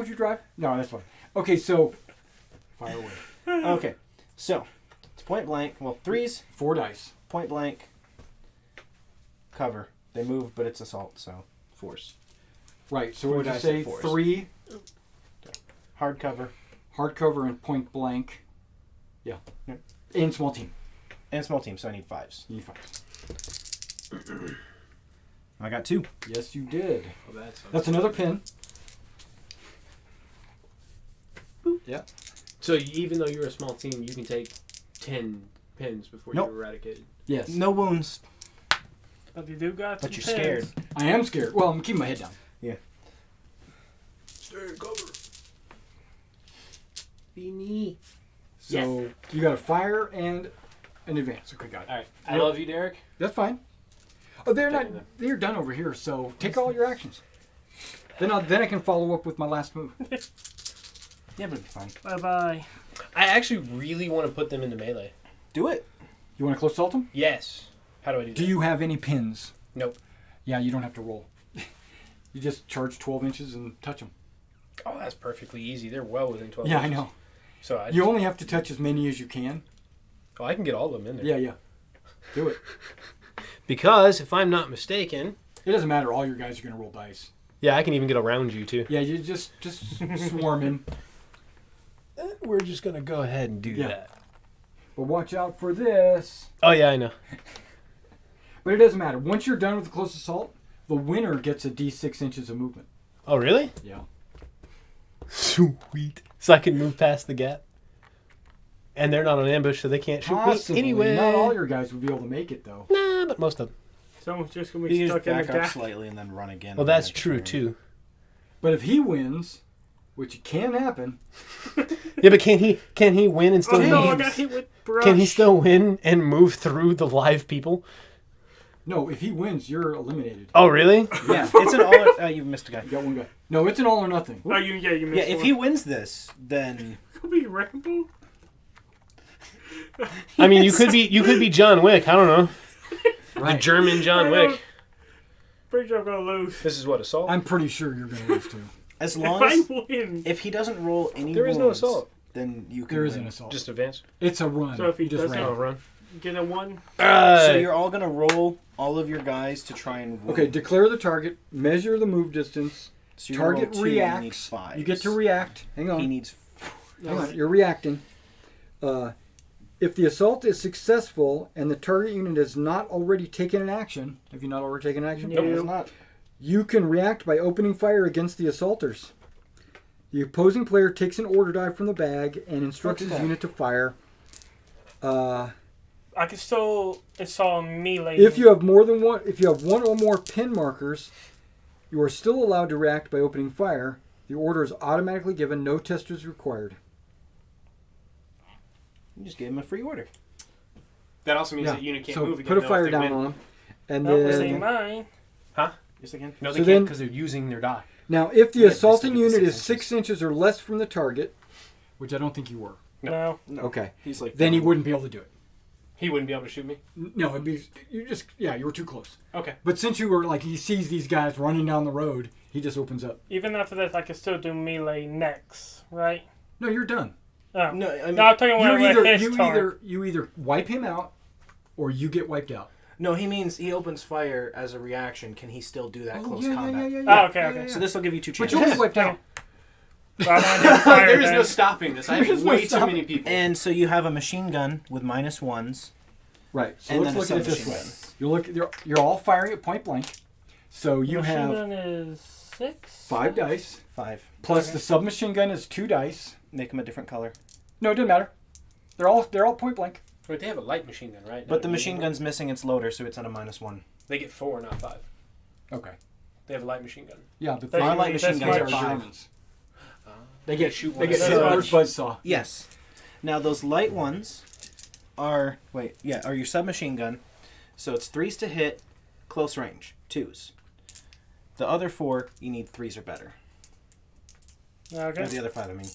you drive. No, that's fine. Okay, so fire away. Okay, so it's point blank. Well, 3s, 4 dice. point blank, cover. They move, but it's assault, so force. Right. So 4 what did you dice say? and fours. 3 Hard cover hardcover and point blank. Yeah. Yep. And small team. and small team, so I need 5s. You need 5. I got 2. Yes, you did. Oh, That's another pin. Yeah. So even though you're a small team, you can take 10 pins before Nope. you're eradicated. Yes. No wounds, But you do got but some you're scared. pins. I am scared. Well, I'm keeping my head down. Stay in cover. Beanie. So you got a fire and an advance. Okay, got it. All right. I love you, Derek. That's fine. Oh, they're not. Taking them. They're done over here. So take all your actions. Then I can follow up with my last move. Yeah, but it'll be fine. Bye bye. I actually really want to put them into melee. Do it. You want to close assault them? Yes. How do I do that? Do you have any pins? Nope. Yeah, you don't have to roll. You just charge 12 inches and touch them. Oh, that's perfectly easy. They're well within 12 Yeah, I inches. know. So I, You only have to touch as many as you can. oh, I can get all of them in there. Yeah. Do it. Because, if I'm not mistaken... It doesn't matter. All your guys are going to roll dice. Yeah, I can even get around you, too. Yeah, you just swarm in. We're just going to go ahead and do Yeah. that. But watch out for this. Oh, yeah, I know. But it doesn't matter. Once you're done with the close assault, the winner gets a d6 inches of movement. Oh, really? Yeah. Sweet. So I can move past the gap. And they're not on ambush, so they can't shoot Possibly. me anyway. Not all your guys would be able to make it, though. Nah, but most of them. Someone's just gonna be You stuck just in the back up gap. slightly and then run again. Well, that's true, too. But if he wins, which can happen, Yeah, but can he win and Oh still no, I move? got hit with brush. Can he still win and move through the live people? no, if he wins, you're eliminated. Oh, really? Yeah, it's an all. You've missed a guy. You got one guy. No, it's an all or nothing. Oh, you Yeah, missed if one. he wins this, then Could be Rambo. I mean, you could be John Wick. I don't know. The Right. German John I know. Wick. Pretty sure I'm gonna lose. This is what, assault? I'm pretty sure you're going to lose, too. as If long I as win, if he doesn't roll any, There is no wounds, assault. then you can. There is win. an assault. Just advance. It's a run. So if he You just doesn't- ran. Oh, run. get a 1. So you're all gonna roll all of your guys to try and. Roll. Okay, declare the target, measure the move distance, So you're gonna roll target 2 and you need reacts. 5s. You get to react. Hang on. He needs. Hang on. You're reacting. If the assault is successful and the target unit has not already taken an action, have you not already taken an action? Nope. It's not. You can react by opening fire against the assaulters. The opposing player takes an order die from the bag and instructs What's his that? unit to fire. I can still install melee. If you have one or more pin markers, you are still allowed to react by opening fire. The order is automatically given. No test is required. You just gave him a free order. That also means Yeah. that unit can't So move again. put a though, fire if they down win. on them, and Oh, this then ain't mine. Just again. No, So they then- can't because they're using their die. now if the Yeah, assaulting just unit get the is 6 6 inches or less from the target, which I don't think you were, No. No. okay, He's like. then he wouldn't be able to do it. He wouldn't be able to shoot me. No, it'd be you were too close. Okay. But since you were like he sees these guys running down the road, he just opens up. Even after this, I can still do melee next, right? No, you're done. Oh. No, I mean, No, I'm talking about his turn. You either wipe him out, or you get wiped out. no. He means he opens fire as a reaction. Can he still do that close combat? Oh, okay, okay. So this will give you 2 But chances. you'll get wiped out. There is no stopping this. I There is have no way too stopping. many people. And so you have a machine gun with -1s. Right. So And let's then look a at it this submachine way. You're all firing at point blank. So you Machine have gun is 6? 5 dice. 5. Plus the submachine gun is 2 dice. Make them a different color. No, it doesn't matter. They're all point blank. Wait, they have a light machine gun, right? But Not the a machine medium gun's missing its loader, so it's at a -1. one? They get 4, not 5. Okay. They have a light machine gun. Yeah, but That's Our right, light machine that's guns right. are 5. Germans. They get shoot they one get at a hit time. with buzzsaw. Yes. Now those light ones are your submachine gun. So it's 3s to hit, close range, 2s. The other 4 you need 3s or better. Okay. Or the other 5, I mean.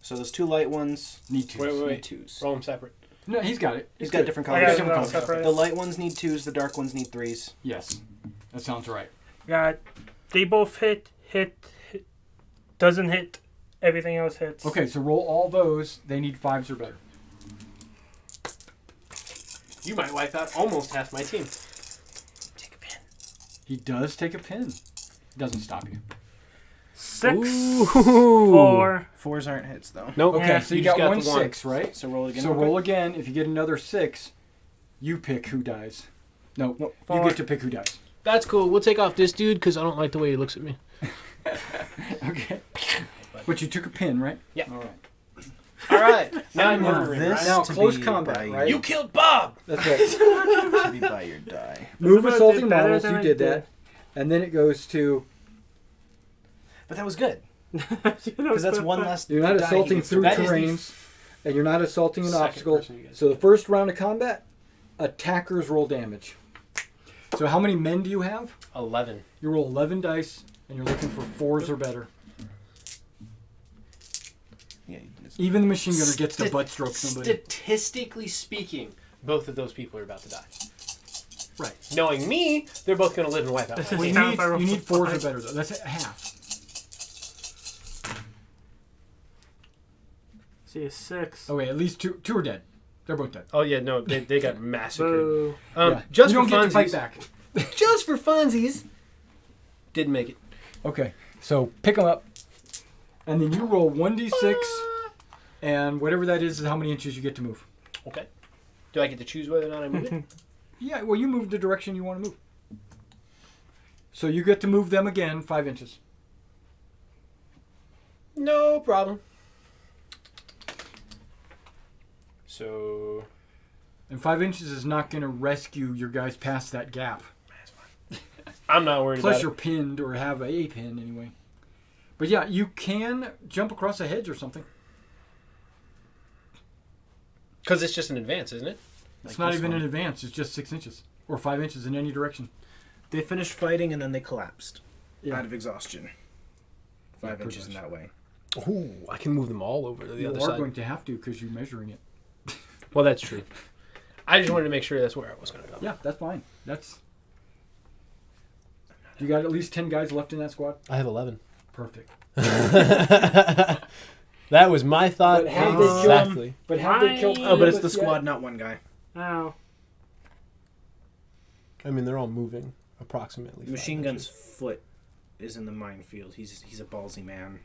So those 2 light ones Need to. Wait, wait, need wait. 2s. Roll them separate. No, he's got it. He's got good. different I colors. got different it colors. separate. The light ones need 2s. The dark ones need 3s. Yes, that sounds right. Yeah, they both hit, doesn't hit, everything else hits. Okay, so roll all those. They need 5s or better. You might wipe out almost half my team. Take a pin. He does take a pin. Doesn't stop you. 6, 4. 4s aren't hits though. Nope. Okay, Yeah, so you just got one the one. 6, right? So roll again. So real roll quick. again. If you get another 6, you pick who dies. No, Nope. you 4. get to pick who dies. That's cool. We'll take off this dude because I don't like the way he looks at me. Okay. But you took a pin, right? Yeah. All right. All right. Now I'm Now murdering, this- right? Now to close be combat, by right? You killed Bob! That's right. To be by your die. Move That's assaulting about better models. than You I did did. that, and then it goes to But that was good. Because Because that's one less. you're not die assaulting he gets to through roll. That is the terrains, and you're not assaulting an second obstacle. person you get. So the first round of combat, attackers roll damage. So how many men do you have? 11. You roll 11 dice, and you're looking for 4s or better. Yeah, Even the machine gunner gets the butt stroke somebody. Statistically speaking, both of those people are about to die. Right. Knowing me, they're both going to live and wipe out. This my is Well, team. Yeah, you if I roll need 4s or 5. better, though. That's half. See, a 6. Oh, wait, at least two are dead. They're both dead. Oh, yeah, no, they got massacred. Boo. Yeah. Just you for don't get to fight funsies. back. Just for funsies. Didn't make it. Okay, so pick them up, and then you roll 1d6, and whatever that is how many inches you get to move. Okay. Do I get to choose whether or not I move it? Yeah, well, you move the direction you want to move. So you get to move them again 5 inches. No problem. So, And 5 inches is not going to rescue your guys past that gap. I'm not worried Plus about you're pinned or have a pin anyway. But yeah, you can jump across a hedge or something. Because it's just an advance, isn't it? It's Like not this even one. an advance. It's just 6 inches. Or 5 inches in any direction. They finished fighting and then they collapsed Yeah. out of exhaustion. 5 pretty inches in much. that way. Ooh, I can move them all over to the You other are side. going to have to because you're measuring it. Well, that's true. I just wanted to make sure that's where I was going to go. Yeah, that's fine. That's. You got at least 10 guys left in that squad? I have 11. Perfect. That was my thought But have they killed him? exactly. But have they killed? Oh, Oh, but it's Philip the yet? squad, not one guy. Ow. I mean, they're all moving approximately. The 5 machine inches. gun's foot is in the minefield. He's a ballsy man.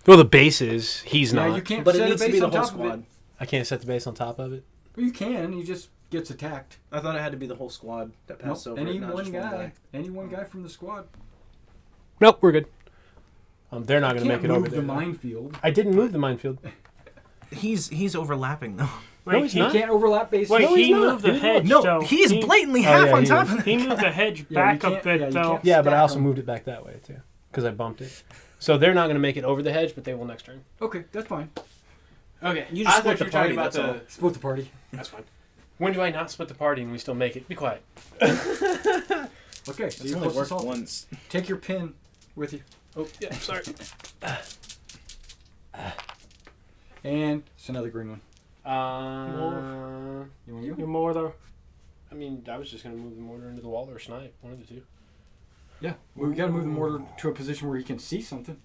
Well, the base is. He's Yeah, not. you can't But set it a needs to base be the on whole top of it. squad. I can't set the base on top of it. Well, you can. He just gets attacked. I thought it had to be the whole squad that passed Nope, over. any not one just guy. Any one guy from the squad. Nope, we're good. They're not going to Can't make it move over the there. minefield. I didn't move the minefield. He's overlapping though. Wait, No, he's He not. can't overlap bases. Wait, No, he he's not. moved the He hedge, No, though. he's He- blatantly Oh, half yeah, on he top is. of He that. moved the hedge Yeah, back you a can't- bit, yeah, you though. can't- Yeah, but I Stack also 'em. moved it back that way, too. Because I bumped it. So they're not going to make it over the hedge, but they will next turn. Okay, that's fine. Okay. You just I split thought the you were talking party, about that's all. the... Split the party. That's fine. When do I not split the party and we still make it? Be quiet. Okay, so It's you only close worked assault. once. Take your pin with you. Oh, yeah, sorry. And it's another green one. You want to Your go? mortar. I mean, I was just going to move the mortar into the wall or snipe. One of the two. Yeah. Well, we got to move the mortar to a position where he can see something.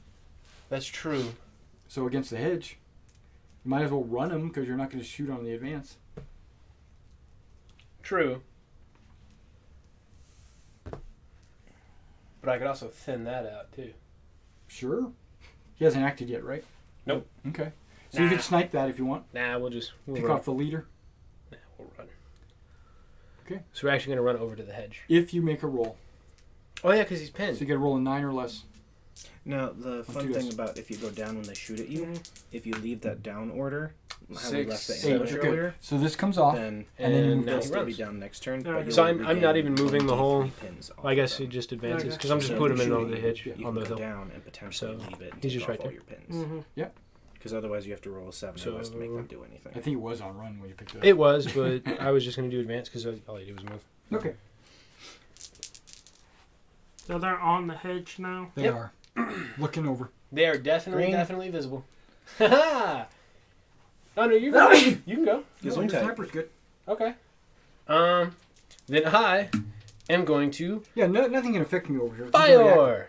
That's true. So against the hedge, you might as well run him because you're not going to shoot on the advance. True. But I could also thin that out, too. Sure. He hasn't acted yet, right? Nope. Okay. So you Nah. can snipe that if you want. Nah, we'll Pick run. off the leader. Nah, we'll run. Okay. So we're actually going to run over to the hedge. If you make a roll. Oh, yeah, because he's pinned. So you got to roll a 9 or less. Now, the fun two thing dice. about if you go down when they shoot at you, if you leave that down order, how we 6, left the 7, ambush Okay. earlier, So this comes off. then And then you move now they'll he still be runs. down next turn. Yeah, but okay. you'll So I'm not regain even moving the 1d3 whole- pins off Well, I guess of he them. just advances. Okay. Because I'm just So putting if him in you're over the shooting, hedge You on can the go hill. down and potentially So leave it and he's take just off right all there. your pins. Mm-hmm. Because otherwise you have to roll a 7 or less to make them do anything. I think it was on run when you picked it up. It was, but I was just going to do advance because all I did was move. Okay. So they're on the hedge now. They Yep. are. Looking over. They are definitely Green. visible. Ha Oh, no, you're good. You can go. Because No, I'm your tight. sniper's good. Okay. Then I am going to Yeah, nothing can affect me over here. It's already active. fire.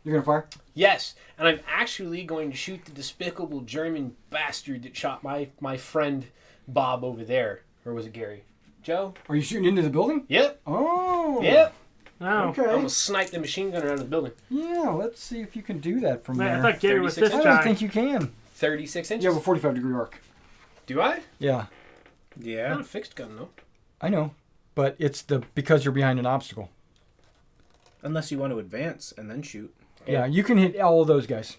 You're going to fire? Yes, and I'm actually going to shoot the despicable German bastard that shot my friend Bob over there. Or was it Gary? Joe? Are you shooting into the building? Yep. Oh. Yep. Oh. Okay. I'm going to snipe the machine gunner out of the building. Yeah, let's see if you can do that from Man, I there. thought Gary was 36 this I guy. don't think you can. 36 inches? You have a 45-degree arc. Do I? Yeah, Yeah. Not a fixed gun, though. I know. But it's because you're behind an obstacle. Unless you want to advance and then shoot. Yeah, you can hit all of those guys.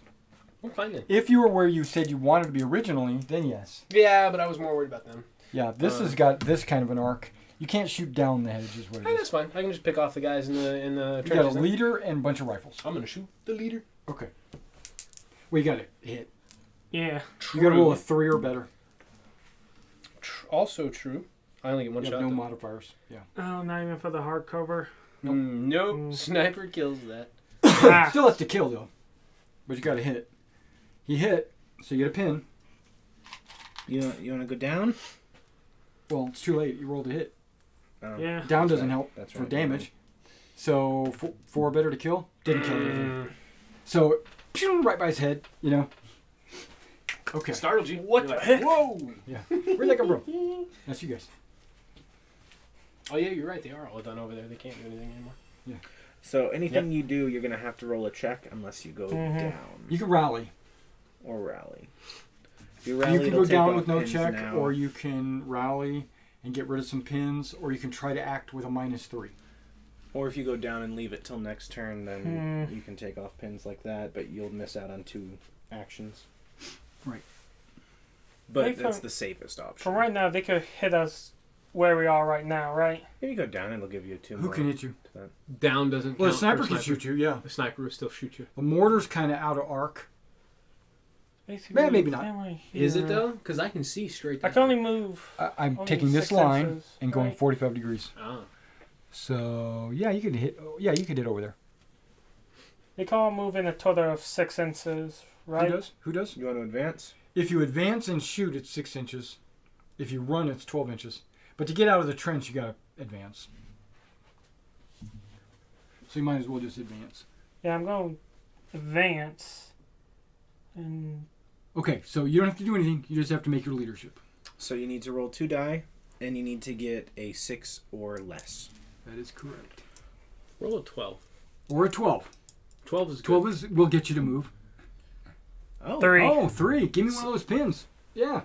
Well, fine then. If you were where you said you wanted to be originally, then yes. Yeah, but I was more worried about them. Yeah, this has got this kind of an arc. You can't shoot down the hedge is what it Hey, is. that's fine. I can just pick off the guys in the You got a trenches. then. leader and a bunch of rifles. I'm going to shoot the leader. Okay. Well, you got to hit. Yeah. You got to roll a 3 or better. Also true. I only get one You shot. have no though. modifiers. Yeah. Oh, not even for the hardcover. Nope. Nope. Mm. Sniper kills that. Ah. Still has to kill though, but you got to hit. He hit, so you get a pin. You want to go down? Well, it's too late. You rolled a hit. Oh, Yeah. Down That's doesn't right. help That's for right. damage. So 4 better to kill. Didn't kill anything. Mm. So pew, right by his head. You know. Okay. Startled you. What the heck? Whoa! Yeah. Where'd that come from? That's you guys. Oh, yeah, you're right. They are all done over there. They can't do anything anymore. So anything you do, you're going to have to roll a check unless you go down You can rally. or rally. If you rally, You can it'll go take down off with no pins check, now. or you can rally and get rid of some pins, or you can try to act with a -3. Or if you go down and leave it till next turn, then you can take off pins like that, but you'll miss out on 2 actions. Right. But Wait, that's for- the safest option. For right now, they could hit us where we are right now, right? If you go down, it'll give you 2 Who more. can hit you? to that. Down doesn't Well, the count sniper for can shoot you, yeah. The sniper will still shoot you. The mortar's kind of out of arc. Basically, maybe not. family Is it, here. though? Because I can see straight I down. can only move. I'm Only taking this 6 line inches, and going right? 45 degrees. Oh. So, yeah, you could hit. Yeah, you could hit over there. They can all move in a total of 6 inches, right? Who does? Who does? You want to advance? If you advance and shoot, it's 6 inches. If you run, it's 12 inches. But to get out of the trench, you gotta advance. So you might as well just advance. Yeah, I'm going to advance. And Okay, so you don't have to do anything. You just have to make your leadership. So you need to roll 2 die, and you need to get a 6 or less. That is correct. Roll a 12. Or a 12. 12 is good. 12 will get you to move. Oh, 3. Oh, 3. Give me one of those pins. Yeah.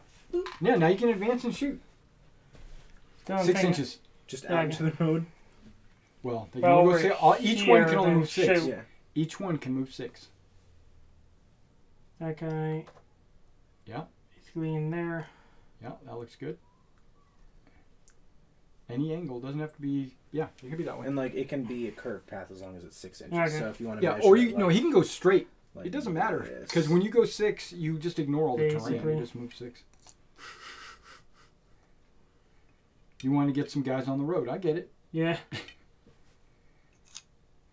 Yeah, now you can advance and shoot. the only 6 thing- inches. just Yeah, out into the road. Well, they can Well, only over go each one here, can only then move 6. shoot. Yeah. Each one can move 6. That guy. Yeah. Basically in there. Yeah, that looks good. Any angle doesn't have to be. Yeah, it can be that way. And like it can be a curved path as long as it's 6 inches. Okay. So if you want to Yeah, measure or it, you like, no, he can go straight. like It doesn't matter this. because when you go 6, you just ignore all the terrain. Basically. You just move 6. You want to get some guys on the road. I get it. Yeah.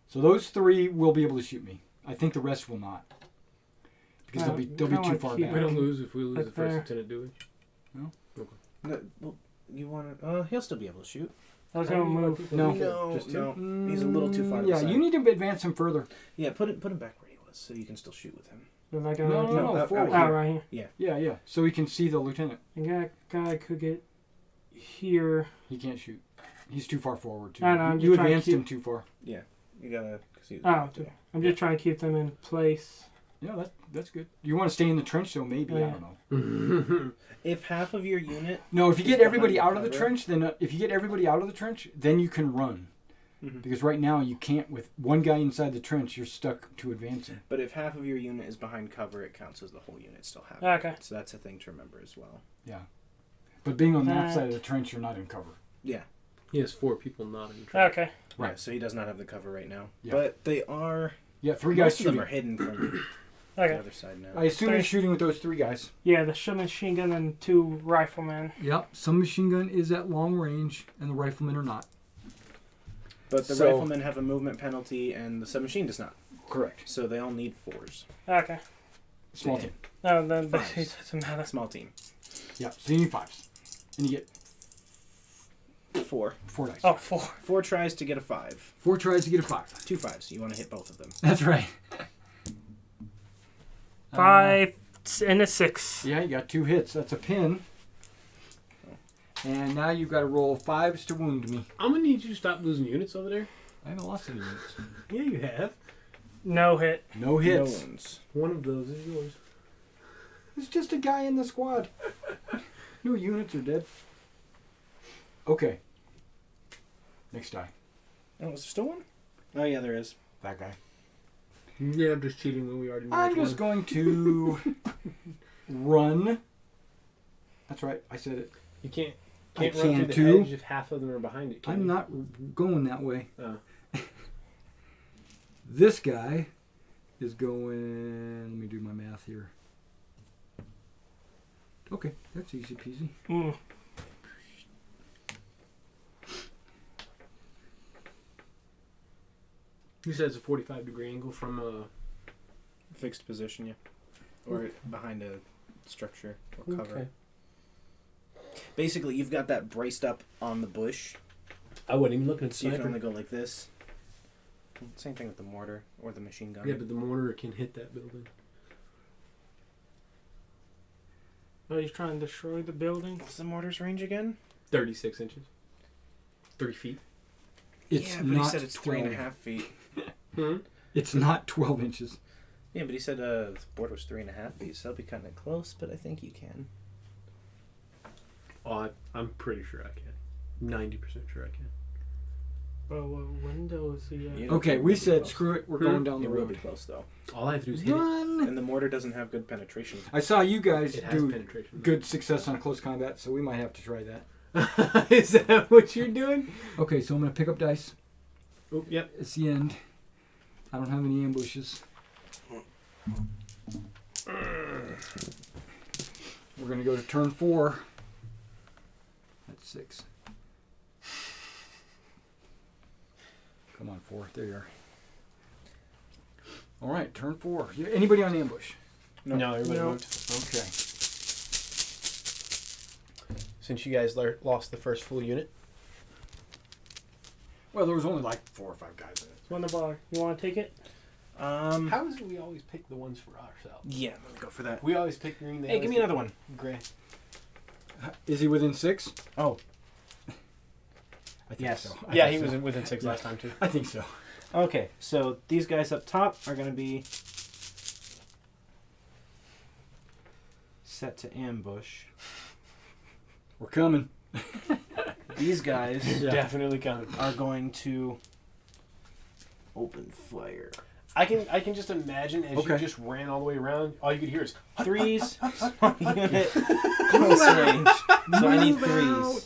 So those 3 will be able to shoot me. I think the rest will not because No, they'll be kinda too like far keep back. We don't lose if we lose Right the first there. lieutenant, do we? No, well, you want to? He'll still be able to shoot. I was going to move. No. No, Just no. two? He's a little too far to the Yeah, side. you need to advance him further. Yeah, put him back where he was, so you can still shoot with him. Was I No, going to no, out forward. Oh, right here. Yeah, yeah. So he can see the lieutenant. And that guy could get here. He can't shoot. He's too far forward too. I know, I'm You just trying to advanced keep- him too far. You gotta. 'Cause he was Oh, back okay. there. I'm just trying to keep them in place. Yeah, that's good. You want to stay in the trench, though? Maybe, I don't know. If half of your unit... No, if you get behind everybody the out of the cover. trench, then you can run. Mhm. Because right now you can't, with one guy inside the trench, you're stuck to advancing. But if half of your unit is behind cover, it counts as the whole unit still having Okay. it. So that's a thing to remember as well. Yeah. But being on that side of the trench, you're not in cover. Yeah. He has 4 people not in trench. Okay. Right. Yeah, so he does not have the cover right now. Yeah. But they are... Yeah, 3 guys Most of them shooting. are hidden from the Okay. other side now. I assume you're shooting with those 3 guys. Yeah, the submachine gun and 2 riflemen. Yep. Some machine gun is at long range, and the riflemen are not. But the So- riflemen have a movement penalty, and the submachine does not. Correct. So they all need 4s. Okay. Small Damn. team. No, then it Fives. doesn't matter. Small team. Yeah, so you need 5s. And you get 4. 4 dice. Oh, 4. 4 tries to get a 5. 4 tries to get a 5. 2 5s. You want to hit both of them. That's right. 5 and a 6. Yeah, you got 2 hits. That's a pin. And now you've got to roll 5s to wound me. I'm gonna need you to stop losing units over there. I haven't lost any units. Yeah, you have. No hit. No hits. No wounds. One of those is yours. It's just a guy in the squad. No units are dead. Okay. Next die. Oh, is there still one? Oh, yeah, there is. That guy. Yeah, I'm just cheating when we already know I'm which just one. going to run. That's right. I said it. You can't I run through can the too. edge if half of them are behind it. Can I'm you? not going that way. Oh. This guy is going... Let me do my math here. Okay, that's easy peasy. Mm. You said it's a 45-degree angle from Fixed position, yeah. Or behind a structure or cover. Okay. Basically, you've got that braced up on the bush. I wasn't even looking at the So you can sniper. only go like this. Same thing with the mortar or the machine gun. Yeah, but the mortar can hit that building. Are you trying to destroy the building? What's the mortar's range again? 36 inches. 3 feet. It's yeah, but not he said it's 12. 3.5 feet. Hmm? It's not 12 inches. Yeah, but he said the board was 3.5 feet, so that'll be kind of close, but I think you can. Oh, I'm pretty sure I can. 90% sure I can. Well, what window is the... You- Okay, It'll we be said close. screw it. We're going down the It will be road. close, though. All I have to do is hit it. Run! And the mortar doesn't have good penetration. I saw you guys It has do penetration. good success on close combat, so we might have to try that. Is that what you're doing? Okay, so I'm going to pick up dice. Oh, yep. It's the end. I don't have any ambushes. We're going to go to turn 4. That's 6. Come on, 4. There you are. All right, turn 4. Anybody on ambush? No, everybody No. moved. Okay. Since you guys lost the first full unit. Well, there was only like 4 or 5 guys in it. It's on the bar. You want to take it? How is it we always pick the ones for ourselves? Yeah, let me go for that. We always pick green. They Hey, always give me pick another one. Gray. Is he within 6? Oh, I think Yes. so. I Yeah, think he so. was within 6 last time too. I think so. okay. So these guys up top are going to be set to ambush. We're coming. These guys Yeah. Definitely coming. are going to open fire. I can just imagine as Okay. you just ran all the way around, all you could hear is Threes, small unit, close range. So I need Move out. 3s.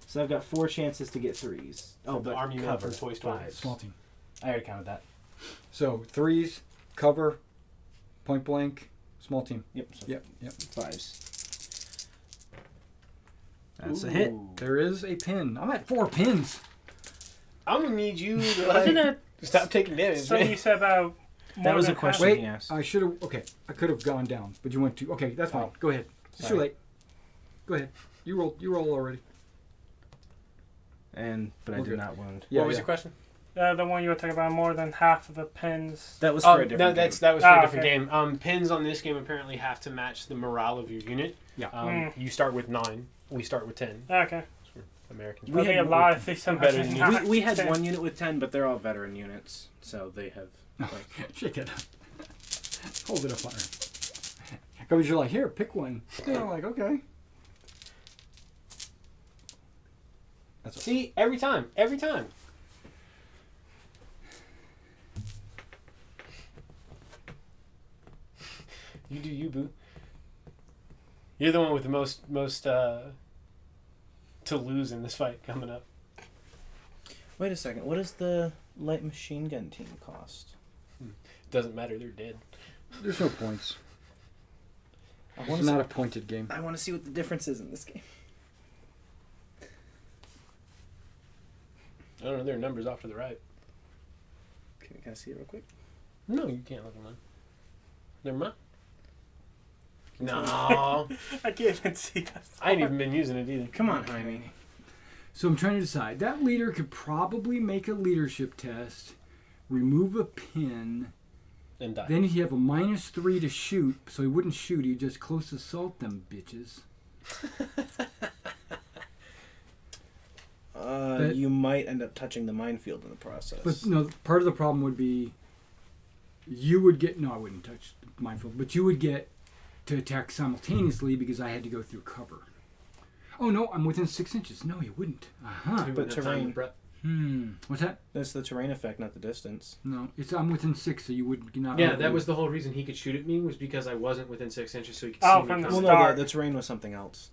So I've got 4 chances to get 3s. Oh, the but army man cover. from Toy Story. 5s. Small team. I already counted that. So 3s, cover, point blank, small team. Yep. So Yep. 5s. That's a hit. Ooh. There is a pin. I'm at 4 pins. I'm gonna need you to Wasn't like, it stop taking damage. something you man. said about... That more was than a question. Wait, he asked. I should have. Okay, I could have gone down, but you went to. Okay, that's fine. Oh. Go ahead. It's too Sorry. late. Go ahead. You roll. You roll already. But I We're did good. not wound. Yeah. What was yeah. your question? The one you were talking about, more than half of the pins. That was Oh, for a different no, game. that was for a Ah, different okay. game. Pins on this game apparently have to match the morale of your unit. Yeah. You start with 9. We start with 10. Okay. Americans. We I think had a lot of these better than you. We had 10. one unit with 10, but they're all veteran units, so they have. Like, Shake it. Hold it up on her. Because you're like, here, pick one. And I'm like, okay. That's all. See, every time. You do you, boo. You're the one with the most to lose in this fight coming up. Wait a second. What does the light machine gun team cost? Doesn't matter, they're dead. There's no points. It's not a pointed game. I want to see what the difference is in this game. I don't know, there are numbers off to the right. Can I see it real quick? No, you can't look at mine. Never mind. No. I can't even see that. I ain't even been using it either. Come on, Jaime. So I'm trying to decide. That leader could probably make a leadership test, remove a pin, And die. then he'd have a -3 to shoot, so he wouldn't shoot, he'd just close assault them bitches. You might end up touching the minefield in the process. But no, part of the problem would be you would get, no, I wouldn't touch the minefield, but you would get to attack simultaneously because I had to go through cover. Oh no, I'm within 6 inches. No, you wouldn't. Uh-huh. But terrain. What's that? That's the terrain effect, not the distance. No, I'm within 6, so you would not. Yeah, that was the whole reason he could shoot at me, was because I wasn't within 6 inches, so he could Oh, see from me the coming. Well, no, start. the terrain was something else.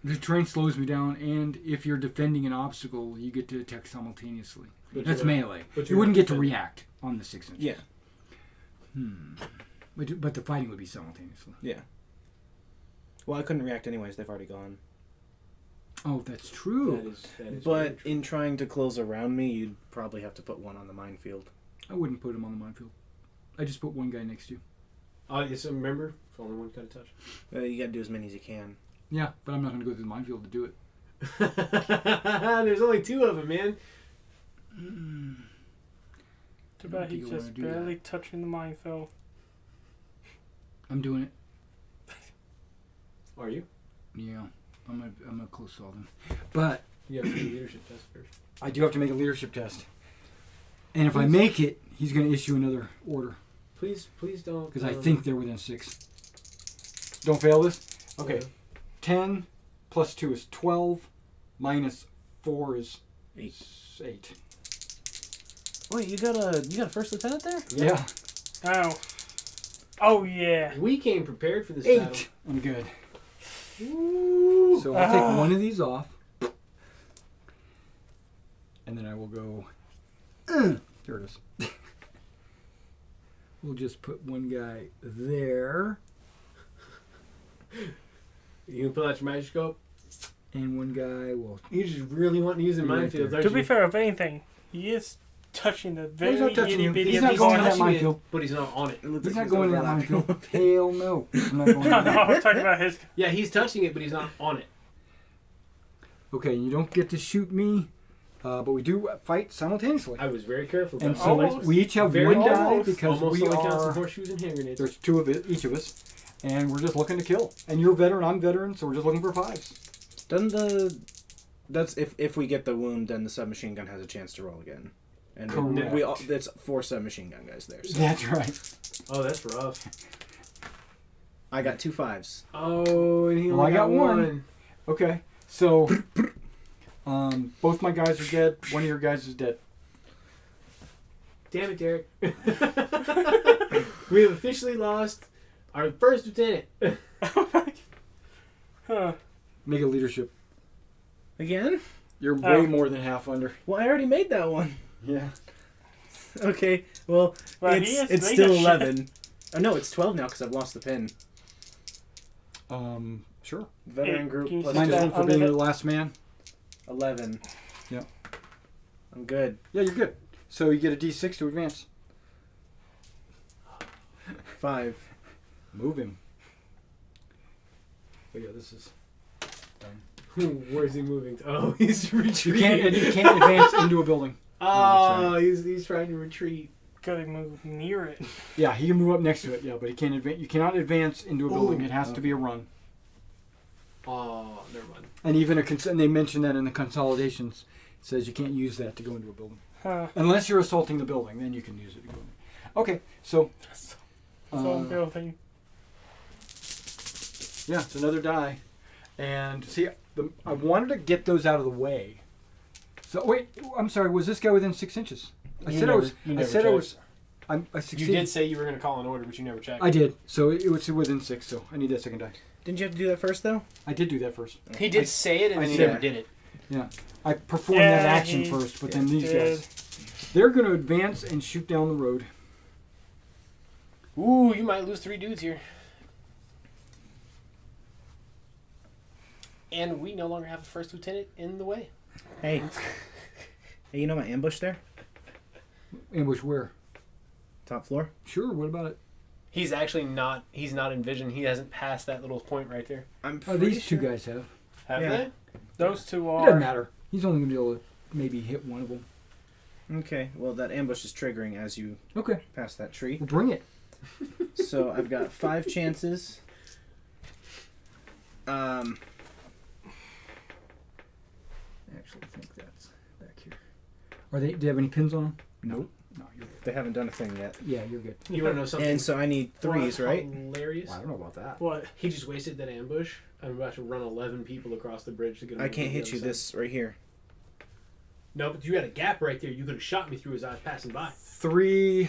The terrain slows me down, and if you're defending an obstacle, you get to attack simultaneously. That's melee. but You you're wouldn't not get to defending. react on the 6 inches. Yeah. But the fighting would be simultaneously. Yeah. Well, I couldn't react anyways. They've already gone. Oh, that's true. That is But very true. in trying to close around me, you'd probably have to put one on the minefield. I wouldn't put him on the minefield. I just put one guy next to you. Oh, yes, remember? It's only one kind of touch. You got to do as many as you can. Yeah, but I'm not going to go through the minefield to do it. There's only 2 of them, man. Too bad think he's you wanna just do barely touching the minefield. I'm doing it. Are you? Yeah, I'm gonna close solve him. But You have to do leadership test first. I do have to make a leadership test. And if I make it, he's going to issue another order. Please don't. Because I think they're within 6. Don't fail this? Okay. Yeah. 10 plus 2 is 12. Minus 4 is 8. Wait, you got a first lieutenant there? Yeah. Oh. Oh, yeah. We came prepared for this battle. 8. I'm good. Ooh. So I'll take one of these off. And then I will go... there it is. We'll just put one guy there. You can pull out your microscope. And one guy will... You just really want to use in Right minefields, there. aren't To be you? fair, if anything, he is touching the very He's not touching you. itty bitty He's of not the going in corner. that minefield. But he's not on it. He's not going in that minefield. Hell no. I'm not going in No, that. I'm talking about his. Yeah, he's touching it, but he's not on it. Okay, you don't get to shoot me, but we do fight simultaneously. I was very careful about And it. so Almost. we each have Very one guy almost. because Almost we only counts as are... horseshoes and hand grenades. There's 2 of each of us, and we're just looking to kill. And you're veteran, I'm veteran, so we're just looking for 5s. Doesn't the... That's if we get the wound, then the submachine gun has a chance to roll again. And Correct. we all, that's 4 submachine gun guys there. So. That's right. Oh, that's rough. I got 2 5s. Oh, and he Well, only I got one. one. Okay, so both my guys are dead. One of your guys is dead. Damn it, Derek. We have officially lost our first lieutenant. Huh. Make a leadership. Again? You're Oh. way more than half under. Well, I already made that one. Yeah. Okay, well, Well, he is it's leadership. still 11. Oh, no, it's 12 now because I've lost the pin. Sure. Veteran Hey, group can you plus put Minus that 1 for under being the- the last man. 11. Yeah. I'm good. Yeah, you're good. So you get a D6 to advance. 5. Move him. Oh yeah, this is done. Where's he moving? Oh, he's retreating. You can't advance into a building. Oh, he's trying to retreat. Gotta move near it. Yeah, he can move up next to it. Yeah, but he can't advance. You cannot advance into a building. Ooh. It has to be a run. Oh, never mind. And even and they mention that in the consolidations. It says you can't use that to go into a building Huh. unless you're assaulting the building. Then you can use it to go in. Okay, so Son.Veghel. Yeah, it's another die. And see, I wanted to get those out of the way. So wait, I'm sorry. Was this guy within 6 inches? I said I was. I You succeeded. did say you were going to call an order, but you never checked. I did. So it was within 6. So I need that second die. Didn't you have to do that first, though? I did do that first. He did say it, and I then he said never it. did it. Yeah, I performed that action first, but then these guys, they're going to advance and shoot down the road. Ooh, you might lose 3 dudes here. And we no longer have a first lieutenant in the way. Hey. Hey, you know my ambush there? Ambush where? Top floor? Sure. What about it? He's actually not. He's not in vision. He hasn't passed that little point right there. I'm Oh, pretty these sure. two guys have. Have Yeah. they? Those two It are. doesn't matter. He's only going to be able to maybe hit one of them. Okay, well, that ambush is triggering as you Okay. pass that tree. Well, bring it. So I've got 5 chances. I actually think that's back here. Are they? Do you have any pins on them? Nope. No, you're good. They haven't done a thing yet. Yeah, you're good. You want to know something? And so I need 3s, right? Hilarious. Well, I don't know about that. What? He just wasted that ambush. I'm about to run 11 people across the bridge to get him. I over can't to the hit other you side. this right here. No, but you had a gap right there. You could have shot me through as I was passing by. 3.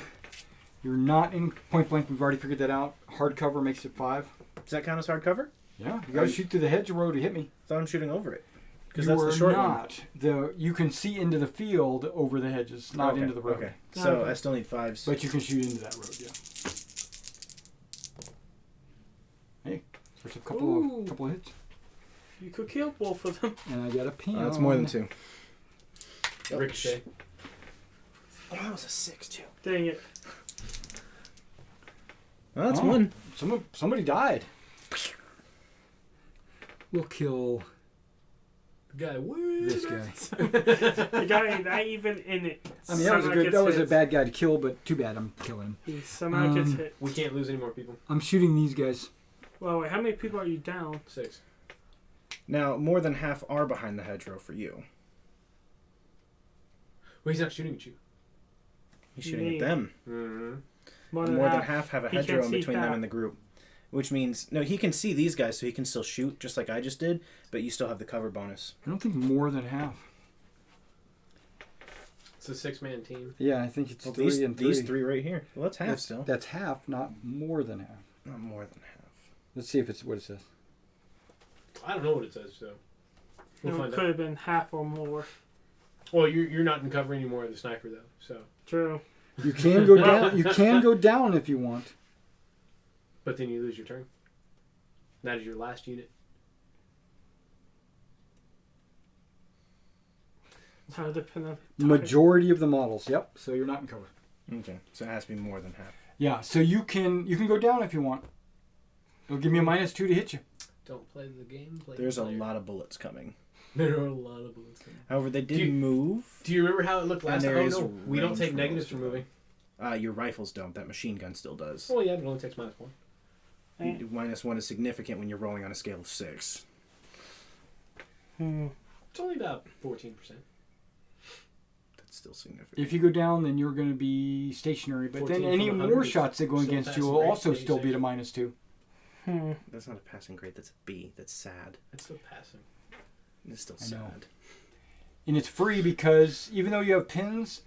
You're not in point blank. We've already figured that out. Hard cover makes it 5. Does that count as hard cover? Yeah. You got to shoot through the hedgerow to hit me. Thought I'm shooting over it. Because You that's are the short one. not. You can see into the field over the hedges, not Okay, into the road. Okay, so Okay. I still need 5s. But you can shoot into that road, yeah. Hey, there's a couple of hits. You could kill both of them. And I got a pin. That's more than 2. Ricochet. Oh, that was a 6 too. Dang it. Oh, that's Oh. 1. Somebody died. We'll kill The guy. Woo! this guy. The guy ain't not even in it. I mean, that was a Somehow good. gets That was a hit. bad guy to kill, but too bad I'm killing him. He somehow gets Um, hit. We can't lose any more people. I'm shooting these guys. Well, wait, how many people are you down? 6. Now, more than half are behind the hedgerow for you. Well, he's not shooting at you. He's shooting Me. at them. Mm-hmm. More And than more half. than half have a He can't hedgerow in see between them that. and the group. Which means, no, he can see these guys, so he can still shoot, just like I just did, but you still have the cover bonus. I don't think more than half. It's a 6-man team. Yeah, I think it's Well, 3 and 3. these 3 right here. Well, that's half That's, still. that's half, not more than half. Not more than half. Let's see if it's what it says. I don't know what it says, so we'll It find could out. have been half or more. Well, you're not in cover anymore of the sniper though, so. True. You can go down. You can go down if you want. But then you lose your turn. That is your last unit. How depend on Majority of the models. Yep. So you're not in cover. Okay, so it has to be more than half. Yeah. So you can go down if you want. It'll give me a -2 to hit you. Don't play the game. Play There's the a player. lot of bullets coming. There are a lot of bullets. However, they did Do you- move. Do you remember how it looked last And time? there Oh is no, we don't range take for negatives most for of them. moving. Your rifles don't. That machine gun still does. Oh yeah, it only takes -1. Eh. -1 is significant when you're rolling on a scale of 6. It's only about 14%. That's still significant. If you go down, then you're going to be stationary. But then 14 any from more 100 shots that go still against you passing will grade, also stay still be at a safe. -2. That's not a passing grade. That's a B. That's sad. It's still passing. It's still I know. sad. And it's free because even though you have pins,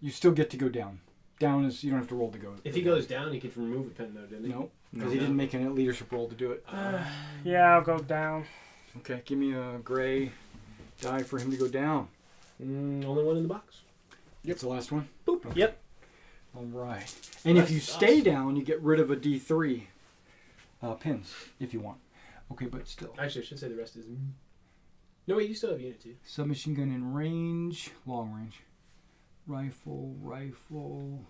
you still get to go down. Down is you don't have to roll to go. If he goes down, he could remove a pin though, didn't he? No, because No. he didn't make a leadership roll to do it. Yeah, I'll go down. Okay, give me a gray die for him to go down. Only one in the box. That's the last one. Boop. Okay. Yep. All right. And if you That's stay awesome. down, you get rid of a D3 pins if you want. Okay, but still. Actually, I should say the rest is. No wait, you still have unit 2. Submachine gun in range, long range. Rifle, rifle,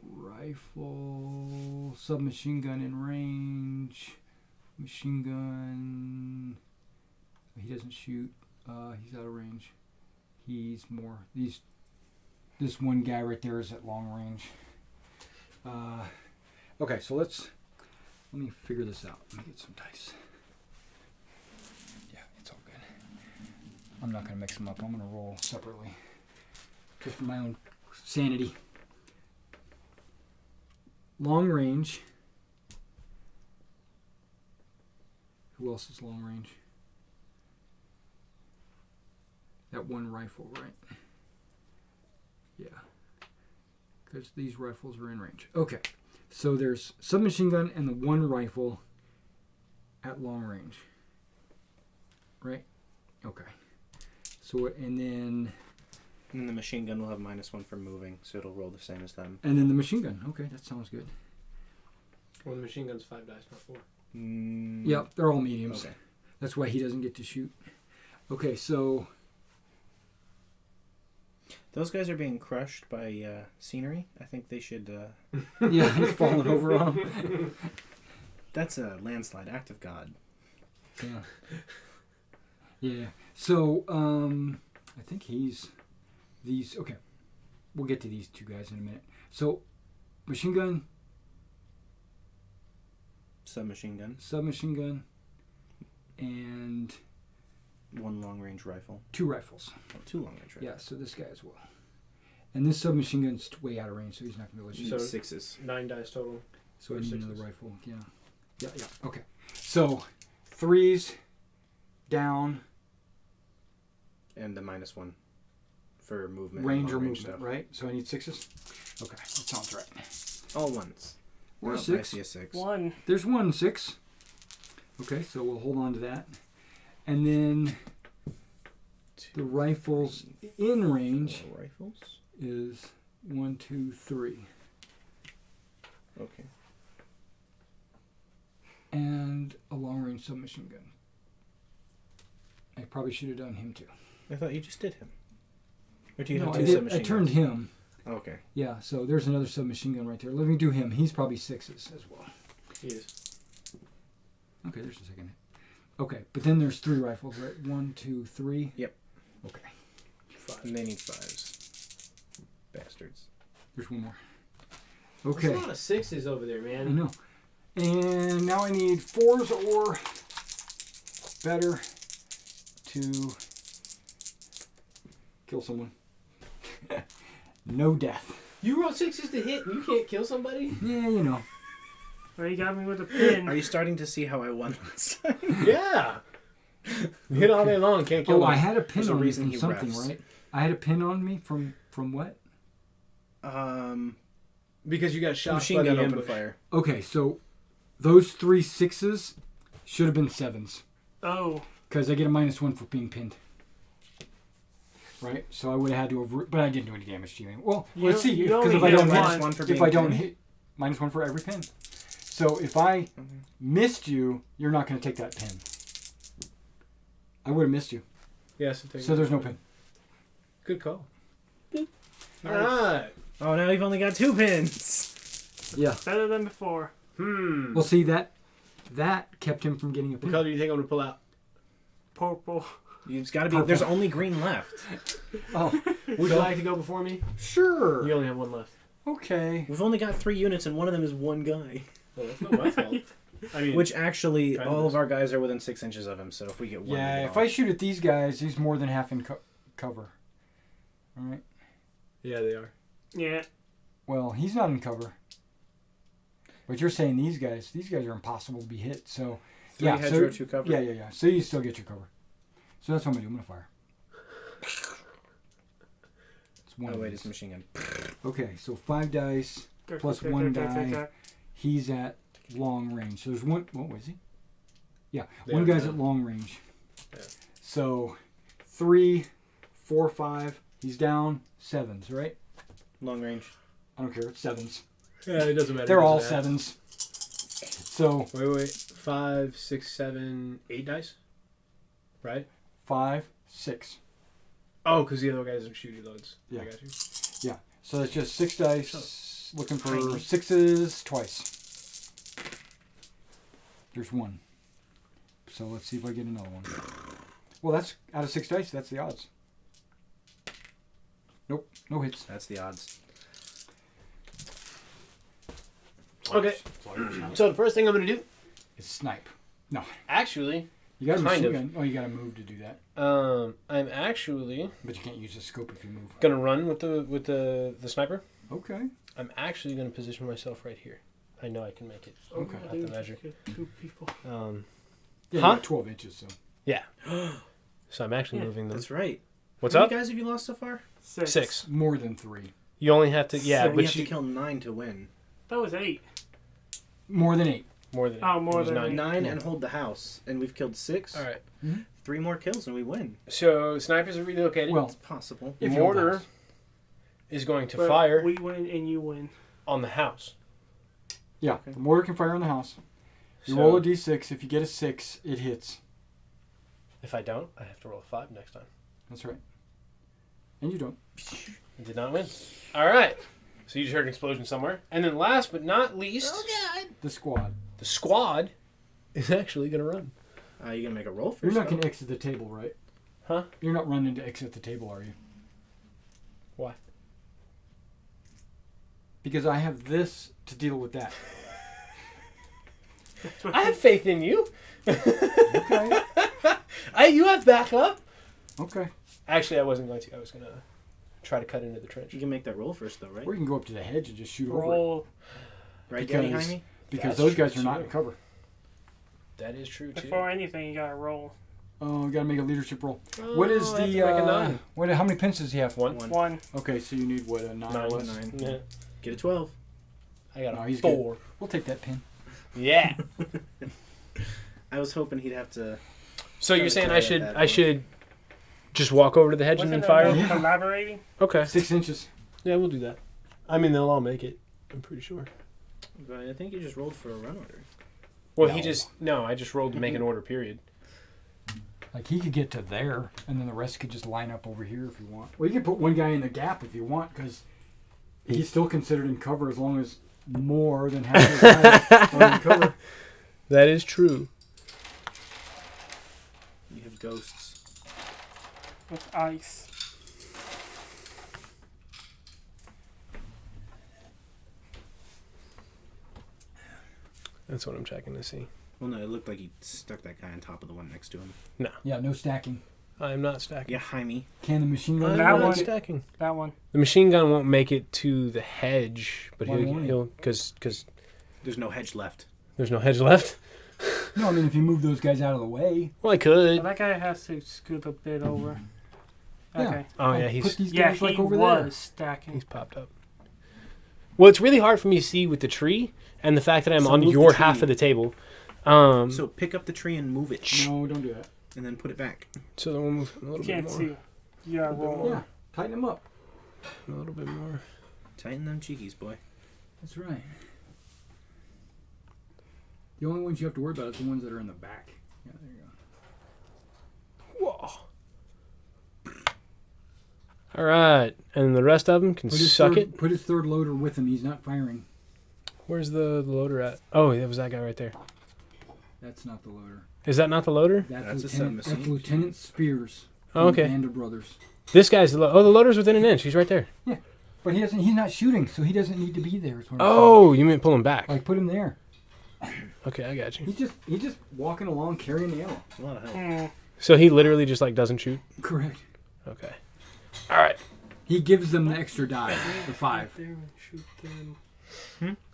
rifle. Submachine gun in range. Machine gun. He doesn't shoot. He's out of range. He's more. This one guy right there is at long range. Okay, so let me figure this out. Let me get some dice. Yeah, it's all good. I'm not going to mix them up. I'm going to roll separately. Just for my own sanity. long range. Who else is long range? That one rifle, right? Yeah. Because these rifles are in range. Okay. So there's submachine gun and the one rifle at long range. Right? Okay. So, and then And the machine gun will have -1 for moving, so it'll roll the same as them. And then the machine gun. Okay, that sounds good. Well, the machine gun's 5 dice, not 4. Yep, they're all mediums. Okay. That's why he doesn't get to shoot. Okay, so Those guys are being crushed by scenery. I think they should... yeah, he's falling over on him. That's a landslide, act of God. Yeah. Yeah. So, I think he's these. Okay, we'll get to these two guys in a minute. So, machine gun, Submachine gun. submachine gun, and 1 long-range rifle. 2 rifles. Oh, 2 long-range rifles. Yeah. So this guy as well. And this submachine gun's way out of range, so he's not gonna be able to You shoot. need So- 6s. 9 dice total. So I Or need 6s. another rifle. Yeah. Yeah. Yeah. Okay. So 3s down, And the -1 for movement. range or long-range movement, stuff. right? So I need 6s. Okay, that sounds right. All ones. Or Nope, 6. I see a 6. 1. There's 6. Okay, so we'll hold on to that. And then the rifles in range 4 rifles. is 1, 2, 3. Okay. And a long range submachine gun. I probably should have done him too. I thought you just did him. Or do you No, have I 2 did. submachine I turned guns? him. Okay. Yeah, so there's another submachine gun right there. Let me do him. He's probably 6s as well. He is. Okay, there's a second. Okay, but then there's 3 rifles, right? 1, 2, 3. Yep. Okay, 5. And they need 5s. Bastards. there's one more. There's Okay, a lot of 6s over there, I man. know. And now I need 4s or better to kill someone. No death. You rolled 6s to hit and you can't kill somebody? Yeah, you know. Well, you got me with a pin. Are you starting to see how I won last time? Yeah. Hit all day long, can't kill Oh, I them. had a pin There's a on me reason from he something, refs. right? I had a pin on me from what? Because you got shot Machine by the gun open ambush. fire. Okay, so those 3 6s should have been 7s. Oh, Because I get a -1 for being pinned. Right? So I would have had to have... But I didn't do any damage to you. Well, You let's see. you Because only if I hit don't one. hit... -1 for If being I don't pinned. hit... -1 for every pin. So if I missed you, you're not going to take that pin. I would have missed you. Yes, So there's no pin. good call. Nice. Alright. Oh, now you've only got 2 pins. Yeah. better than before. Well, see, that kept him from getting a What pin. color do you think I'm going to pull out? Purple. You've got to be. Purple. There's only green left. Oh, Would you like to go before me? sure. You only have 1 left. Okay. We've only got 3 units, and one of them is 1 guy. Well, that's not my fault. I mean, Which actually, Kind of all is. of our guys are within 6 inches of him. So if we get 1, we Yeah, get if all. I shoot at these guys, he's more than half in cover. All right. yeah, they are. Yeah. Well, he's not in cover. But you're saying these guys are impossible to be hit. So 3 yeah, hedgerow, so 2 cover. yeah. So you still get your cover. So that's what I'm gonna do. I'm gonna fire. It's one Oh of wait, these. it's machine gun. Okay, so 5 dice. Go, Plus go, go, one go, go, die. go, go. He's at long range. So there's one. What was he? Yeah, They one are guy's down. at long range. Yeah. So 3, 4, 5. He's down 7s, right? Long range. I don't care. It's 7s. Yeah, it doesn't matter. They're It all doesn't matter. 7s. So Wait. 5, 6, 7, 8 dice? Right? 5, 6. Oh, because the other guy doesn't shoot you loads. Yeah. I got you. Yeah. So that's just 6 dice. Looking for Tiny. 6s twice. There's 1. So let's see if I get another one. Well, that's out of 6 dice. That's the odds. Nope. No hits. That's the odds. Okay. So the first thing I'm going to do, It's snipe. actually, You got a Kind machine of. gun. Oh, you got to move to do that. I'm actually But you can't use the scope if you move. going to run with the sniper. Okay. I'm actually going to position myself right here. I know I can make it. Okay. I have to measure. Two people. Yeah, Huh? 12 inches. So. Yeah. So I'm actually moving them. That's right. What's How up? many guys have you lost so far? 6. More than 3. You only have to. Yeah, So but you have to kill 9 to win. That was 8. More than 8. more than. Oh, more it was than 9. 9 Yeah. and hold the house, and we've killed 6. All right. 3 more kills and we win. So snipers are relocated. Well, It's possible. if you hold the mortar house. is going to But fire We win and you win. on the house. Yeah, the mortar can fire on the house. You So roll a d6. If you get a 6, it hits. if I don't, I have to roll a 5 next time. That's right. And you don't. I did not win. All right. So you just heard an explosion somewhere, and then last but not least, The squad. the squad is actually going to run. You're going to make a roll You're first, not going though? to exit the table, right? Huh? You're not running to exit the table, are you? Why? Because I have this to deal with that. I have faith in you. Okay. You have backup. Okay. Actually, I wasn't going to. I was going to try to cut into the trench. You can make that roll first, though, right? Or you can go up to the hedge and just shoot over it. Roll. Right, because- Daddy Jaime? Because That's those true, guys are not too. in cover. That is true too. Before anything, you gotta roll. Oh, you got to make a leadership roll. Oh, What is I have the... to make a 9. How many pins does he have? 1. 1. Okay, so you need, what, a 9 or 9. less? 9. Yeah. Get a 12. I got No, a he's 4. We'll take that pin. Yeah. I was hoping he'd have to... So you're saying Try it that I way. should just walk over to the hedge and then Wasn't fire? it Yeah. collaborating? Okay. 6 inches. Yeah, we'll do that. I mean, they'll all make it. I'm pretty sure. But I think you just rolled for a run order. Well, No. I just rolled to make an order, period. Like, he could get to there, and then the rest could just line up over here if you want. Well, you can put one guy in the gap if you want, because he's still considered in cover as long as more than half his guys are in cover. That is true. You have ghosts. With ice. That's what I'm checking to see. Well, no, it looked like he stuck that guy on top of the one next to him. Yeah, no stacking. I'm not stacking. Yeah, Jaime. Can the machine gun... I'm That not one- stacking. That one. The machine gun won't make it to the hedge, but Why won't he? he'll because There's no hedge left. there's no hedge left. No, I mean, if you move those guys out of the way... Well, I could. But that guy has to scoot a bit over. Yeah. Okay. Oh yeah, Put he's these Yeah, guys, he like, over was there. stacking. he's popped up. Well, it's really hard for me to see with the tree and the fact that I'm So on move the your tree. half of the table. So pick up the tree and move it. No, don't do that. And then put it back. So then we'll move him a You little bit can't more. see. You gotta roll. Yeah, tighten them up. A little bit more. Tighten them cheekies, boy. That's right. The only ones you have to worry about is the ones that are in the back. Yeah, there you go. Whoa. All right, and the rest of them can suck it. Put his third loader with him. He's not firing. Where's the loader at? Oh, that was that guy right there. That's not the loader. Is that not the loader? That's a Lieutenant, submachine. that's Lieutenant Spears. Oh, from okay. Band of Brothers. This guy's the the loader's within an inch. He's right there. But he's not shooting, so he doesn't need to be there. Is what I'm Oh, you mean pull him back? saying. Like, put him there. Okay, I got you. He's just walking along carrying the ammo. It's a lot of help. Hmm. So he literally just like doesn't shoot. Correct. Okay. All right. He gives them the extra die, the 5. There and shoot them.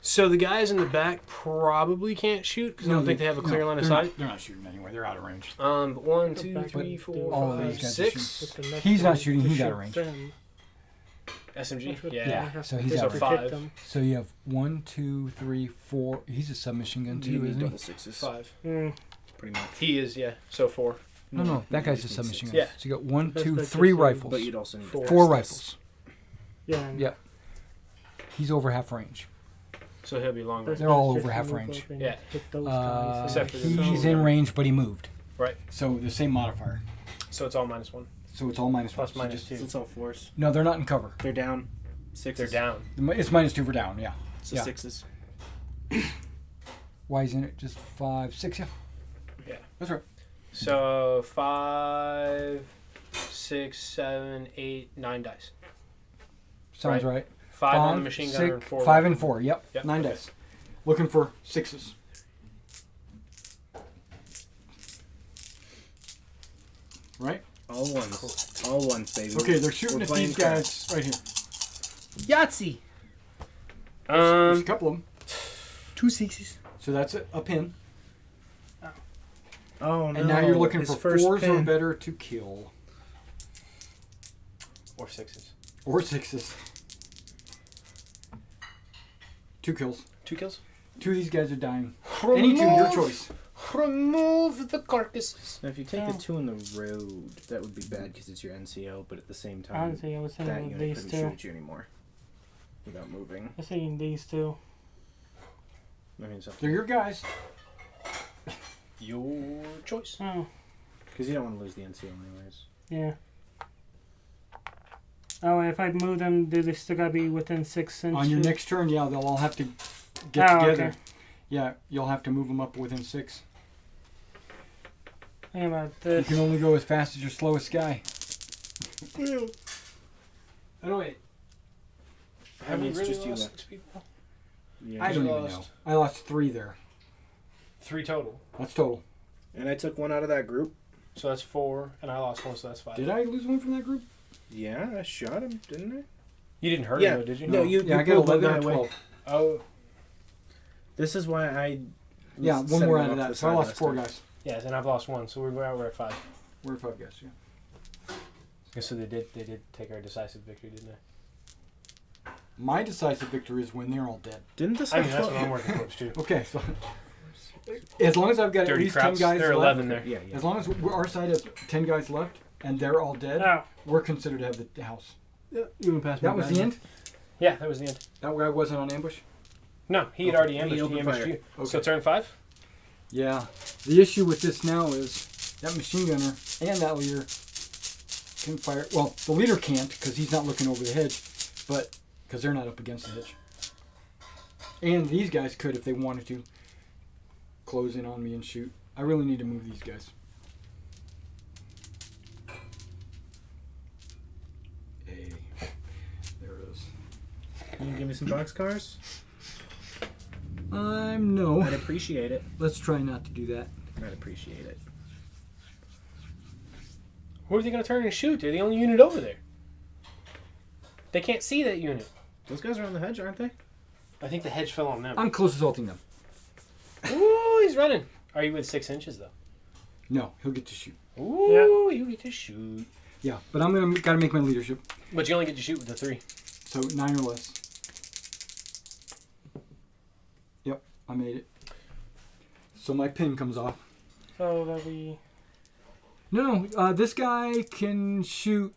So the guys in the back probably can't shoot because I don't think they have a clear line of sight. They're not shooting anyway. They're out of range. But 1, Go 2, back 3, up 4, to all of 5, these guys are 6. Put the next He's not one shooting, to he's out of shoot range. them. SMG. That's what Yeah. they so have he's to out hit of range. them. So you have 1, 2, 3, 4. He's a submachine gun You too, need isn't double he? sixes. 5. Mm. Pretty much. He is, yeah. So 4. No, that guy's a you need submachine six. gun. Yeah. So you got 1, That's 2, like 3 just a- rifles. But you'd also need 4. 4 this. rifles. Yeah. and Yeah. He's over half range. So he'll be long range. that's They're all just over half move range. up and Yeah. hit those Uh, guys. Except for the he's zone. in range, but he moved. Right. So the same modifier. So it's all -1. So it's all minus Plus 1. So minus just- 2. So it's all fours. No, they're not in cover. They're down. They're Sixes. down. It's -2 for down, yeah. So Yeah. sixes. Why is in it? Just 5, 6, yeah. Yeah. That's right. So 5, 6, 7, 8, 9 dice. Sounds right. 5 on the machine gun and 4. 5 and 4, yep. Yep, 9 okay. dice. Looking for 6s. Right? All ones. All ones, baby. Okay, they're shooting We're at playing these guys right here. Yahtzee. There's a couple of them. 2 sixes. So that's a pin. Oh no! And now you're looking his for first 4s or pin. better to kill. Or 6s. Or 6s. 2 kills. 2 kills. 2 of these guys are dying. Any 2, your choice. Remove the carcasses. Now, if you take the 2 in the road, that would be bad because it's your NCO. But at the same time, Honestly, I was that thinking unit these couldn't two. shoot at you anymore without moving. I was thinking these two. I mean, so They're your guys. Your choice. Oh, because you don't want to lose the NCO anyways. yeah. Oh, if I move them, do they still gotta be within 6 inches? On your next turn, yeah, they'll all have to get together. Okay. Yeah, you'll have to move them up within 6. Think about You this. can only go as fast as your slowest guy. Oh, wait. I mean, Have we it's really just you lost left. 6 people? Yeah, I don't even know. lost. I lost 3 there. 3 total. That's total. and I took one out of that group. So that's 4, and I lost 1, so that's 5. Did I lose one from that group? Yeah, I shot him, didn't I? You didn't hurt Yeah. him, though, did you? No, you. Yeah, you I got pulled one 11 guy or away. 12. Oh, This is why I. Yeah, was one more setting out of him off that. the So I side lost last 4 time. guys. yes, and I've lost 1, so we're at 5. We're 5 guys, yeah. Yeah, so they did take our decisive victory, didn't they? My decisive victory is when they're all dead. Didn't this? I have mean, that's 12 what I'm working towards, too. Okay, so as long as I've got at Dirty least 10 Krauts. guys There are left, 11 there. Yeah, yeah. as long as our side has 10 guys left and they're all dead, Oh, we're considered to have the house. Yeah, you want to pass That was the end? Yeah, that was the end. That guy wasn't on ambush? No, he had already He ambushed. He opened ambushed fire. you. Okay. So turn 5? Yeah. The issue with this now is that machine gunner and that leader can fire. Well, the leader can't because he's not looking over the hedge, but because they're not up against the hedge. And these guys could if they wanted to close in on me and shoot. I really need to move these guys. Hey, there it is. Can you give me some boxcars? No. I'd appreciate it. Let's try not to do that. I'd appreciate it. Who are they going to turn and shoot? They're the only unit over there. They can't see that unit. Those guys are on the hedge, aren't they? I think the hedge fell on them. I'm close assaulting them. Ooh, he's running. Are you with 6 inches, though? No, he'll get to shoot. Ooh, you get to shoot. Yeah, but I'm gotta make my leadership. But you only get to shoot with the 3. So 9 or less. Yep, I made it. So my pin comes off. so that we. No, this guy can shoot.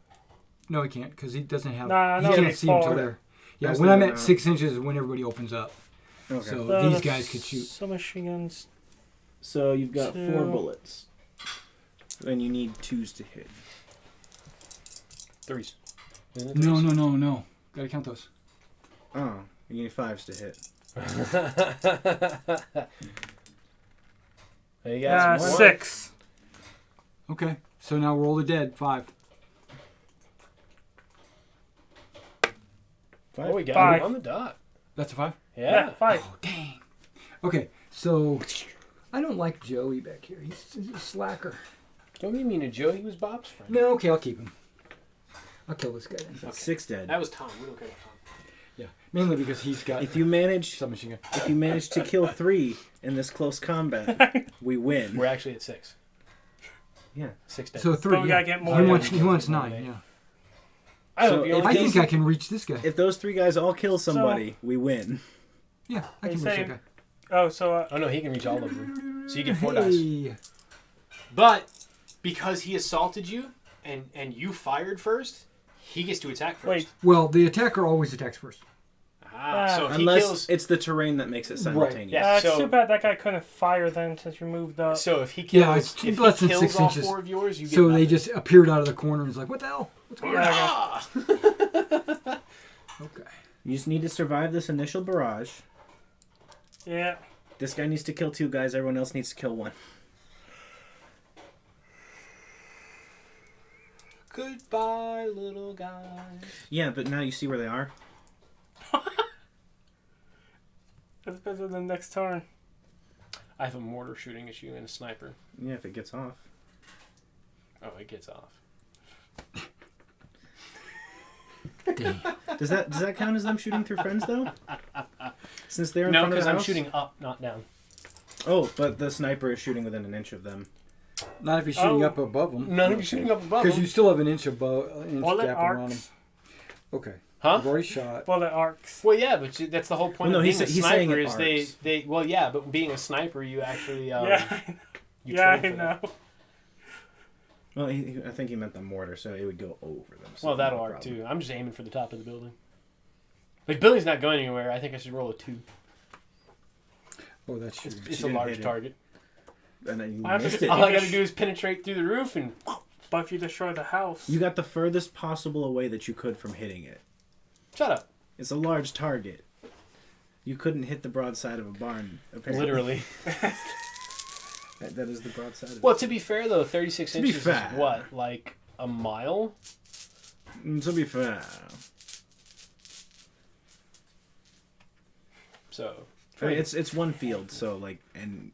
No, he can't because he doesn't have. Nah, he no, can't he's see until forward. there. Yeah, That's when I'm the- at 6 inches is when everybody opens up. Okay. So So these that's guys could shoot. Some machine guns. So you've got 4 Two. bullets. And you need 2s to hit. 3s. Isn't it No, 3s? no. Gotta count those. Oh, you need 5s to hit. There you got some 6. Okay, so now roll the dead. 5. 5? Oh, we got 5. him on the dot. That's a 5. Yeah. 5. Oh, dang. Okay, so I don't like Joey back here. He's a slacker. Don't you mean to Joe? He was Bob's friend. No, okay, I'll keep him. I'll kill this guy then. That's 6 dead. That was Tom. We don't care about Tom. Yeah, mainly because he's got If you manage submachine gun. if you manage to kill 3 in this close combat, we win. We're actually at 6. Yeah. 6 dead. So 3. we Yeah. gotta get more He than- wants 9. Yeah. I So hope you if only I these- think I can reach this guy. If those 3 guys all kill somebody, we win. Yeah, I They can reach say- that guy. Oh, so Oh no, he can reach all of them. So you get 4 dice. Hey. But because he assaulted you and you fired first, he gets to attack first. wait. Well, the attacker always attacks first. So if Unless he kills, it's the terrain that makes it simultaneous. Yeah, It's so- too bad that guy couldn't fire then since you moved up. so if he Yeah, kills, it's if less he than kills 6 all inches. 4 of yours, you get So they nothing. just appeared out of the corner and it's like, what the hell? What's going on? Ah! Okay. You just need to survive this initial barrage. Yeah. This guy needs to kill 2 guys, everyone else needs to kill 1. Goodbye, little guys. Yeah, but now you see where they are. That's better than next turn. I have a mortar shooting at you and a sniper. Yeah, if it gets off. Oh, it gets off. Dang. Does that count as them shooting through friends though? Since they're in No, front of because the I'm house? shooting up, not down. Oh, but the sniper is shooting within an inch of them. Not if you're shooting Oh. up above them. None of you shooting up above Because them. you still have an inch Bullet gap around them. arcs. Okay. Huh? I've already shot. Bullet arcs. Well, yeah, but that's the whole point Well, no, of being he's a saying sniper it is arcs. they well, yeah, but being a sniper, you actually Yeah, you yeah, I train for that. know. Well, I think he meant the mortar, so it would go over them. So Well, that'll no arc problem. too. I'm just aiming for the top of the building. Like, building's not going anywhere. I think I should roll a 2. Oh, that's true. It's a didn't large hit it. target. And then you I have missed to- it. All I got to do is penetrate through the roof and. But if you destroy the house, You got the furthest possible away that you could from hitting it. Shut up. It's a large target. You couldn't hit the broadside of a barn, apparently. Literally. That is the broadside of Well, to be fair though, 36 To be inches fair. is what, like a mile? To be fair. So. I mean, it's one field, so like, and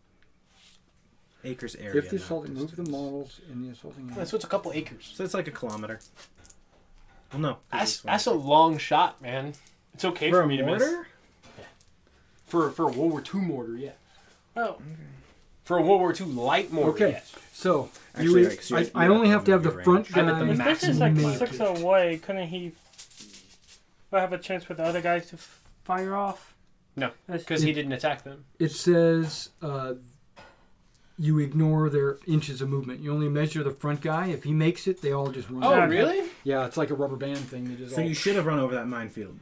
acres area. If the not assaulting, move the distance. models in the assaulting area. That's what's a couple acres. So it's like a kilometer. Well, no. That's a long shot, man. It's okay for, for a me to miss. mortar? For a World War II mortar, yeah. oh, For a World War II light mortar, Okay. yes. So, Actually, you, like, so you I have only to have to have the move your front range. I'm at the guy if this is like make 6 it. away, couldn't he have a chance with the other guys to fire off? No, That's- because he didn't attack them. It says you ignore their inches of movement. You only measure the front guy. If he makes it, they all just run. Oh, out. really? Yeah, it's like a rubber band thing. They just So all... you should have run over that minefield.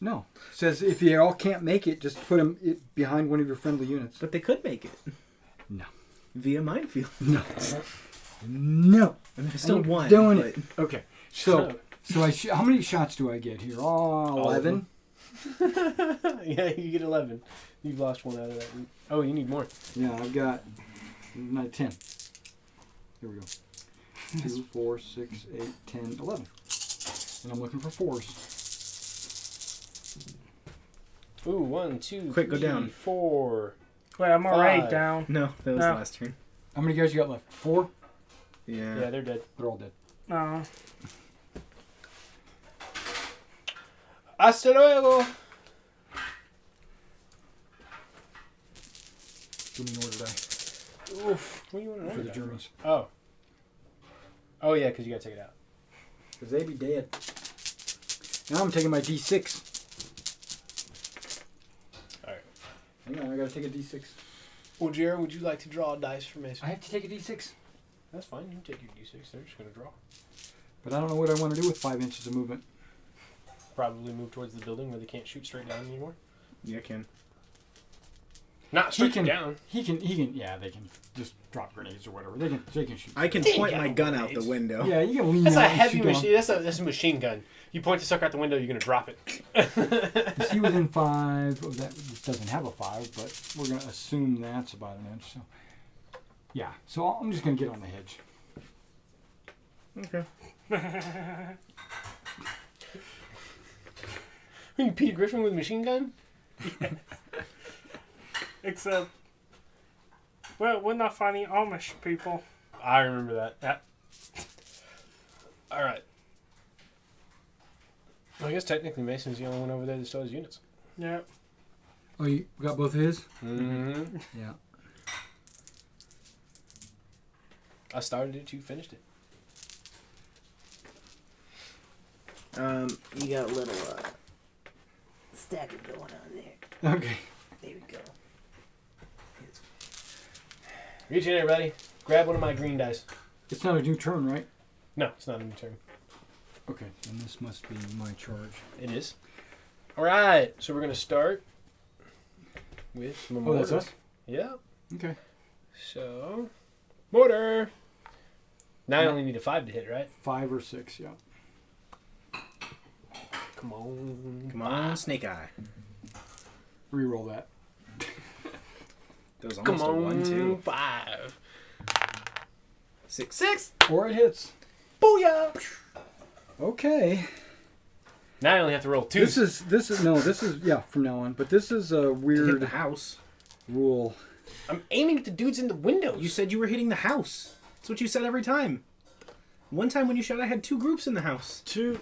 No. It says if you all can't make it, just put them behind one of your friendly units. But they could make it. No. Via minefield. No. No. I mean, still I'm one. doing but it. Okay. So how many shots do I get here? Oh, All of 11? Yeah, you get 11. You've lost one out of that. Oh, you need more. Yeah, I've got 10. Here we go. 2, 4, 6, 8, 10, 11. And I'm looking for 4s. Ooh, 1, 2, Quick, go 3, down. 4. Wait, I'm already 5. down. No, that was No. the last turn. How many guys you got left? 4? Yeah. Yeah, they're dead. They're all dead. No. Hasta luego! Give me an order die Oof. What do you want to for know? the Germans. Oh. Oh, yeah, because you got to take it out. Because they be dead. Now I'm taking my D6. Alright. Hang on, I gotta take a D6. Well, Jared, would you like to draw a dice for Mason? I have to take a D6. That's fine. You can take your d6. They're just going to draw. But I don't know what I want to do with 5 inches of movement. Probably move towards the building where they can't shoot straight down anymore. Yeah, Ken. Not straight down. He can, yeah, they can just drop grenades or whatever. They can shoot. I can They point got my gun out grenades. the window. Yeah, you can lean That's out a and heavy shoot down. machine. That's a machine gun. You point the sucker out the window, you're going to drop it. Is he within 5? Oh, that this doesn't have a 5, but we're going to assume that's about an inch. So, yeah. So I'm just going to get on the hedge. Okay. Are you Peter Griffin with a machine gun? Except, well, we're not fighting Amish people. I remember that. Yeah. All right. Well, I guess technically Mason's the only one over there that still has units. Yeah. Oh, you got both of his? Mm-hmm. Yeah. I started it, you finished it. You got a little stacker going on there. Okay. There we go. Reach in, everybody. Grab one of my green dice. It's not a new turn, right? No, it's not a new turn. Okay. And this must be my charge. It is. All right. So we're going to start with Oh, mortar. that's us? Yeah. Okay. So, mortar. Now I only need a 5 to hit, right? 5 or 6, yeah. Come on. Come on, Snake Eye. Reroll that. That was Come almost a on. 1-2. 5. 6. Or it hits. Booyah. Okay. Now I only have to roll 2. This is yeah, from now on. But this is a To hit weird the house. rule. I'm aiming at the dudes in the windows. You said you were hitting the house. That's what you said every time. One time when you shot, I had 2 groups in the house. 2.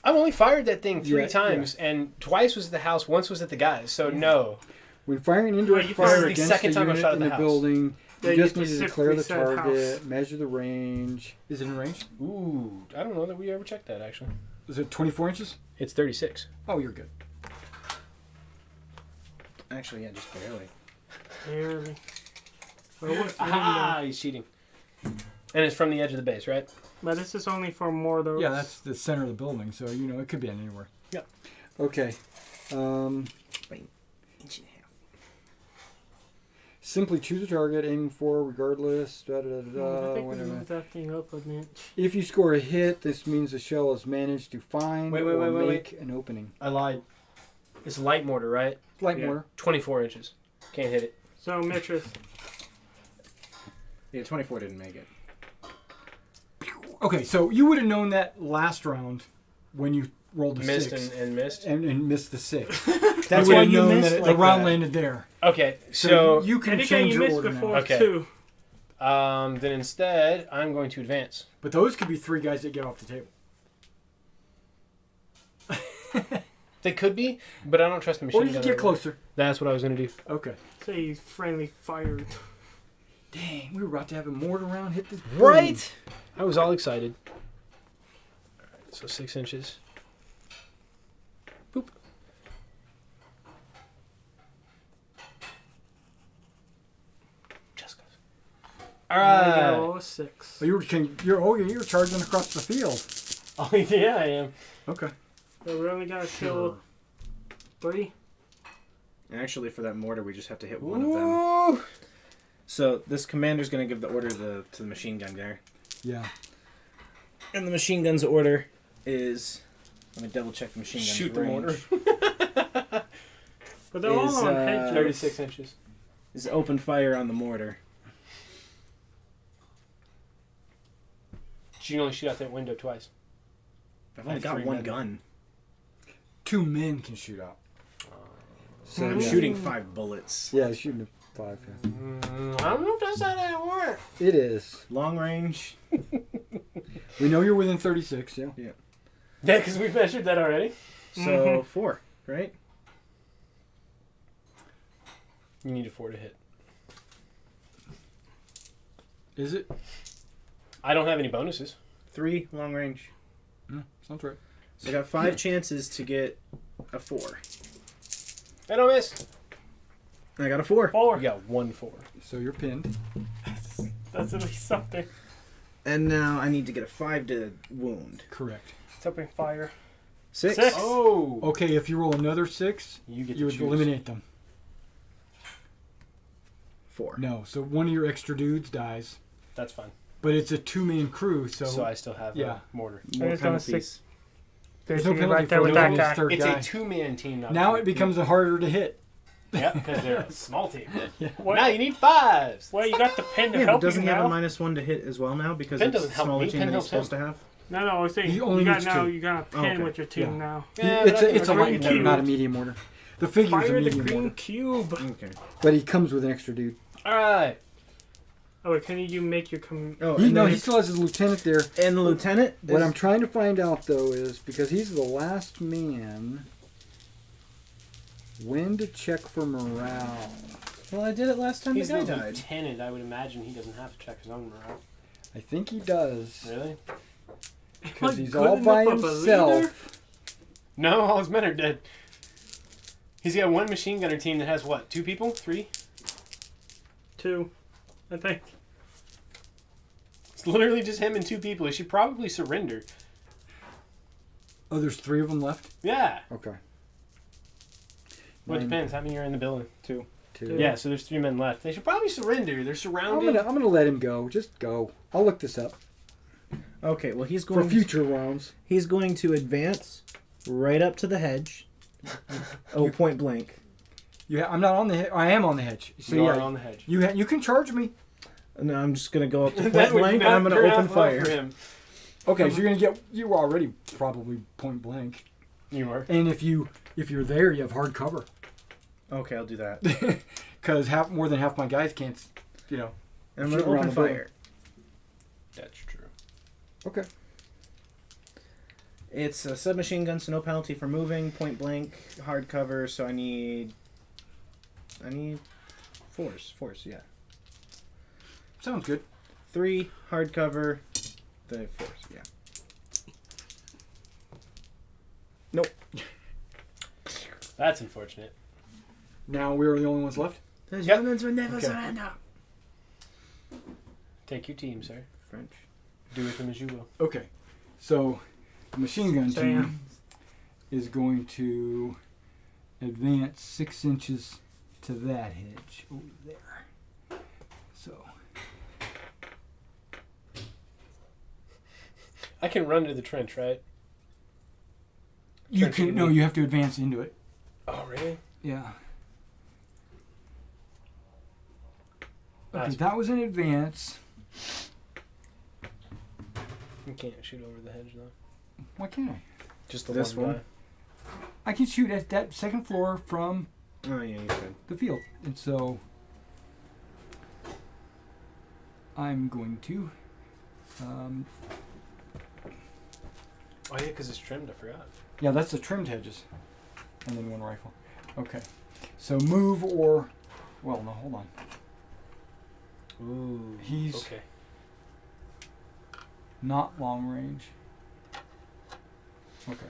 I've only fired that thing 3 Yeah, times, and twice was at the house, once was at the guys. So no. When firing indirect you fire fired the against second the time I unit shot at in the the house. building, Yeah, you you just need to declare the specifically said target, house. measure the range. Is it in range? Ooh, I don't know that we ever checked that actually. Is it 24 inches? It's 36. Oh, you're good. Actually, yeah, just barely. Barely. Well, what's Aha! He's cheating. And it's from the edge of the base, right? But this is only for mortars. Yeah, that's the center of the building, so you know it could be anywhere. Yeah. Okay. Inch and a half. Simply choose a target, aiming for regardless. Da, da, da, I da, think we whatever. moved that thing up an inch. If you score a hit, this means the shell has managed to find Wait, or wait. make an opening. I lied. It's light mortar, right? Light Yeah. mortar. 24 inches. Can't hit it. So, Mitris, Yeah, 24 didn't make it. Okay, so you would have known that last round when you rolled a Missed 6 and missed. and missed the 6. That's you would why have you known missed that like the round that. landed there. Okay, So, so you can anything change you your missed order before now. Okay. 2. then instead I'm going to advance. But those could be 3 guys that get off the table. They could be, but I don't trust the machine Or you gun. can get right closer. now. That's what I was going to do. Okay. Say he's friendly fired. Dang, we were about to have a mortar round hit this. Right? I was all excited. All right, so 6 inches. Boop. Just goes. All right. Oh, 6. Oh, you were charging across the field. Oh, yeah, I am. Okay. So we only gotta kill 3. Actually, for that mortar, we just have to hit one of them. Ooh. So this commander's going to give the order to the machine gun there. Yeah. And the machine gun's order is... Let me double check the machine gun's Shoot the range. mortar. But they're all Is, on hedges. 36 inches. Is open fire on the mortar. You can only shoot out that window twice. I've only Like got 3 one men. gun. 2 men can shoot out. So I'm yeah. shooting 5 bullets. Yeah, shooting 5. Yeah. I don't know if that's how that works. It is. Long range. We know you're within 36. Yeah. Yeah, because we measured that already. So 4, right? You need a 4 to hit. Is it? I don't have any bonuses. 3 long range. Yeah, sounds right. So I got 5 chances to get a 4. I don't miss. I got a 4. 4. You got 1 4. So you're pinned. That's at least something. And now I need to get a 5 to wound. Correct. It's open fire. 6. 6. Oh. Okay, if you roll another 6, You get you to would choose. eliminate them. 4. No, so one of your extra dudes dies, That's fine. but it's a 2-man crew, so, So I still have yeah. a mortar. More just gonna penalties. there's no Basically penalty right there for with losing that his guy. third It's guy. a 2-man team now. Now it becomes a harder to hit. Yeah, because they're a small team. What? Now you need 5s. Well, you got the pin to Yeah, help but doesn't you he have now. a -1 to hit as well now? Because Pen it's a doesn't help smaller me, team Pen than he's helps him. supposed to have. No, I was saying He you only got needs now. 2. You got a pin Okay. with your team Yeah. now. Yeah, but I can It's a agree light with mortar, you. not a medium mortar. The figure's a Fire the medium green mortar, cube. Okay. but he comes with an extra dude. All right. Oh, wait, can you make your Oh, He, and, no, then he still has his lieutenant there. and the lieutenant? What is- I'm trying to find out, though, is because he's the last man, when to check for morale. Well, I did it last time He's the the guy died. lieutenant. I would imagine he doesn't have to check his own morale. I think he does, Really? because Am I he's good all by enough of a himself. No, all his men are dead. He's got one machine gunner team that has what? 2 people? 3? 2, I think. It's literally just him and 2 people. He should probably surrender. Oh, there's 3 of them left? Yeah. Okay. Well, it Nine, depends. How many are in the building? 2. 2. Yeah, so there's 3 men left. They should probably surrender. They're I'm surrounded. gonna let him go. Just go. I'll look this up Okay, well he's for going. future rounds. He's going to advance right up to the hedge. Oh, point blank. Yeah, I'm not on the. I am on the hedge. So You yeah, are on the hedge. you can charge me. No, I'm just gonna go up to That point would blank and not I'm gonna turn out open well fire. for him. Okay, so you're gonna get. You were already probably point blank, You are. and if you're there, you have hard cover. Okay, I'll do that. Because more than half my guys can't. You know. And I'm Shoot gonna around open the building. fire. That's true. Okay. It's a submachine gun, so no penalty for moving. Point blank, hardcover. So I need force, yeah. Sounds good. 3 hardcover, the force, yeah. Nope. That's unfortunate. Now we're the only ones left. The Yep. Germans will never Okay. surrender. Take your team, sir. French. Do with them as you will. Okay, so the machine gun team Damn. is going to advance 6 inches to that hedge over there. So I can run to the trench, right? you Trench can you no, need. you have to advance into it. Oh, really? Yeah. Okay, That's- that was an advance. You can't shoot over the hedge, though. Why can't I? Just the This one one? guy. I can shoot at that second floor from Oh yeah, you said. the field, and so I'm going to. Oh, yeah, because it's trimmed. I forgot. Yeah, that's the trimmed hedges, and then 1 rifle. Okay, so move or, well, no, hold on. Ooh. He's Okay. not long range. Okay,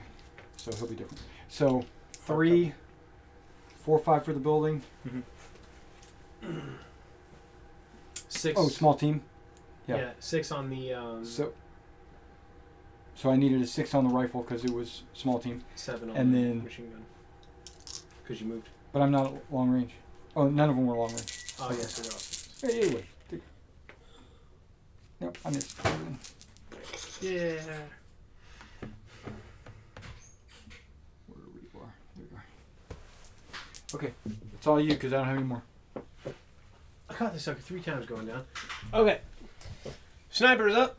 so he'll be different. So 3, 4, 5 for the building. 6. Oh, small team. Yeah. Yeah. 6 on the So I needed a 6 on the rifle because it was small team, 7 on and the then- machine gun. Because you moved. but I'm not long range. Oh, none of them were long range. Oh, yes, they're off. Hey, anyway. Nope, I missed. Yeah. Where we are. There we are. Okay, it's all you because I don't have any more. I caught this sucker 3 times going down. Okay. Sniper's up.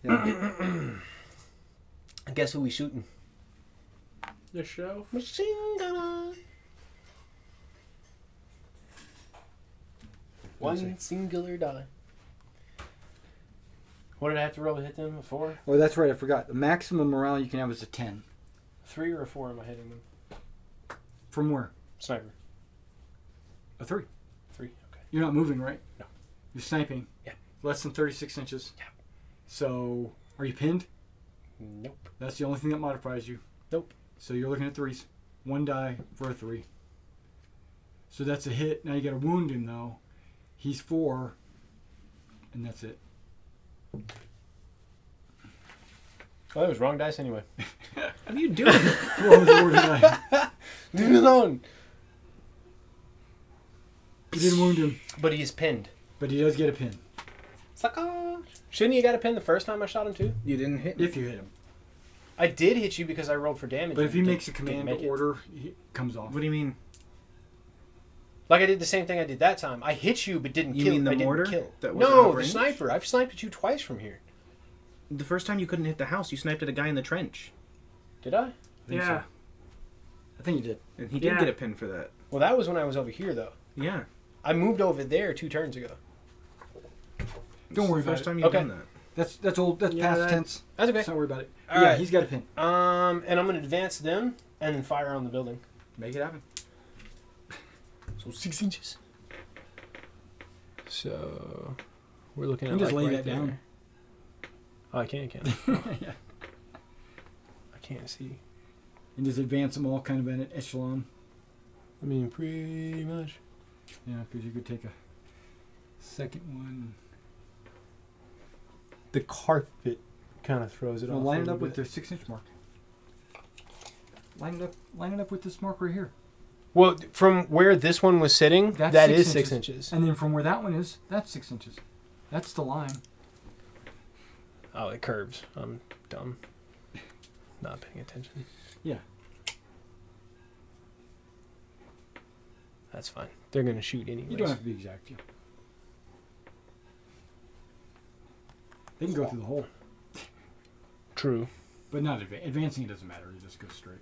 Yeah. Guess who we shooting? The show. Machine gunner. One singular die. What did I have to roll to hit them? A 4? Oh, that's right. I forgot. The maximum morale you can have is a 10. 3 or a 4 am I hitting them? From where? Sniper. A 3. 3? Okay. You're not moving, right? No. You're sniping. Yeah. Less than 36 inches. Yeah. So, are you pinned? Nope. That's the only thing that modifies you. Nope. So you're looking at 3s. 1 die for a 3. So that's a hit. Now you got to wound him though. He's 4, and that's it. Oh, that was wrong dice anyway. What are you doing? What was the word of that? Leave me alone. You didn't wound him, But he is pinned. but he does get a pin Sucker. Shouldn't he have got a pin the first time I shot him too? You didn't hit me. if you hit him. I did hit you because I rolled for damage. But if he and makes a didn't command make it. order, he comes off. What do you mean? Like I did the same thing I did that time. I hit you but didn't You kill. mean the I didn't mortar kill. that was No, out of the range? sniper. I've sniped at you twice from here. The first time you couldn't hit the house, you sniped at a guy in the trench. Did I? I think Yeah. so. I think you did. And he did Yeah. get a pin for that. Well, that was when I was over here though. Yeah. I moved over there 2 turns ago. Don't worry It's the about first it. time you've Okay. done that. That's old. That's Yeah, past that- tense. That's okay. Let's not worry about it. All Yeah, right. he's got a pin. And I'm gonna advance them and then fire on the building. Make it happen. So 6 inches. So we're looking You at can just like lay right that down. there. Oh, I can't. Yeah. I can't see. And just advance them all kind of in an echelon. I mean, pretty much. Yeah, because you could take a second one. The carpet kind of throws it Well, off. line a it little up with bit. the 6-inch mark. Line it up with this mark right here. Well, from where this one was sitting, That's that 6 is 6 inches. inches. And then from where that one is, that's 6 inches. That's the line. Oh, it curves. I'm dumb. Not paying attention. Yeah. That's fine. They're gonna shoot anyways. You don't have to be exact. Yeah. They can go through the hole, True. but not advancing. It doesn't matter. You just go straight.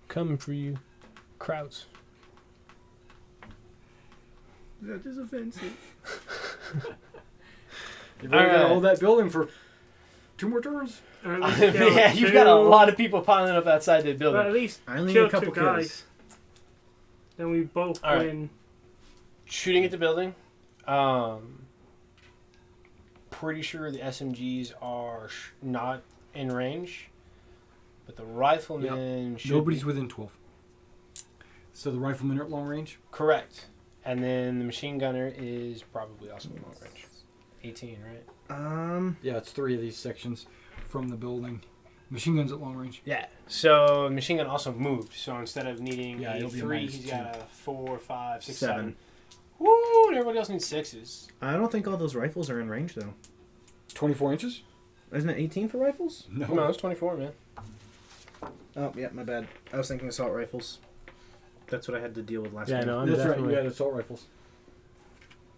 Coming for you, Krauts. That is offensive. You've only got to Alright. hold that building for 2 more turns. Or at least kill Yeah, you've got a two- lot of people piling up outside the But building. at least I only need kill a couple two guys. kills. Then we both All right. win. Shooting at the building. Pretty sure the SMGs are not in range, but the riflemen should Nobody's be. within 12. So the riflemen are at long range? Correct. And then the machine gunner is probably also in long range. 18, right? Yeah, it's 3 of these sections from the building. Machine guns at long range. Yeah. So machine gun also moved. So instead of needing Yeah, a it'll be a 3, minus he's 2. got a 4, 5, 6, 7. 7. Woo! And everybody else needs 6s. I don't think all those rifles are in range though. 24 inches? Isn't it 18 for rifles? No, it's 24, man. Oh, yeah, my bad. I was thinking assault rifles. That's what I had to deal with last Yeah, time. no, I'm That's right, definitely. you had assault rifles.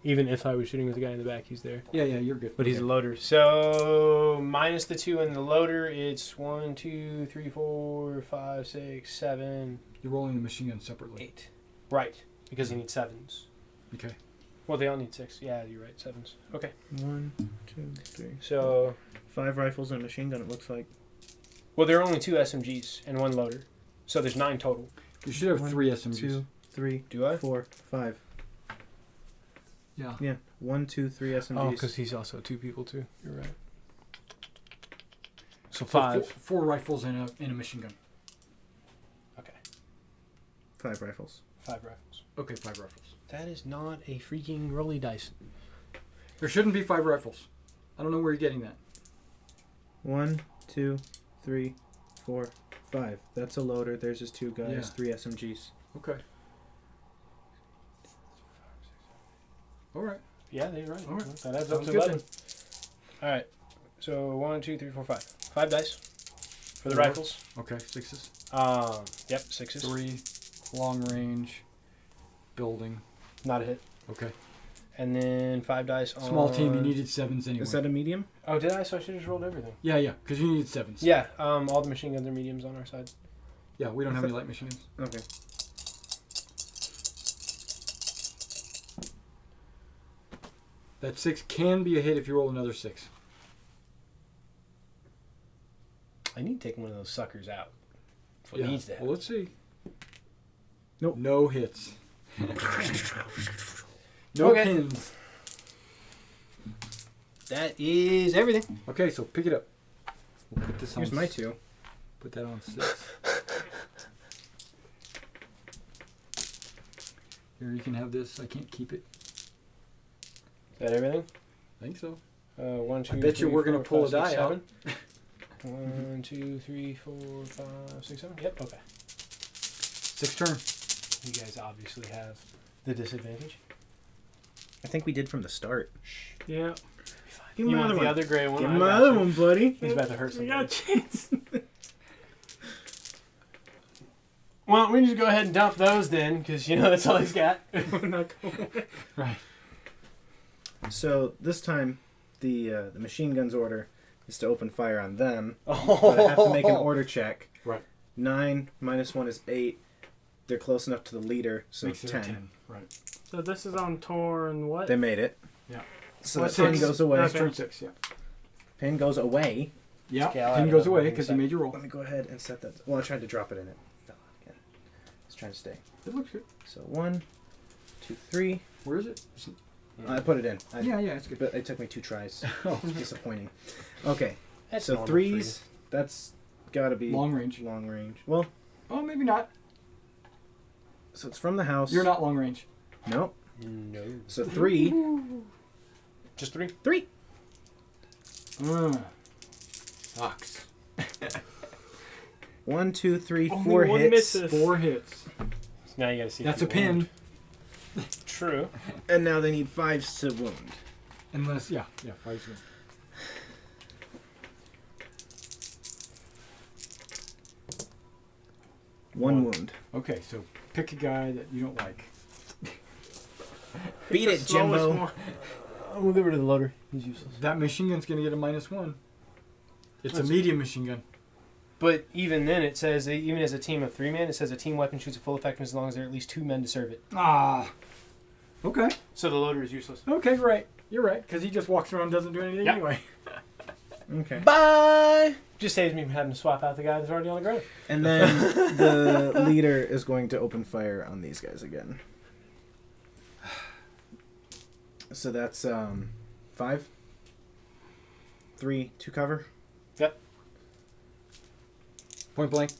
Even if I was shooting with the guy in the back, he's there. Yeah, you're good. But he's a loader. So minus the 2 in the loader, it's 1, 2, 3, 4, 5, 6, 7, You're rolling the machine gun separately. 8. Right. Because he needs 7s. Okay. Well, they all need 6. Yeah, you're right. 7s. Okay. 1, 2, 3. So, 5 rifles and a machine gun, it looks like. well, there are only 2 SMGs and 1 loader. So there's 9 total. You should have 3 1, SMGs. 2, 3, Do I? 4, 5. Yeah. Yeah, 1, 2, 3 SMGs. he's also 2 people, too. You're right. So So 5. 4 rifles and a machine gun. Okay. 5 rifles. 5 rifles. Okay, 5 rifles. That is not a freaking rolly dice. There shouldn't be 5 rifles. I don't know where you're getting that. 1, 2, 3, 4, 5. That's a loader. There's his 2 guys. Yeah. 3 SMGs. Okay. All right. Yeah, you're right. All right. That adds up Sounds to good 11. All right. So 1, 2, 3, 4, 5. 5 dice for the Four. rifles. Okay, 6s. Yep, 6s. 3, long range, building. Not a hit. Okay. And then 5 dice on... Small team, you needed 7s anyway. Is that a medium? Oh, did I? So I should have just rolled everything. Yeah, because you needed 7s. Yeah, all the machine guns are mediums on our side. Yeah, we don't have any light machine guns. Okay. That 6 can be a hit if you roll another 6. I need to take one of those suckers out. That's what Yeah. needs to happen. Well, let's see. Nope. No hits. No Okay. pins. That is everything. Okay, so pick it up. We'll put this on. Here's my 2. Put that on 6. Here, you can have this. I can't keep it. Is that everything? I think so. 1, 2, I bet you 3, we're gonna 4, pull 5, a 6, die out. 7. 1, 2, 3, 4, 5, 6, 7. Yep, okay. 6 turn. You guys obviously have the disadvantage. I think we did from the start. Yeah. Give You me want another the one. other gray one? Give I me my got other you. one, buddy. He's about to hurt We got a somebody. chance. Well, we can just go ahead and dump those then, because that's all he's got. We're not going. Right. So this time, the machine gun's order is to open fire on them. Oh. But I have to make an order check. Right. 9 minus 1 is 8. They're close enough to the leader, so Makes it's it a 10. Right. So this is on torn what? They made it. Yeah. So What's the pin six? goes away. Okay. Turn 6, yeah. Pin goes away. Yeah, Scale pin out goes of away it. because you made your roll. Let me go ahead and set that. Well, I tried to drop it in it. Fell out again. It's trying to stay. It looks good. So 1, 2, 3. Where is it? I put it in. Yeah, it's good. But it took me 2 tries. Oh. It's disappointing. Okay. That's So normal 3s. That's got to be Long range. Long range. Well, Oh, maybe not. so it's from the house. You're not long range. Nope. for you. No. So 3. Just 3? 3. Sucks. 1, 2, 3, Only 4 one hits. misses. 4 hits. So now you gotta see. That's if a you wound. pin. True. And now they need 5s to wound. Unless, yeah, 5's good. One wound. Okay, so pick a guy that you don't like. Beat The it, slowest Jimbo. one. We'll get rid of the loader. He's useless. That machine gun's going to get a -1. It's That's- a medium machine gun. But even then, it says, even as a team of 3 men, it says a team weapon shoots at full effectiveness as long as there are at least 2 men to serve it. Ah. Okay. So the loader is useless. Okay, great. You're right, because he just walks around and doesn't do anything Yep. anyway. Okay. Bye! Just saves me from having to swap out the guy that's already on the ground. And then the leader is going to open fire on these guys again. So that's 5, 3 to cover. Yep. Point blank.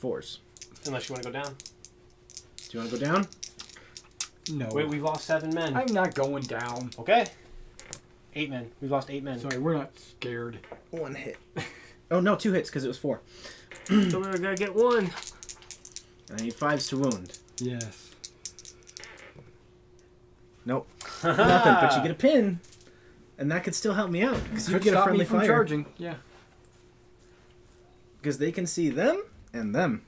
4s. Unless you want to go down. Do you want to go down? No. Wait, we've lost 7 men. I'm not going down. Okay. 8 men. We've lost 8 men. Sorry, we're not scared. 1 hit. Oh no, 2 hits because it was 4. So we're gonna get 1. I need 5s to wound. Yes. Nope. Nothing. But you get a pin, and that could still help me out because you Could get a stop friendly me from fire. charging. Yeah. Because they can see them and them.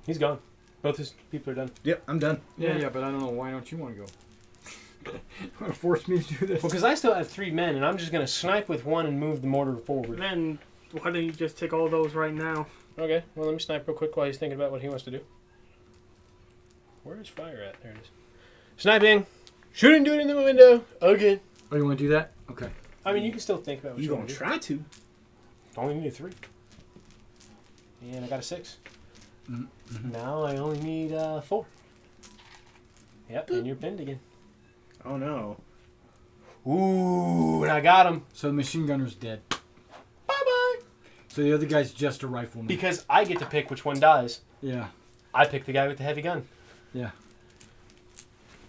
He's gone. Both his people are done. Yep, I'm done. Yeah, but I don't know. Why don't you want to go? You want to force me to do this? Well, because I still have 3 men, and I'm just going to snipe with 1 and move the mortar forward. Then why don't you just take all those right now? Okay, well, let me snipe real quick while he's thinking about what he wants to do. Where is fire at? There it is. Sniping! Shooting dude in the window! Okay. Oh, you want to do that? Okay. I mean, you can still think about what You you gonna want to do. try to? Only need a 3. And I got a 6. Mm-hmm. Now I only need 4. Yep, and you're pinned again. Oh no. Ooh, and I got him. So the machine gunner's dead. Bye-bye. So the other guy's just a rifleman. Because I get to pick which one dies. Yeah. I pick the guy with the heavy gun. Yeah.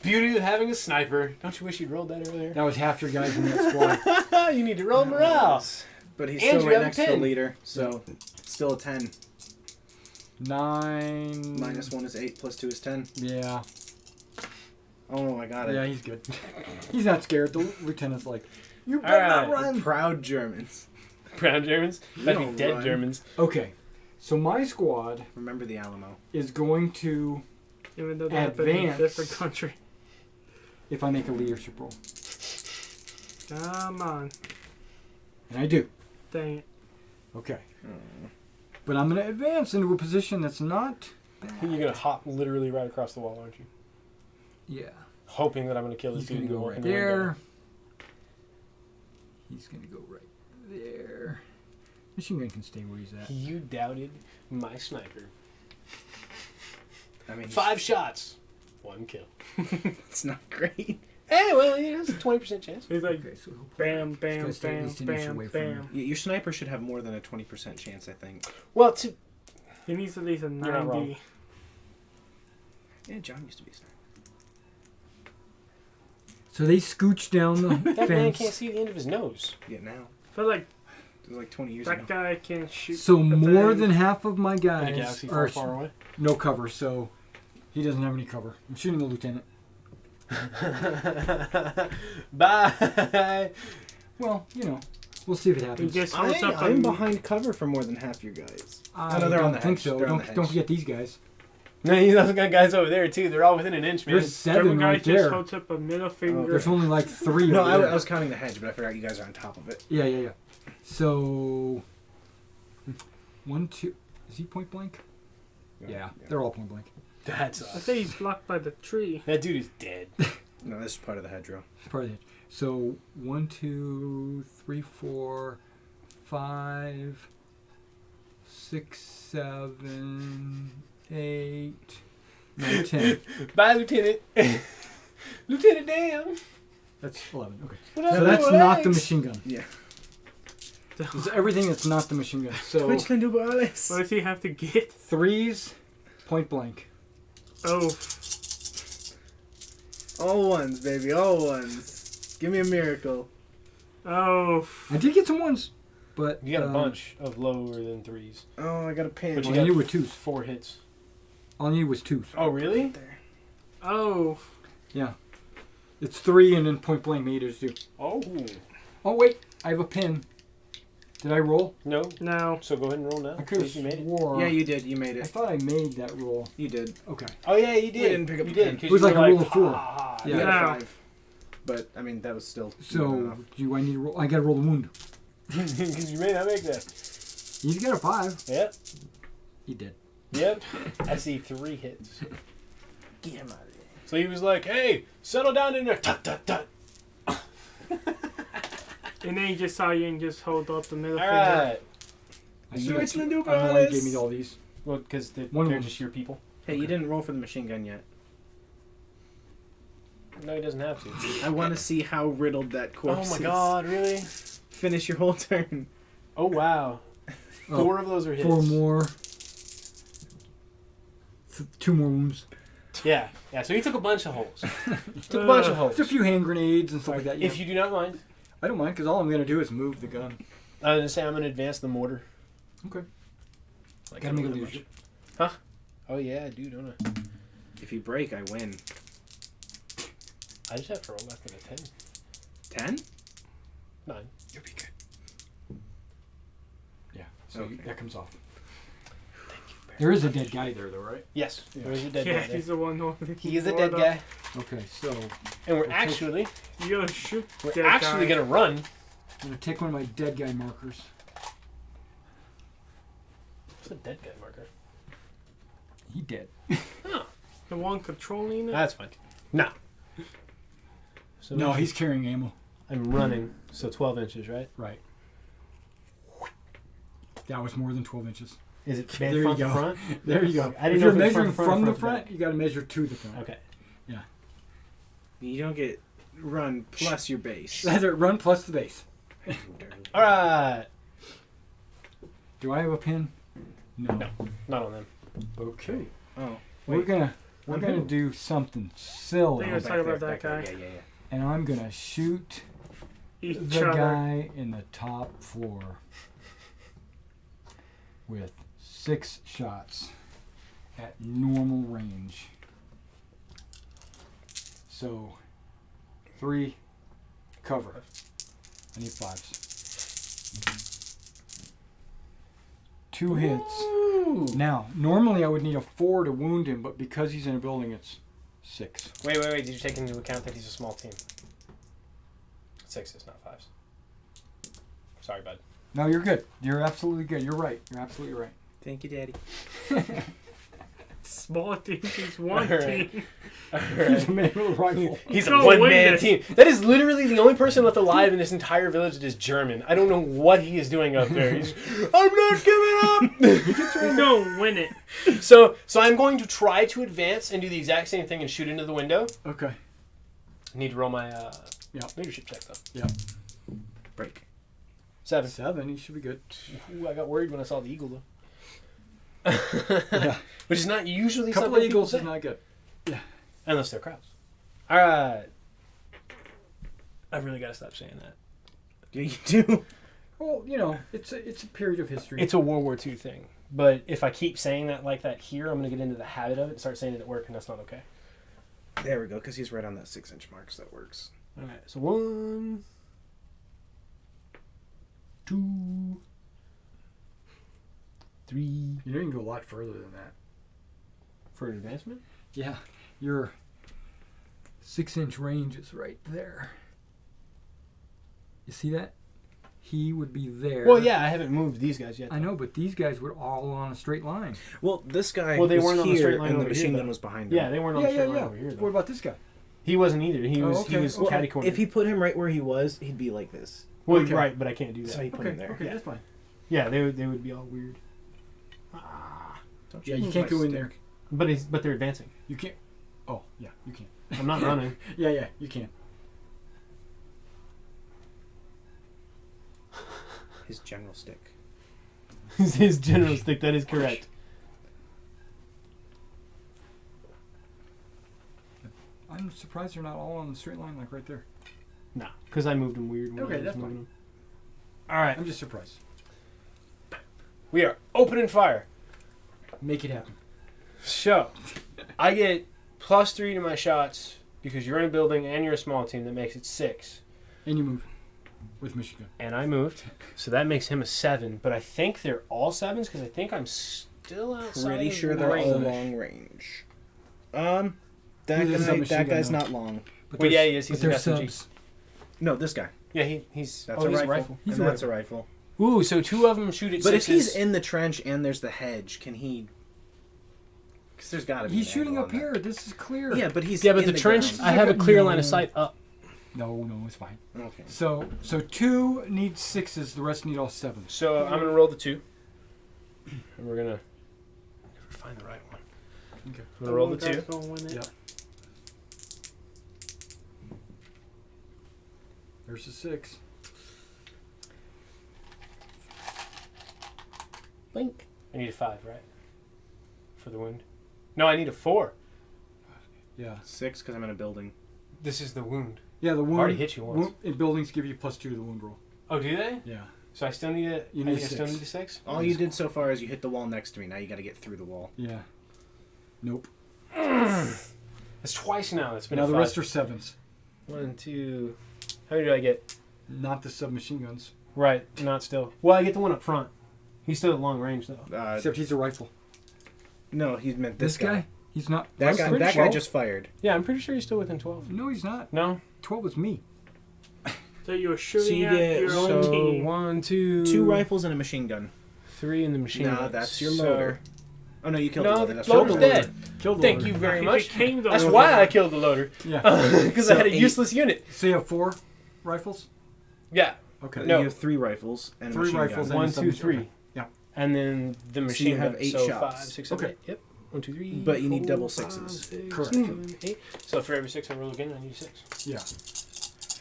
Beauty of having a sniper. Don't you wish you'd rolled that earlier? That was half your guys in that squad. You need to roll morale. But he's And still you right have a next to the pin. leader, so still a 10. 9. -1 is 8, +2 is 10. Yeah. Oh, I got it. Yeah, he's good. He's not scared. The lieutenant's like, you All better not right. run. Proud Germans. Brown Germans? That'd be don't dead run. Germans. Okay. So my squad Remember the Alamo. is going to, Even though they happen in a Advance. different country. if I make a leadership roll. Come on. And I do. Dang it. Okay. But I'm going to advance into a position that's not bad. You're going to hop literally right across the wall, aren't you? Yeah. Hoping that I'm going to kill this He's dude going to in go the right in the window. there. He's going to go right there. Machine gun can stay where he's at. You doubted my sniper. I mean, 5 shots. 1 kill. it's not great. Hey, well, yeah, it's a 20% chance. He's like, Okay, so bam, bam, Let's stay at bam, least an inch bam, away from bam. Your sniper should have more than a 20% chance, I think. Well, to He needs at least a not wrong. 90. Yeah, John used to be a sniper. So they scooch down the that man fence. can't see the end of his nose. Yeah, now. I feel like It was like 20 years ago. that guy can shoot. So the more thing. than half of my In a guys galaxy are far, far away. no cover, so he doesn't have any cover. I'm shooting the lieutenant. Bye. Well, we'll see if it He happens. just holds up I'm a behind cover for more than half your guys. I no, they're on don't the think hedge. so. They're on the Don't hedge. forget these guys. No, you also got guys over there too. They're all within an inch, man. There's 7 German guy right just there. holds up a middle finger. There's only like 3 No, over I there. was counting the hedge, but I forgot you guys are on top of it. Yeah. So 1, 2. Is he point blank? Yeah, they're all point blank. That's I us. think he's blocked by the tree. That dude is dead. No, this is part of the hedgerow. Part of it. So 1, 2, 3, 4, 5, 6, 7, 8, 9, 10. Bye, Lieutenant. Lieutenant Dan. That's 11. Okay. What So up, that's boys? not the machine gun. Yeah. It's everything that's not the machine gun. So Which can do ballets? What does he have to get? 3s, point blank. Oh, All ones, baby, all ones. Give me a miracle. oh. I did get some 1s, but You got a bunch of lower than 3s. Oh, I got a pin. But All you I got need were 2s. 4 hits. All I need was 2s. Oh, really? There. Oh. Yeah. It's 3 and then point blank meters too. Oh. Oh wait, I have a pin. Did I roll? No. No. So go ahead and roll now. I could have You made it. swore. Yeah, you did. You made I it. thought I made that roll. You did. Okay. Oh, yeah, you did. We didn't pick up you the did. pen. 'cause It was you like were a roll of 4. "Ah." You Yeah. got No. a 5. But, I mean, that was still more than So enough. do I need to roll? I got to roll the wound. Because you may not make that. He's got a 5. Yep. He did. Yep. I see 3 hits. Get him out of there. So he was like, "Hey, settle down in there." Tut, tut, tut. And then he just saw you and just hold up the middle All finger. right. I Switch the new I don't know why you bonus. gave me all these. Well, because they're One of them. just your people. Hey, you didn't roll for the machine gun yet. No, he doesn't have to. I want to see how riddled that corpse Oh my is. God, really? Finish your whole turn. Oh wow. Oh, 4 of those are hits. 4 more. 2 more wounds. Yeah. So he took a bunch of holes. Took a bunch of holes. Just a few hand grenades and stuff like that. If you do not mind, I don't mind, because all I'm going to do is move the gun. I was gonna say I'm gonna advance the mortar. Okay. Like, Gotta I don't make a know leadership. much. Huh? Oh yeah, I do, don't I? If you break, I win. I just have to roll less than a 10. 10? 9. You'll be good. Yeah, so Okay. that comes off. Thank you. There is a dead guy there, though, right? Yes. Yeah. There is a dead Yeah, guy there. he's the one who. He is a dead guy, Okay, so I'm and we're Okay. actually You gotta shoot. we're that actually guy. gonna run. going to take one of my dead guy markers. What's a dead guy marker? He dead. The one controlling it. That's fine. No. So No, he's carrying ammo. I'm running, so 12 inches, right? Right. That was more than 12 inches. Is it There you front to go. front? There you go. I didn't if know you're if it was measuring front from the to front, back. you got to measure to the front. Okay. You don't get run plus your base. That's it. Run plus the base. All right. Do I have a pin? No. No. Not on them. Okay. Oh, We're wait. gonna On do who? something silly, They were talking about that guy. Yeah. and I'm gonna shoot Each the other. guy in the top floor with 6 shots at normal range. So 3 cover. I need 5s. 2 hits. Ooh. Now, normally I would need a 4 to wound him, but because he's in a building, it's 6. Wait. Did you take into account that he's a small team? 6s, not 5s. Sorry, bud. No, you're good. You're absolutely good. You're right. You're absolutely right. Thank you, Daddy. Small team. He's one Alright. team. He's a man with a rifle. He's a Go win one-man this. team. That is literally the only person left alive in this entire village that is German. I don't know what he is doing up there. He's, I'm not giving up. He's gonna win it. So I'm going to try to advance and do the exact same thing and shoot into the window. Okay. I need to roll my leadership check though. Yeah. Break. 7. 7. He should be good. Ooh, I got worried when I saw the eagle though. Yeah. Which is not usually A couple something of eagles people is say. not good. Unless they're crows. Alright. I really gotta stop saying that. Yeah, you do. Well, you know, it's a period of history. It's a World War II thing. But if I keep saying that like that here, I'm gonna get into the habit of it and start saying it at work, and that's not okay. There we go, because he's right on that 6-inch mark, so that works. Alright, so 1, 2, 3. You know, you can go a lot further than that. For an advancement? Yeah. Your 6-inch range is right there. You see that? He would be there. Well, yeah, I haven't moved these guys yet. I know, but these guys were all on a straight line. Well, this guy Well, they was weren't on the here, straight line and the over here, machine gun though. was behind him. Yeah, they weren't on the straight line over here What though. about this guy? He wasn't either. He was okay. he was Well, catty cornered. If he put him right where he was, he'd be like this. Well, Okay. right, but I can't do that. So he put him there. Okay, Yeah. that's fine. Yeah, they would be all weird. Don't Yeah, you move can't my go in stick. there. But they're advancing. You can't. Oh, yeah, you can. I'm not running. Yeah, you can. His general stick. His general stick. That is correct. I'm surprised they're not all on the straight line, like right there. No, because I moved them weird. When Okay, I was that's moving fine. them. All right, I'm just surprised. we are opening fire. Make it happen. So, I get +3 to my shots because you're in a building and you're a small team. That makes it 6. And you move with Michigan. And I moved, so that makes him a 7. But I think they're all 7s because I think I'm still outside. Pretty of sure they're range. all long range. That He's a guy, submachine that gun, guy's though. not long. But Well, they're- yeah, he is. He's but an they're SMG. subs. No, this guy. Yeah, he's. That's Oh, a he's rifle. He's And a that's a rifle. Ooh, so 2 of them shoot at But if sixes. he's in the trench and there's the hedge, can he? Because there's got to be. He's an shooting angle up on here. This is clear. that. Yeah, but he's Yeah, but in the trench, ground. I have a clear line of sight up. No, it's fine. Okay. So 2 need 6s. The rest need all 7s. So I'm gonna roll the 2, and we're gonna never find the right one. Okay. I'm gonna roll the 2. Gonna win it. Yep. There's a 6. Blink. I need a 5, right? For the wound. No, I need a 4. Yeah. 6 because I'm in a building. This is the wound. Yeah, the wound. Already hit you once. Wound, buildings give you +2 to the wound roll. Oh, do they? Yeah. So I still need a. You need I still 6. need a 6. All you did so far is you hit the wall next to me. Now you got to get through the wall. Yeah. Nope. That's twice now. That's been Now a the 5. rest are 7s. 1, 2. How many do I get? Not the submachine guns. Right, not still. Well, I get the one up front. He's still at long range though. Except he's a rifle. No, he meant this guy. He's not. That guy. Pretty That guy 12? just fired. Yeah, I'm pretty sure he's still within 12. No, he's not. No. 12 was me. So you were shooting you at get- your own So team. 1, 2, 2 rifles and a machine gun. 3 in the machine. No, gun. that's your So- loader. Oh no, you killed the No, loader. the That's loader's your dead. Killed the Thank loader. you very He much. became the That's loader. why I killed the loader. Yeah. Because I So had a 8. useless unit. So you have 4 rifles? Yeah. Okay. No. You have 3 rifles and a 3 machine rifles gun. and- 1, 2, 3. Okay. Yeah. And then the machine you have gun. 8 so shots. 5, 6, 7, Okay. 8. Yep. 1, 2, 3. But you need 4, double 5, 6s. 6, Correct. 7, 8. So for every 6 I roll again, I need a 6. Yeah.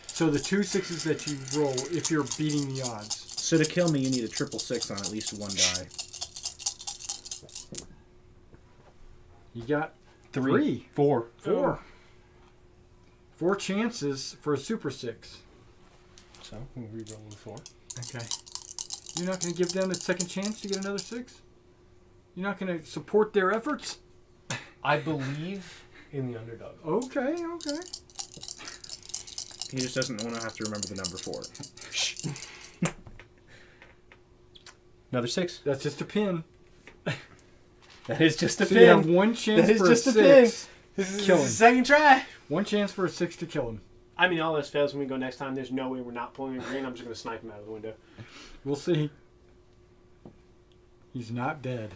So the 2 6s that you roll, if you're beating the odds. So to kill me, you need a 666 on at least 1 die. You got 3. 4. 4. 4 chances for a super 6. So we re-roll the 4. Okay. You're not going to give them a second chance to get another 6? You're not going to support their efforts? I believe in the underdog. Okay. He just doesn't want to have to remember the number 4. Another 6. That's just a pin. That is just a So pin. you have 1 chance That is for just a a pin. 6. This is Kill the him. second try. 1 chance for a 6 to kill him. I mean, all this fails when we go next time. There's no way we're not pulling a green. I'm just going to snipe him out of the window. We'll see. He's not dead.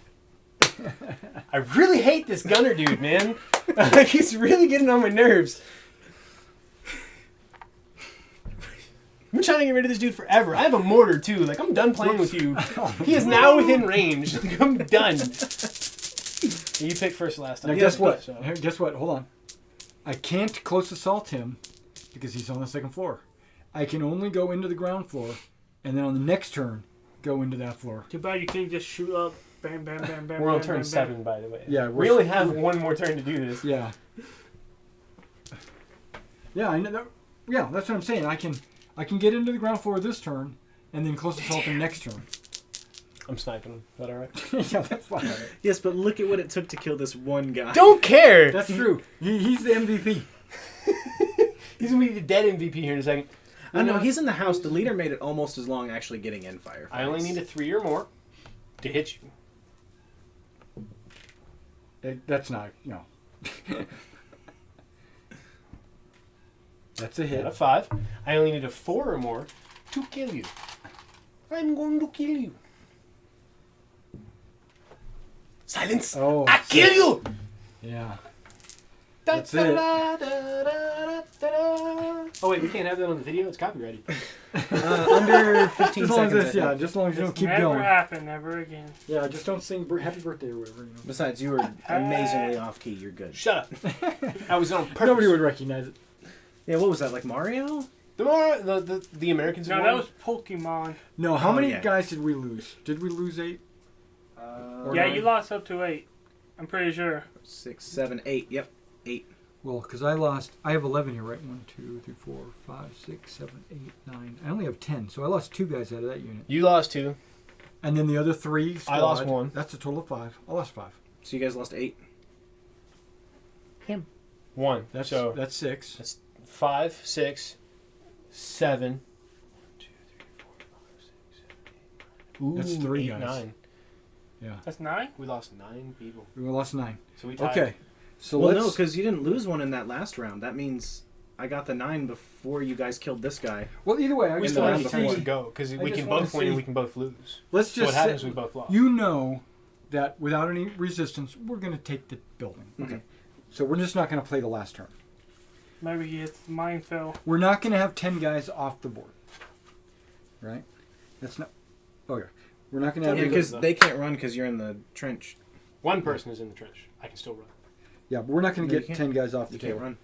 I really hate this gunner dude, man. Like, he's really getting on my nerves. I've been trying to get rid of this dude forever. I have a mortar, too. Like, I'm done playing with you. He is now within range. I'm done. You picked first last time. Now guess what? So. Here, guess what? Hold on. I can't close assault him because he's on the 2nd floor. I can only go into the ground floor, and then on the next turn, go into that floor. Too bad you can't just shoot up. Bam, bam, bam, bam. We're on bam, turn bam, 7, by the way. Yeah, we only have one more turn to do this. Yeah. Yeah, I know. Yeah, that's what I'm saying. I can get into the ground floor this turn, and then close assault him next turn. I'm sniping him. Is that alright? Yeah, that's fine. Yes, but look at what it took to kill this one guy. Don't care! That's true. He's the MVP. He's going to be the dead MVP here in a second. I know, he's in the house. The leader made it almost as long actually getting in fire. I only need a 3 or more to hit you. That's not, no. That's a hit. Not a 5. I only need a 4 or more to kill you. I'm going to kill you. Silence! Oh, I kill you! Yeah. Da, That's da, it. da, da, da, da, da. Oh wait, we can't have that on the video. It's copyrighted. Under 15 Just as long as seconds. this, yeah, just as long as you don't It's keep never going. happen, never again. Yeah, just don't sing happy birthday or whatever, you know. Besides, you were amazingly off key. You're good. Shut up. I was on purpose. Nobody would recognize it. Yeah, what was that, like Mario? The Americans No, won. that was Pokemon. No, how Oh, many yeah. guys did we lose? Did we lose 8? Or Yeah, nine? you lost up to 8. I'm pretty sure. 6, 7, 8. Yep, 8. Well, because I have 11 here, right? 1, 2, 3, 4, 5, 6, 7, 8, 9. I only have 10, so I lost 2 guys out of that unit. You lost 2. And then the other 3 squad, I lost 1. That's a total of 5. I lost 5. So you guys lost 8. 1. That's So that's 6. 5, 6, 7. 1, 2, 3, 4, 5, 6, 7, 8. Ooh, That's 3 8, guys. 9. Yeah. That's 9? We lost 9 people. We lost 9. So we tied. Okay. So Well, let's... no, because you didn't lose one in that last round. That means I got the 9 before you guys killed this guy. Well, either way, I We just still want have to the turns to see... go because we just can wanna both win and see- we can both lose. Let's So what just happens? say, We both lost. you know that without any resistance, we're going to take the building. Mhm. Okay. So we're just not going to play the last turn. Maybe he hits the minefield. We're not going to have 10 guys off the board. Right? That's not... Okay. We're not going to have... Yeah, because they can't run because you're in the trench. One person is in the trench. I can still run. Yeah, but we're not going to No, you get can't. 10 guys off the You can't table. run.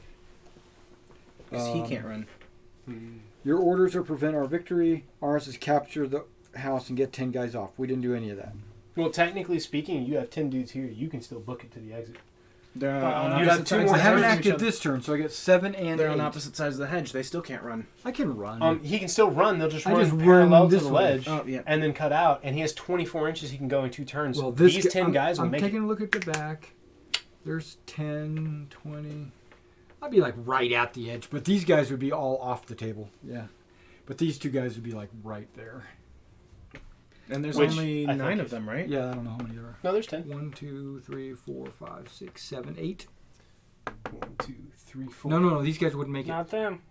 Because he can't run. Your orders are prevent our victory. Ours is capture the house and get 10 guys off. We didn't do any of that. Well, technically speaking, you have 10 dudes here. You can still book it to the exit. They're you on got opposite two sides. more I Of haven't the hedge. acted this turn, so I get 7 and They're 8. on opposite sides of the hedge. They still can't run. I can run. He can still run. They'll just I run just run parallel to this the way. ledge Oh, yeah. and then cut out. And he has 24 inches he can go in 2 turns. Well, These 10 guys will I'm make taking it. a look at the back. There's 10, 20. I'd be like right at the edge, but these guys would be all off the table. Yeah. But these 2 guys would be like right there. And there's Which only I think 9 of is- them, right? Yeah, I don't know how many there are. No, there's 10. 1, 2, 3, 4, 5, 6, 7, 8. 1, 2, 3, 4. No. These guys wouldn't make it. Not them.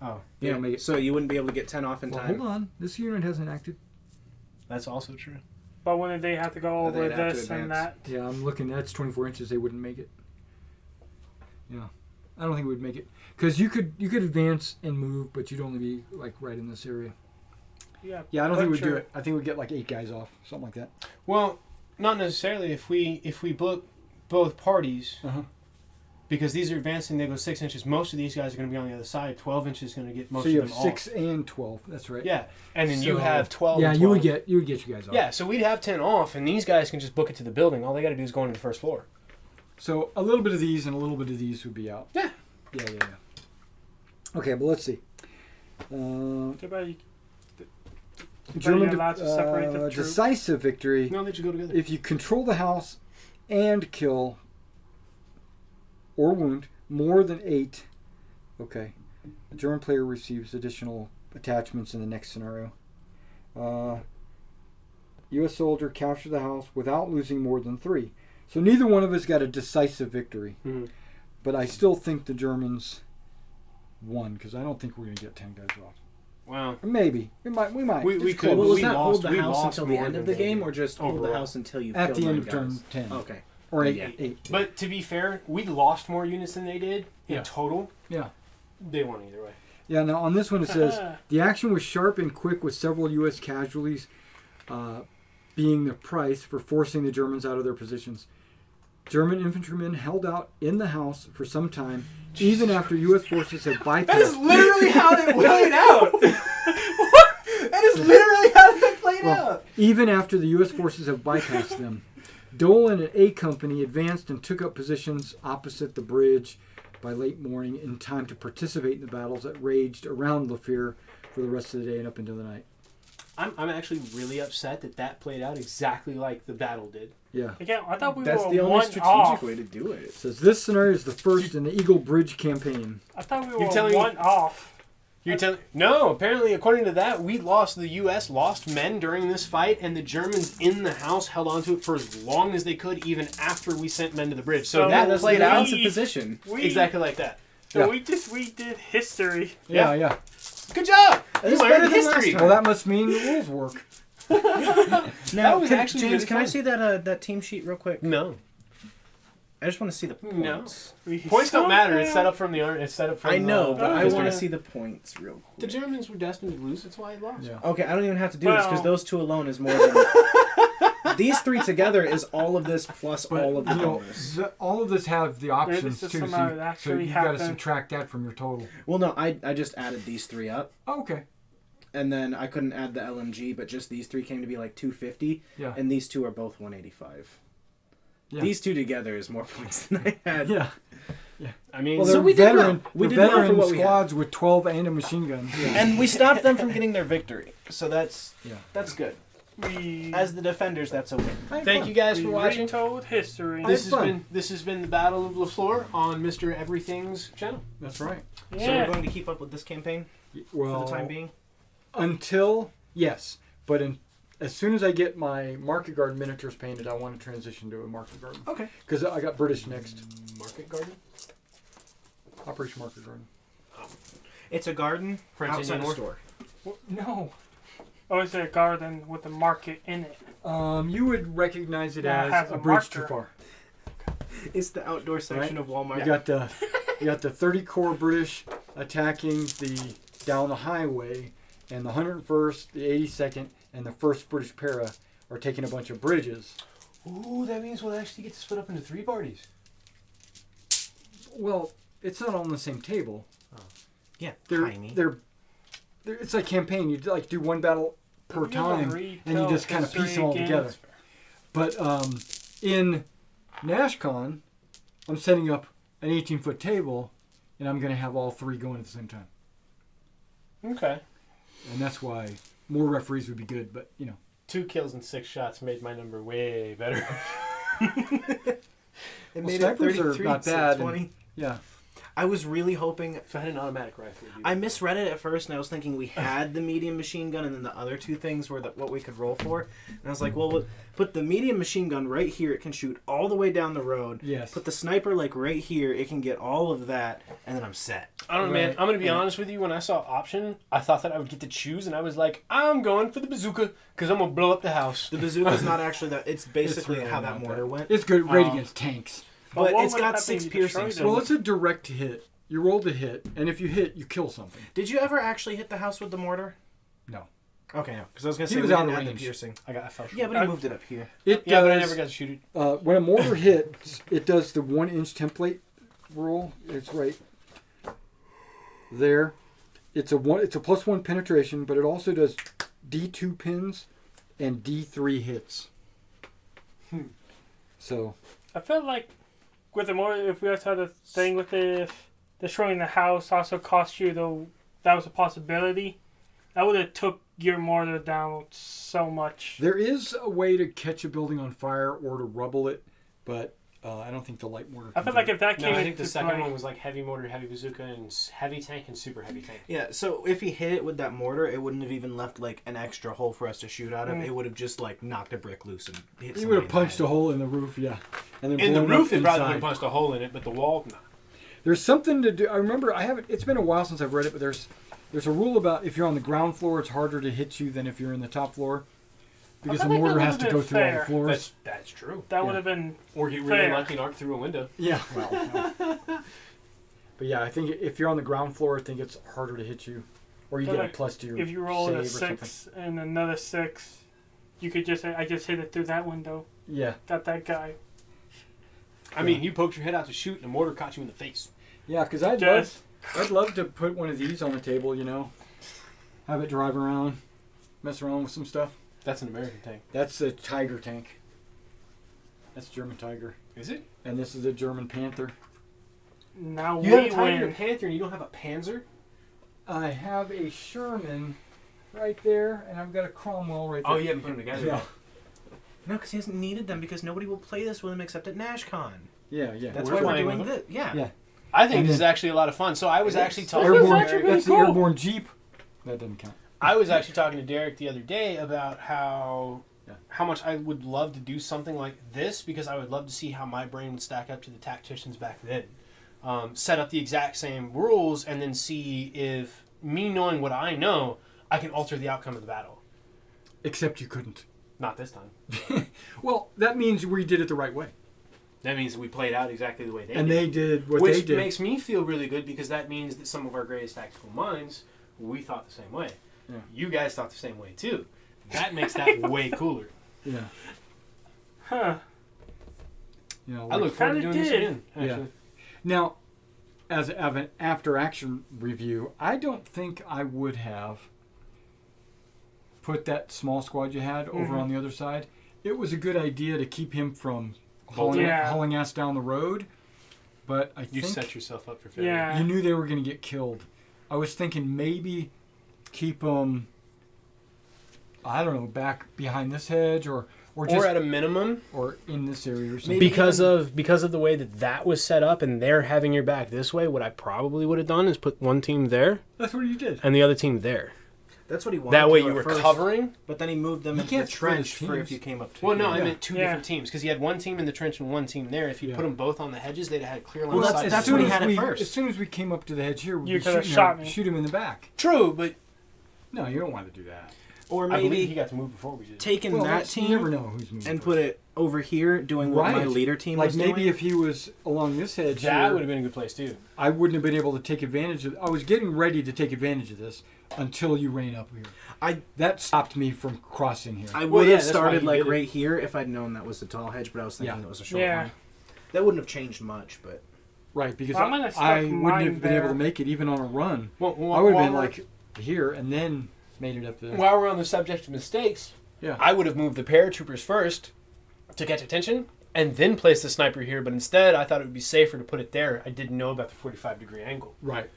Oh, They Yeah. don't make it. So you wouldn't be able to get 10 off in Well, time. hold on. This unit hasn't acted. that's also true. But when did they have to go They'd over have to this and advance. that? Yeah, I'm looking. That's 24 inches. They wouldn't make it. Yeah, I don't think we would make it because you could advance and move, but you'd only be like right in this area. Yeah. Yeah, I don't think but we'd do sure. it. I think we'd get like 8 guys off, something like that. Well, not necessarily if we book both parties, Uh-huh. because these are advancing. They go 6 inches. Most of these guys are going to be on the other side. 12 inches is going to get most So you of have them 6 off. and 12. That's right. Yeah, and then you So- have 12. Yeah, and you would 12. get you guys off. Yeah, so we'd have 10 off, and these guys can just book it to the building. All they got to do is go into the first floor. So a little bit of these and a little bit of these would be out. Yeah. Yeah. Okay, but let's see. Too bad you- German allowed to separate the troops. decisive victory. No, they just go together. If you control the house and kill or wound more than 8, okay, the German player receives additional attachments in the next scenario. U.S. soldier capture the house without losing more than 3. So neither one of us got a decisive victory, Mhm. but I still think the Germans won because I don't think we're going to get 10 guys off. Wow. Maybe we might. We It's could, close. but Well, was we that lost- hold the we house lost until the more end of than the game, they or just hold the overall. house until you At killed the end 9 of turn guys? 10. Okay. Or 8. Yeah. 8. But to be fair, we lost more units than they did in Yeah. total. Yeah. They won either way. Yeah, now on this one it says, the action was sharp and quick with several U.S. casualties being the price for forcing the Germans out of their positions. German infantrymen held out in the house for some time, even after U.S. forces had bypassed... That is literally how they played out. What? That is literally how they played out. Even after the U.S. forces have bypassed them. Dolan and A Company advanced and took up positions opposite the bridge by late morning in time to participate in the battles that raged around Le-Fiere for the rest of the day and up into the night. I'm actually really upset that played out exactly like the battle did. Yeah. Again, I thought we That's were the only one strategic off. way to do it. It says this scenario is the first in the Eagle Bridge campaign. I thought we You're were telling me- one off. You're telling no? Apparently, according to that, we lost. The U.S. lost men during this fight, and the Germans in the house held on to it for as long as they could, even after we sent men to the bridge. So So that That's played the out defensive position. exactly like that. So Yeah. we did history. Yeah. Good job. That's You better learned than last history. time. Well, that must mean the rules work. Now, was can, actually James, really can I fun. see that team sheet real quick? No, I just want to see the No. points. points don't matter. It's set up from the art. It's set up from. I know, but I history. want to see the points real quick. The Germans were destined to lose. That's why they lost. Yeah. Okay, I don't even have to do this because Well- those 2 alone is more than... These 3 together is all of this plus all of the you know, bonus. all of this have the options is too, some so that you, actually got to happen. subtract that from your total. Well, no, I just added these 3 up, Oh, okay. and then I couldn't add the LMG, but just these 3 came to be like 250, Yeah. and these 2 are both 185. Yeah. These 2 together is more points than I had. Yeah. I mean, Well, So they're we did well. veteran, We they're did well for veteran what we had. squads with 12 and a machine gun. And we stopped them from getting their victory, so that's good. We As the defenders, that's a win. thank you guys for watching. retold history. This fun. has been the Battle of Le-Fiere on Mr. Everything's channel. That's right. So Yeah. we're going to keep up with this campaign Well, for the time being? until yes, but as soon as I get my Market Garden miniatures painted, I want to transition to a Market Garden Okay. because I got British next. Market Garden. Operation Market Garden. It's a garden French outside Indian a War. store. No. Or is it a garden with a market in it? You would recognize it Yeah, it as has a a bridge too marker. far. It's the outdoor section of Walmart. You got the 30 Corps British attacking down the highway, and the 101st, the 82nd, and the 1st British Para are taking a bunch of bridges. Ooh, that means we'll actually get to split up into 3 parties. Well, it's not on the same table. Yeah, They're, tiny. they're it's like campaign. You like do one battle per time, and you just kind of piece them all together. But in NashCon, I'm setting up an 18-foot table, and I'm going to have all 3 going at the same time. Okay. And that's why more referees would be good, but, 2 kills and 6 shots made my number way better. It made it snipers are 33 not to bad. 20. Yeah. I was really hoping. If I had an automatic rifle, I misread it at first, and I was thinking we had the medium machine gun, and then the other 2 things were what we could roll for. And I was like, well, put the medium machine gun right here. It can shoot all the way down the road. Yes. Put the sniper right here. It can get all of that, and then I'm set. I don't know, man. Right. I'm going to be honest with you. When I saw option, I thought that I would get to choose, and I was like, I'm going for the bazooka because I'm going to blow up the house. The bazooka's not actually that. It's basically really how not that mortar that. went. It's good, great against tanks. But what it's would got happen 6 if you destroyed piercings. them? Well, it's a direct hit. You roll the hit, and if you hit, you kill something. Did you ever actually hit the house with the mortar? No. Okay, no. Because I was going to He say was we out didn't of have the range. piercing. I fell short. Yeah, but he moved it up here. It Yeah, but I does, never got to shoot it. when a mortar hits, it does the 1-inch template roll. It's right there. It's a +1 penetration, but it also does D2 pins and D3 hits. So I felt like with the mortar, if we also had a thing with it, if destroying the house also cost you, though, that was a possibility. That would have took your mortar down so much. there is a way to catch a building on fire or to rubble it, but I don't think the light mortar. I can feel do like it. if that No, came I into think the second play, one was like heavy mortar, heavy bazooka, and heavy tank and super heavy tank. Yeah, so if he hit it with that mortar, it wouldn't have even left like an extra hole for us to shoot out of. It would have just like knocked a brick loose and hit. He would have somebody in the punched head. a hole in the roof, yeah. And then In the blown up roof, it probably would inside. have punched a hole in it, but the wall, no. There's something to do. I remember it's been a while since I've read it, but there's a rule about if you're on the ground floor, it's harder to hit you than if you're in the top floor. Because the think that mortar has would've to go been through all the fair. floors. That's true. that Yeah. would have been Or get really Fair. lucky and arc through a window. Yeah, well. But yeah, I think if you're on the ground floor, I think it's harder to hit you. Or you But get a like, plus to your if you roll save a or something. 6 and another 6, you could just say, I just hit it through that window. Yeah. Got that guy. I mean, you poked your head out to shoot, and a mortar caught you in the face. Yeah, because I'd love to put one of these on the table, have it drive around, mess around with some stuff. That's an American tank. That's a Tiger tank. That's German Tiger. Is it? And this is a German Panther. Now You we have a Tiger and a win. Panther, and you don't have a Panzer? I have a Sherman right there, and I've got a Cromwell right there. Oh, you haven't put them together. Yeah. No, because he hasn't needed them because nobody will play this with him except at NashCon. Yeah. That's We're why we're playing doing with this. Yeah. Yeah. I think And this is then- actually a lot of fun. So I was It actually is. talking. Airborne- Airborne, actually really that's cool. the airborne Jeep. That doesn't count. I was actually talking to Derek the other day about how Yeah. much I would love to do something like this because I would love to see how my brain would stack up to the tacticians back then. Set up the exact same rules and then see if me knowing what I know, I can alter the outcome of the battle. Except you couldn't. Not this time. Well, that means we did it the right way. That means we played out exactly the way they And did. they did what Which they did. makes me feel really good because that means that some of our greatest tactical minds, we thought the same way. Yeah. You guys thought the same way too. That makes that way cooler. Yeah. Huh. I look forward to Kinda doing this did. again, actually. Yeah. Now, as an after-action review, I don't think I would have put that small squad you had over on the other side. It was a good idea to keep him from hauling, Yeah. hauling ass down the road, but I You think set yourself up for failure. Yeah. you knew they were going to get killed. I was thinking maybe keep them, I don't know, back behind this hedge or just Or at a minimum, or in this area or something. Maybe because even- of the way that was set up and they're having your back this way, what I probably would have done is put one team there That's what you did. and the other team there. That's what he wanted. That way to you at were first, covering. But then he moved them You into the can't split trench his for if teams. you came up to. Well, no, here. I meant two Yeah. different teams because he had one team in the trench and one team there. If you Yeah. put them both on the hedges, they'd have had clear line Well, of sight. that's what he had at As first. soon as we came up to the hedge here, You we could've shoot shot me. shoot him in the back. True, but No, you don't want to do that. Or I believe he maybe got to move before we did. taking Well, that you never team know who's moving and first. put it over here doing what my Right. leader team Like was maybe doing. if he was along this edge That here, would have been a good place too. I wouldn't have been able to take advantage of. I was getting ready to take advantage of this until you ran up here. That stopped me from crossing here. I Well, would yeah, have that's why started he like did it. right here if I'd known that was the tall hedge, but I was thinking Yeah. it was a short Yeah. one. That wouldn't have changed much, but Right, because Well, I'm gonna I stuck wouldn't mine have been able there. to make it even on a run. Well, I would have been like here and then made it up there. while we're on the subject of mistakes, Yeah. I would have moved the paratroopers first to catch attention and then place the sniper here. But instead, I thought it would be safer to put it there. I didn't know about the 45-degree angle. Right.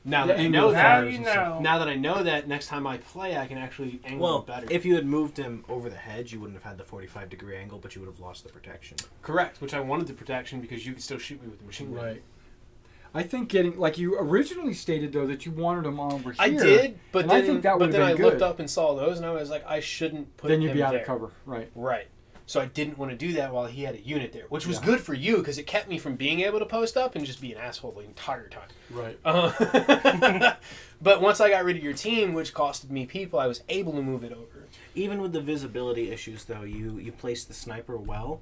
Now The that I angle know of that, Now fires you and stuff. know. now that I know that, next time I play, I can actually angle it better. if you had moved him over the hedge, you wouldn't have had the 45-degree angle, but you would have lost the protection. Correct, which I wanted the protection because you could still shoot me with the machine gun. Right. I think getting like you originally stated though that you wanted them on over here. I did, but and then, I think that but would've then I been looked good. up and saw those, and I was like, I shouldn't put Then him you'd be out there. of cover. Right. Right. So I didn't want to do that while he had a unit there, which was Yeah. good for you because it kept me from being able to post up and just be an asshole the entire time. Right. But once I got rid of your team, which costed me people, I was able to move it over. Even with the visibility issues, though, you placed the sniper well.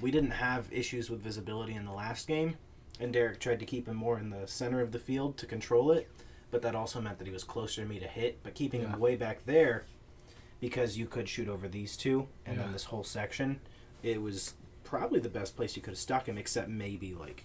We didn't have issues with visibility in the last game, and Derek tried to keep him more in the center of the field to control it, but that also meant that he was closer to me to hit. But keeping Yeah. him way back there, because you could shoot over these two, and Yeah. then this whole section, it was probably the best place you could have stuck him, except maybe, like...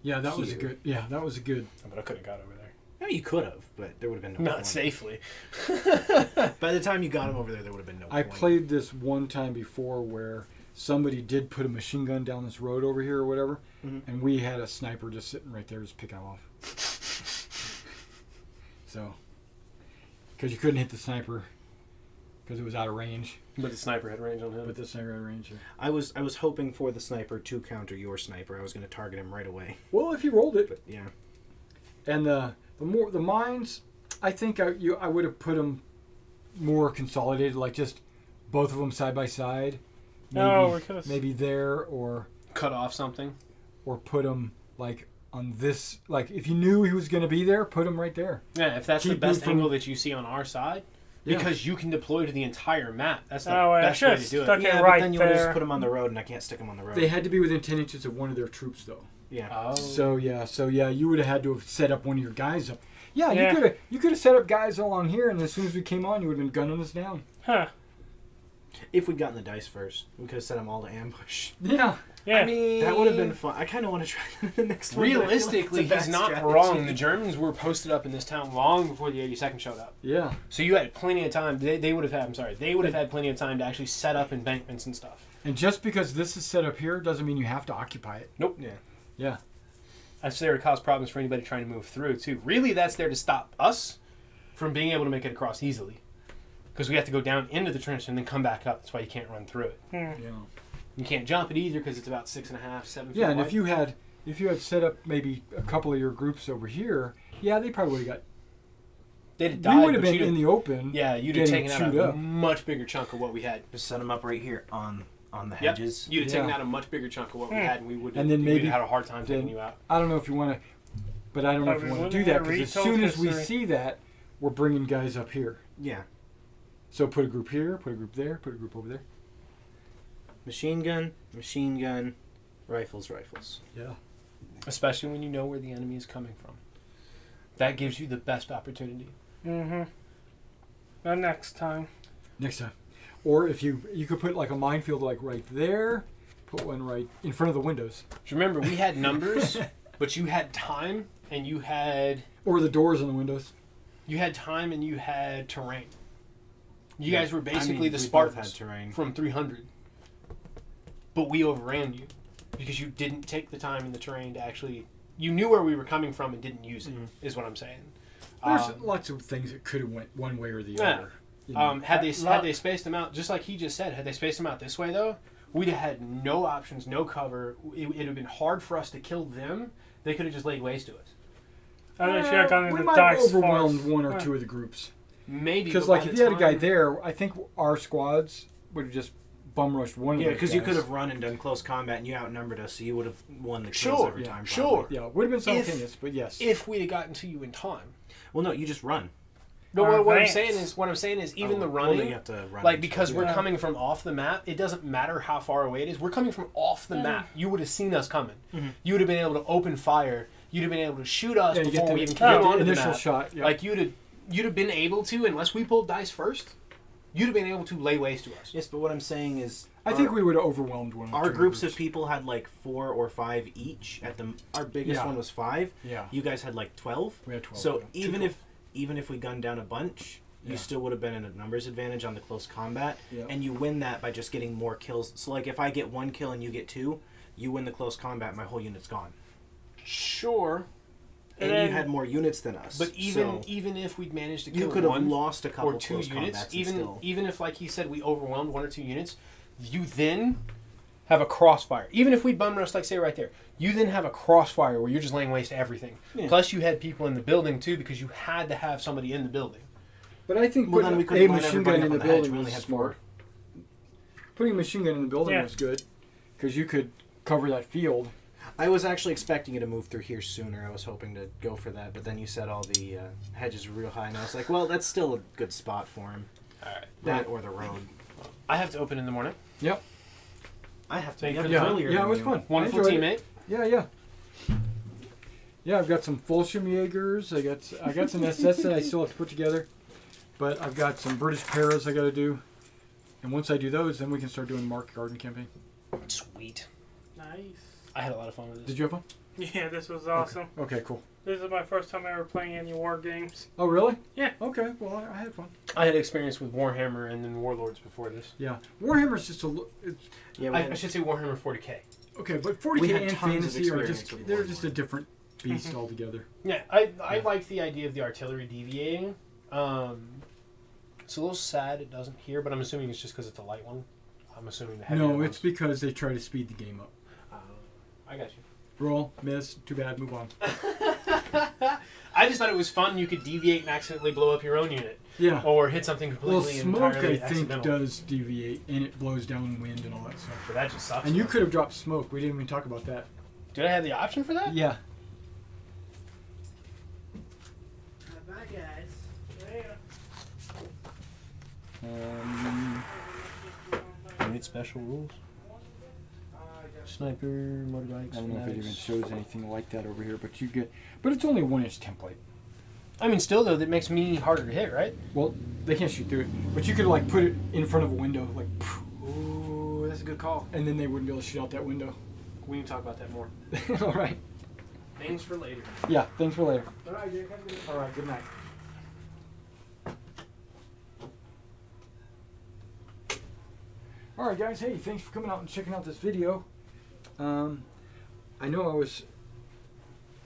Yeah, that was a Here. good. Yeah, that was a good. But I could have got over there. I mean, you could have, but there would have been no Not point. safely. By the time you got him over there would have been no I point. played this one time before where somebody did put a machine gun down this road over here or whatever, Mhm. and we had a sniper just sitting right there, just picking them off. So, because you couldn't hit the sniper because it was out of range, But the sniper had range on him. but the sniper had range. I was hoping for the sniper to counter your sniper. I was going to target him right away. Well, if you rolled it, But yeah. and the mines, I think I would have put them more consolidated, like just both of them side by side. No, we could've- maybe there or Cut off something. put them like on this. Like if you knew he was going to be there, put him right there. Yeah, if that's the Keep best you from- angle that you see on our side, Yeah. because you can deploy to the entire map. That's the Oh, I best way should've to do stuck it. it Yeah, right but then you would have there. just put him on the road, and I can't stick him on the road. They had to be within 10 inches of one of their troops, though. Yeah. Oh. So yeah, you would have had to have set up one of your guys up. Yeah, Yeah. you could have set up guys along here, and as soon as we came on, you would have been gunning us down. Huh. If we'd gotten the dice first, we could have set them all to ambush. Yeah, Yeah. I mean, That would have been fun. I kind of want to try that in the next one. but I feel like realistically, it's a bad he's not strategy. wrong. The Germans were posted up in this town long before the 82nd showed up. yeah. So you had plenty of time. They would have had. I'm sorry. They would have had plenty of time to actually set up embankments and stuff. And just because this is set up here doesn't mean you have to occupy it. Nope. Yeah. Yeah, That's there to cause problems for anybody trying to move through too. Really, that's there to stop us from being able to make it across easily, because we have to go down into the trench and then come back up. That's why you can't run through it. Hmm. yeah. You can't jump it either because it's about 6.5, 7 feet Yeah, and wide. if you had set up maybe a couple of your groups over here, yeah, they probably would have got. they'd have We died, would have but been you'd in the open. yeah, you'd have getting taken out chewed a up. much bigger chunk of what we had. Just set them up right here on the Yep. hedges. You'd have taken Yeah. out a much bigger chunk of what we Hmm. had, and we would. And then we'd maybe- have had a hard time taking then- you out. I don't know if you want to, but I don't know But if you we want to do wouldn't that have because as retold soon as we history. see that, we're bringing guys up here. Yeah. So put a group here, put a group there, put a group over there. Machine gun, rifles. Yeah. Especially when you know where the enemy is coming from. That gives you the best opportunity. Mm-hmm. The next time. Next time. Or if you could put like a minefield like right there, put one right in front of the windows. So remember, we had numbers, but you had time, and you had Or the doors on the windows. time, and you had terrain. You Yeah. guys were basically I mean, the we both Spartans had terrain. from 300. But we overran you because you didn't take the time in the terrain to actually. You knew where we were coming from and didn't use it. Is what I'm saying. There's lots of things that could have went one way or the Yeah. other. You know. Had they spaced them out, just like he just said, had they spaced them out this way though, we'd have had no options, no cover. It would have been hard for us to kill them. They could have just laid waste to us. I think she had gone we into might dice have overwhelmed force. one or Huh. two of the groups. Maybe Because but like by if the you had a guy time- there, I think our squads would have just bum rushed one of Yeah, those because you guys. could have run and done close combat, and you outnumbered us, so you would have won the kills Sure, every yeah, time. sure. probably. Yeah, it would have been simultaneous, but yes. if we'd have gotten to you in time. Well, no, you just run. No, what I'm advanced. saying is even the well, then running, you have to run like into because it. we're coming from off the map, it doesn't matter how far away it is. We're coming from off the map. You would have seen us coming. You would have been able to open fire. You'd have been able to shoot us you before we even get came the onto the initial map. shot. Yeah. Like you'd have been able to, unless we pulled dice first, you'd have been able to lay waste to us. Yes, but what I'm saying is, I think we would have overwhelmed one. our groups of people had like 4 or 5 each. Our biggest Yeah. one was 5. Yeah. You guys had like 12. We had 12. So yeah. even if we gunned down a bunch, Yeah. you still would have been in a numbers advantage on the close combat, Yeah. and you win that by just getting more kills. So like if I get 1 kill and you get 2, you win the close combat. My whole unit's gone, Sure, and then- you had more units than us. but so even if we'd managed to you kill could have one lost a couple or 2 close units, combats and still. even if like he said we overwhelmed 1 or 2 units, you then have a crossfire. Even if we bum rush, like say right there, you then have a crossfire where you're just laying waste to everything. Yeah. Plus you had people in the building too because you had to have somebody in the building. But I think Well, then we putting couldn't a line machine gun everybody in the up on the hedge. building We only was had smart. Putting a machine gun in the building Yeah. was good because you could cover that field. I was actually expecting you to move through here sooner. I was hoping to go for that, but then you said all the hedges were real high, and I was like, well, that's still a good spot for him. All right. That or the road. I have to open in the morning. Yep. I have to. Thank Yeah, you. Yeah. earlier Yeah, it than was you. fun. Wonderful I enjoyed it. teammate. Yeah. Yeah, I've got some Fallschirmjägers. I got some SS that I still have to put together, but I've got some British Paras I got to do, and once I do those, then we can start doing the Market Garden campaign. Sweet. Nice. I had a lot of fun with this. Did you have fun? Yeah, this was awesome. Okay, cool. This is my first time ever playing any war games. Oh, really? Yeah. Okay. Well, I had fun. I had experience with Warhammer and then Warlords before this. Yeah. Warhammer's just it's Yeah, we I had, should say Warhammer 40k. okay, but We 40k had and tons of fantasy are experience just with they're Warhammer. just a different beast altogether. Yeah, I like the idea of the artillery deviating. It's a little sad it doesn't here, but I'm assuming it's just because it's a light one. I'm assuming the heavier No, ones. it's because they try to speed the game up. I got you. Roll, miss, too bad, move on. I just thought it was fun. You could deviate and accidentally blow up your own unit, Yeah. or hit something Well, completely smoke entirely I think accidental. does deviate, and it blows down wind and all that stuff. But that just sucks. And you though. could have dropped smoke. We didn't even talk about that. Did I have the option for that? Yeah. Bye, guys. Great special rules. Sniper, motorbikes. I don't know if it even shows anything like that over here, but you get. But it's only a 1-inch template. I mean, still though, that makes me harder to hit, right? Well, they can't shoot through it, but you could like put it in front of a window, like, Ooh, that's a good call. and then they wouldn't be able to shoot out that window. We need to talk about that more. All right. Things for later. Yeah. Thanks for later. All right, Jake. Have a good All right. Good night. All right, guys. Hey, thanks for coming out and checking out this video. I know I was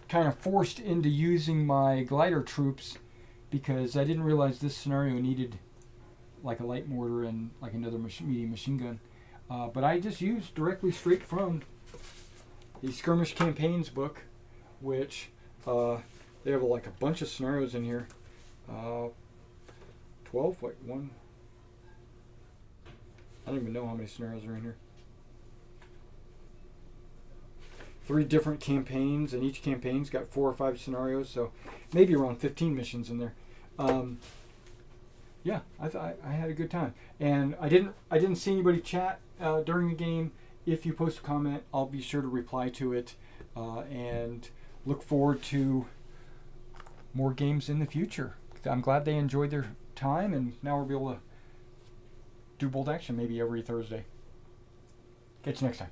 kind of forced into using my glider troops because I didn't realize this scenario needed like a light mortar and like another medium machine gun. But I just used directly straight from the Skirmish Campaigns book, which they have like a bunch of scenarios in here. 12, like one. I don't even know how many scenarios are in here. 3 different campaigns, and each campaign's got 4 or 5 scenarios, so maybe around 15 missions in there. Yeah, I had a good time, and I didn't see anybody chat during the game. If you post a comment, I'll be sure to reply to it, and look forward to more games in the future. I'm glad they enjoyed their time, and now we'll be able to do bolt action maybe every Thursday. Catch you next time.